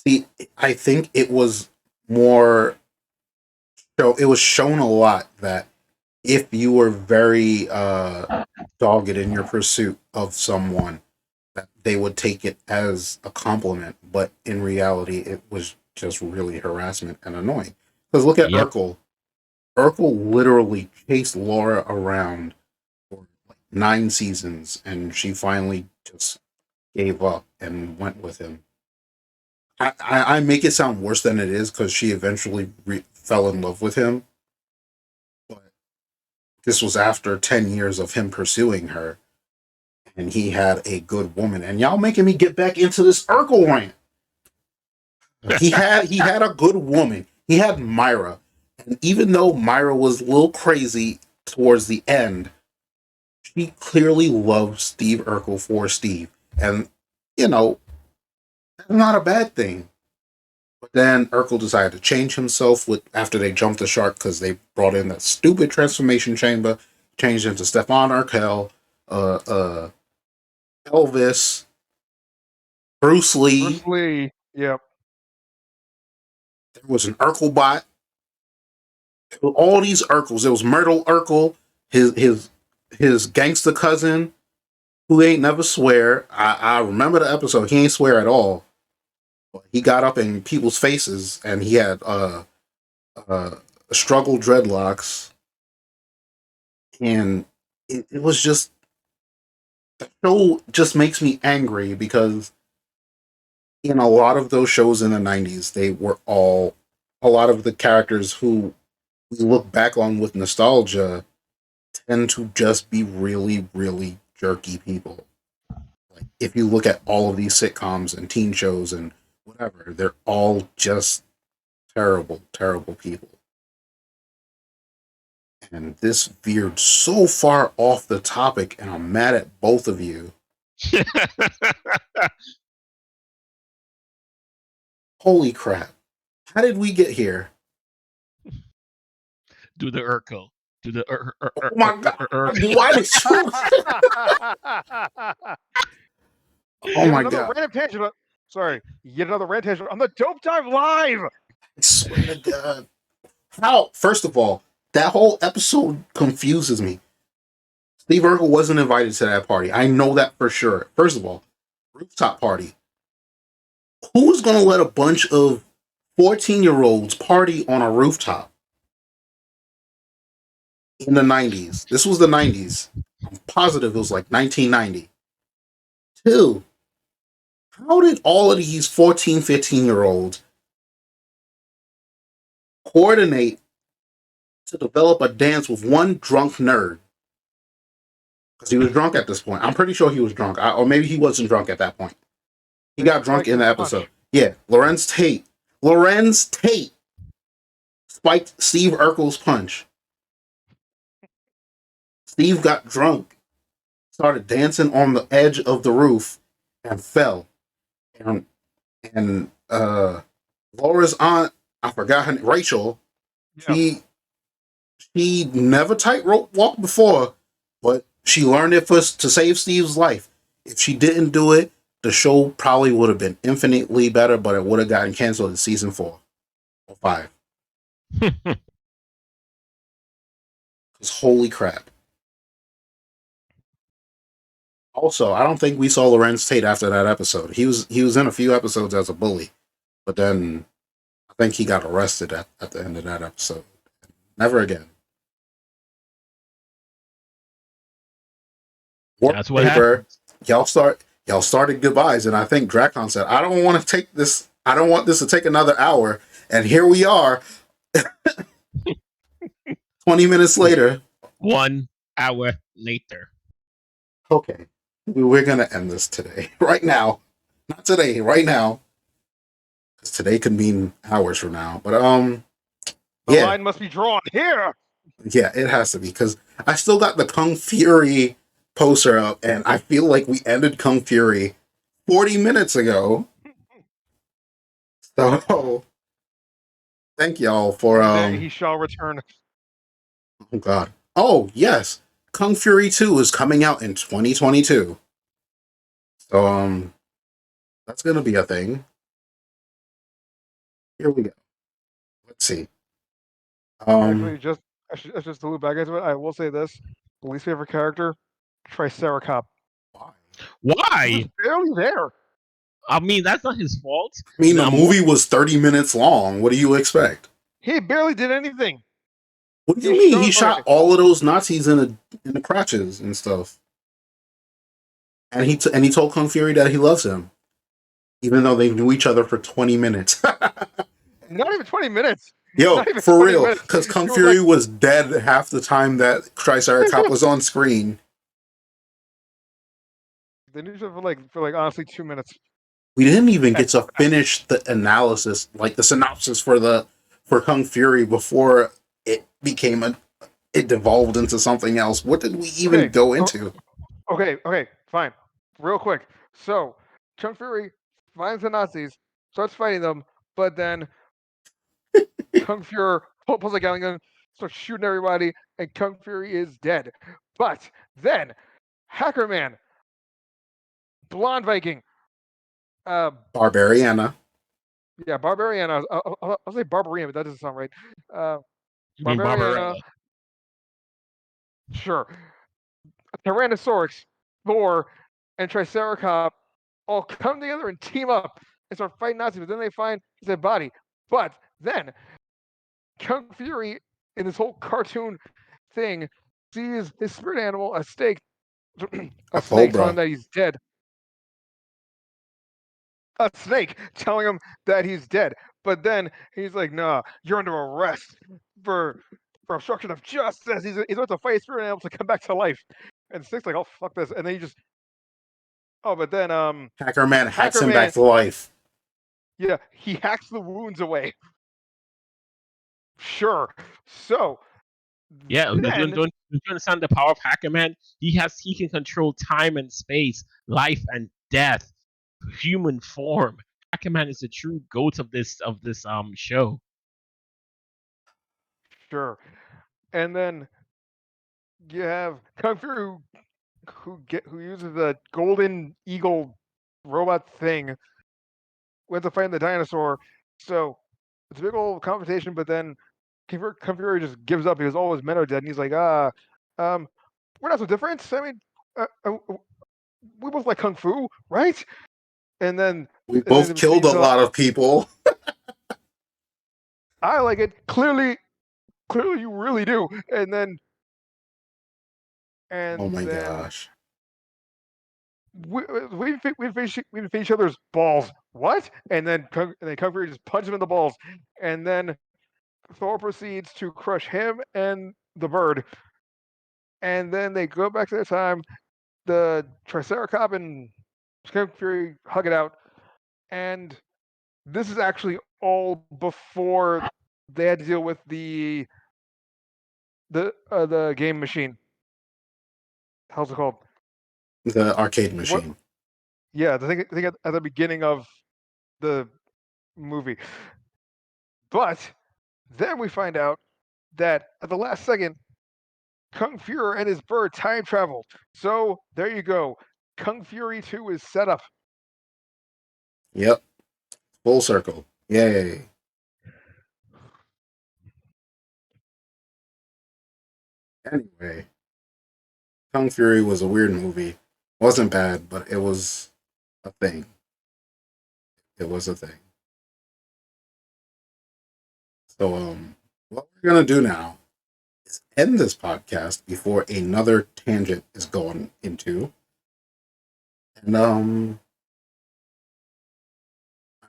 See, I think it was more. So it was shown a lot that if you were very dogged in your pursuit of someone, that they would take it as a compliment, but in reality, it was just really harassment and annoying. Because look at yep, Urkel. Urkel literally chased Laura around for like 9 seasons, and she finally just gave up and went with him. I make it sound worse than it is because she eventually fell in love with him. But this was after 10 years of him pursuing her, and he had a good woman. And y'all making me get back into this Urkel rant. He had a good woman. He had Myra, and even though Myra was a little crazy towards the end, she clearly loved Steve Urkel for Steve, and you know that's not a bad thing. But then Urkel decided to change himself with after they jumped the shark because they brought in that stupid transformation chamber, changed into Stefan Urkel, uh, uh, Elvis, Bruce Lee. Bruce Lee. Yep. There was an Urkel bot. All these Urkels. There was Myrtle Urkel, his gangster cousin who ain't never swear. I remember the episode. He ain't swear at all. He got up in people's faces and he had uh struggle dreadlocks, and it was just the show just makes me angry because in a lot of those shows in the 90s they were all a lot of the characters who we look back on with nostalgia tend to just be really, really jerky people. Like if you look at all of these sitcoms and teen shows and whatever, they're all just terrible, terrible people. And this veered so far off the topic, and I'm mad at both of you. Holy crap. How did we get here? Do the Urkel. Do the Oh my god. Why did you? Oh Yet my another god. random tangent. Sorry, yet another random tangent on the Dope Dive Live. I swear to god. How? First of all, that whole episode confuses me. Steve Urkel wasn't invited to that party. I know that for sure. First of all, rooftop party. Who is going to let a bunch of 14-year-olds party on a rooftop in the 90s? This was the 90s. I'm positive it was like 1990. Two, how did all of these 14, 15-year-olds coordinate to develop a dance with one drunk nerd? Because he was drunk at this point. I'm pretty sure he was drunk. Or maybe he wasn't drunk at that point. He got drunk in the episode. Yeah, Lorenz Tate. Lorenz Tate spiked Steve Urkel's punch. Steve got drunk, started dancing on the edge of the roof, and fell. And Laura's aunt, I forgot her name, Rachel. Yeah. She never tightrope walked before, but she learned it first to save Steve's life. If she didn't do it, the show probably would have been infinitely better, but it would have gotten canceled in season 4 or 5. Because holy crap. Also, I don't think we saw Lorenz Tate after that episode. He was in a few episodes as a bully, but then I think he got arrested at the end of that episode. Never again. Warp That's what paper. happened. Y'all started goodbyes, and I think Dracon said, "I don't want to take this. I don't want this to take another hour." And here we are, 20 minutes later. 1 hour later. Okay, we're gonna end this today, right now. Not today, right now, because today could mean hours from now. But The yeah, line must be drawn here. yeah, it has to be because I still got the Kung Fury poster up, and I feel like we ended Kung Fury 40 minutes ago. So thank y'all for He shall return. oh god. Oh yes. Kung Fury 2 is coming out in 2022. So that's gonna be a thing. Here we go. Let's see. Actually, just to loop back into it, I will say this: the least favorite character, Triceracop. Why? He Why? was barely there. I mean, that's not his fault. I mean, the I'm- movie was 30 minutes long. What do you expect? He barely did anything. What do you He mean? showed- He shot okay. all of those Nazis in the crotches and stuff. And he told Kung Fury that he loves him, even though they knew each other for 20 minutes. Not even 20 minutes. Yo, Not even for 20 real, minutes. because Kung It was Fury like, was dead half the time that Triceratops was on screen. they used it for honestly 2 minutes We didn't even at get to best. finish the analysis, like the synopsis for Kung Fury before it became it devolved into something else. What did we even Okay, go into? okay, fine. Real quick. So, Kung Fury finds the Nazis, starts fighting them, but then Kung Fury pulls a gun, starts shooting everybody, and Kung Fury is dead. But then, Hacker Man, Blonde Viking, uh, Barbariana. yeah, Barbariana. I'll say Barbarian, but that doesn't sound right. Uh, You mean Barbariana, Barbarella? sure. Tyrannosaurus, Thor, and Triceratops all come together and team up and start fighting Nazis, but then they find his dead body. But then Kung Fury, in this whole cartoon thing, sees his spirit animal, a snake, A a snake telling him cobra. that he's dead. A snake telling him that he's dead. But then he's like, "Nah, you're under arrest for obstruction of justice." He's about to fight his spirit animal to come back to life, and the snake's like, "Oh fuck this!" And then he just but then Hacker Man hacks Hacker him back Man, to life. yeah, he hacks the wounds away. Sure. So Yeah, then, don't you understand the power of Hacker Man? He can control time and space, life and death, human form. Hacker Man is the true goat of this show. sure. And then you have Kung Fu who uses the golden eagle robot thing with the fighting the dinosaur. So it's a big old confrontation, but then Kung Fury just gives up because all his men are dead, and he's like, um, we're not so different. I mean, we both like kung fu, right? And then We and then both the killed a scenes lot of people. I like it. Clearly, you really do. Oh And my then gosh. we face each other's balls. What? And then Kung Fury just punches him in the balls, and then Thor proceeds to crush him and the bird, and then they go back to their time. The Triceratops and Kung Fury hug it out, and this is actually all before they had to deal with the game machine. How's it called? The arcade What? machine. Yeah, the thing at the beginning of the movie. But then we find out that at the last second, Kung Fury and his bird time traveled. So there you go. Kung Fury 2 is set up. Yep. Full circle. Yay. Anyway, Kung Fury was a weird movie. Wasn't bad, but it was a thing. It was a thing. So what we're gonna do now is end this podcast before another tangent is going into. And I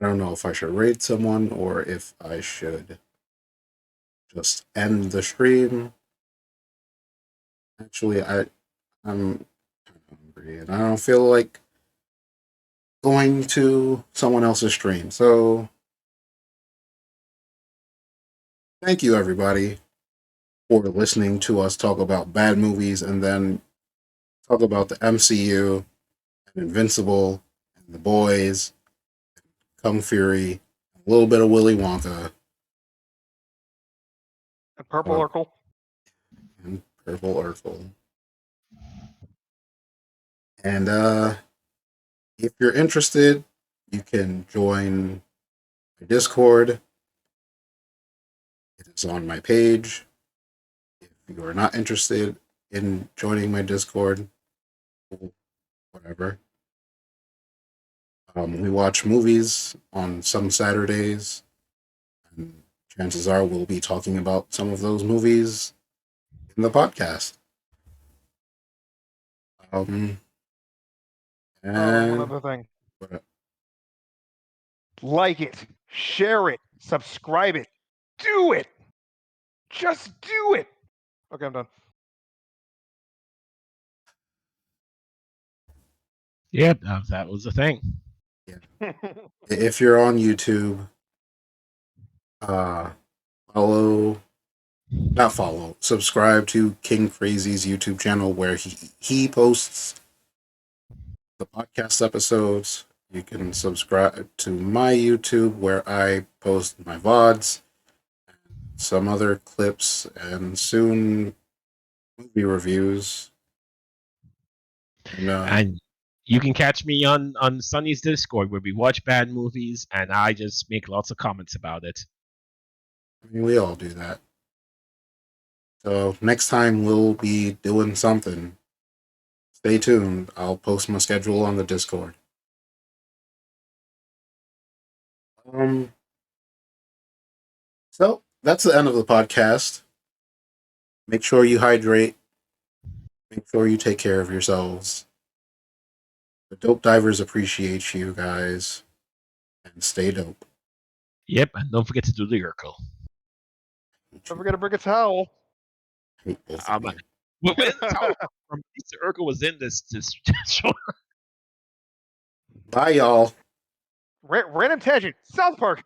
don't know if I should raid someone or if I should just end the stream. Actually, I'm kind of hungry and I don't feel like going to someone else's stream. So thank you everybody for listening to us talk about bad movies and then talk about the MCU and Invincible and The Boys, Kung Fury, a little bit of Willy Wonka, And Purple uh, Urkel. and Purple Urkel. And if you're interested, you can join my Discord. It is on my page. If you are not interested in joining my Discord, whatever. We watch movies on some Saturdays, and chances are we'll be talking about some of those movies in the podcast. Um, One and other thing. but, Like it, share it, subscribe it, do it. Just do it. Okay, I'm done. Yeah, that was the thing. If you're on YouTube, uh, subscribe to King Crazy's YouTube channel where he posts the podcast episodes. You can subscribe to my YouTube where I post my VODs, some other clips, and soon movie reviews. And you can catch me on Sunny's Discord where we watch bad movies and I just make lots of comments about it. I mean, we all do that. So next time we'll be doing something. Stay tuned. I'll post my schedule on the Discord. So that's the end of the podcast. Make sure you hydrate. Make sure you take care of yourselves. The dope divers appreciate you guys. And stay dope. Yep, and don't forget to do the Urkel. Don't forget to bring a towel. Hate both of you. Mr. Urkel was in this show. Bye, y'all. Random tangent. South Park.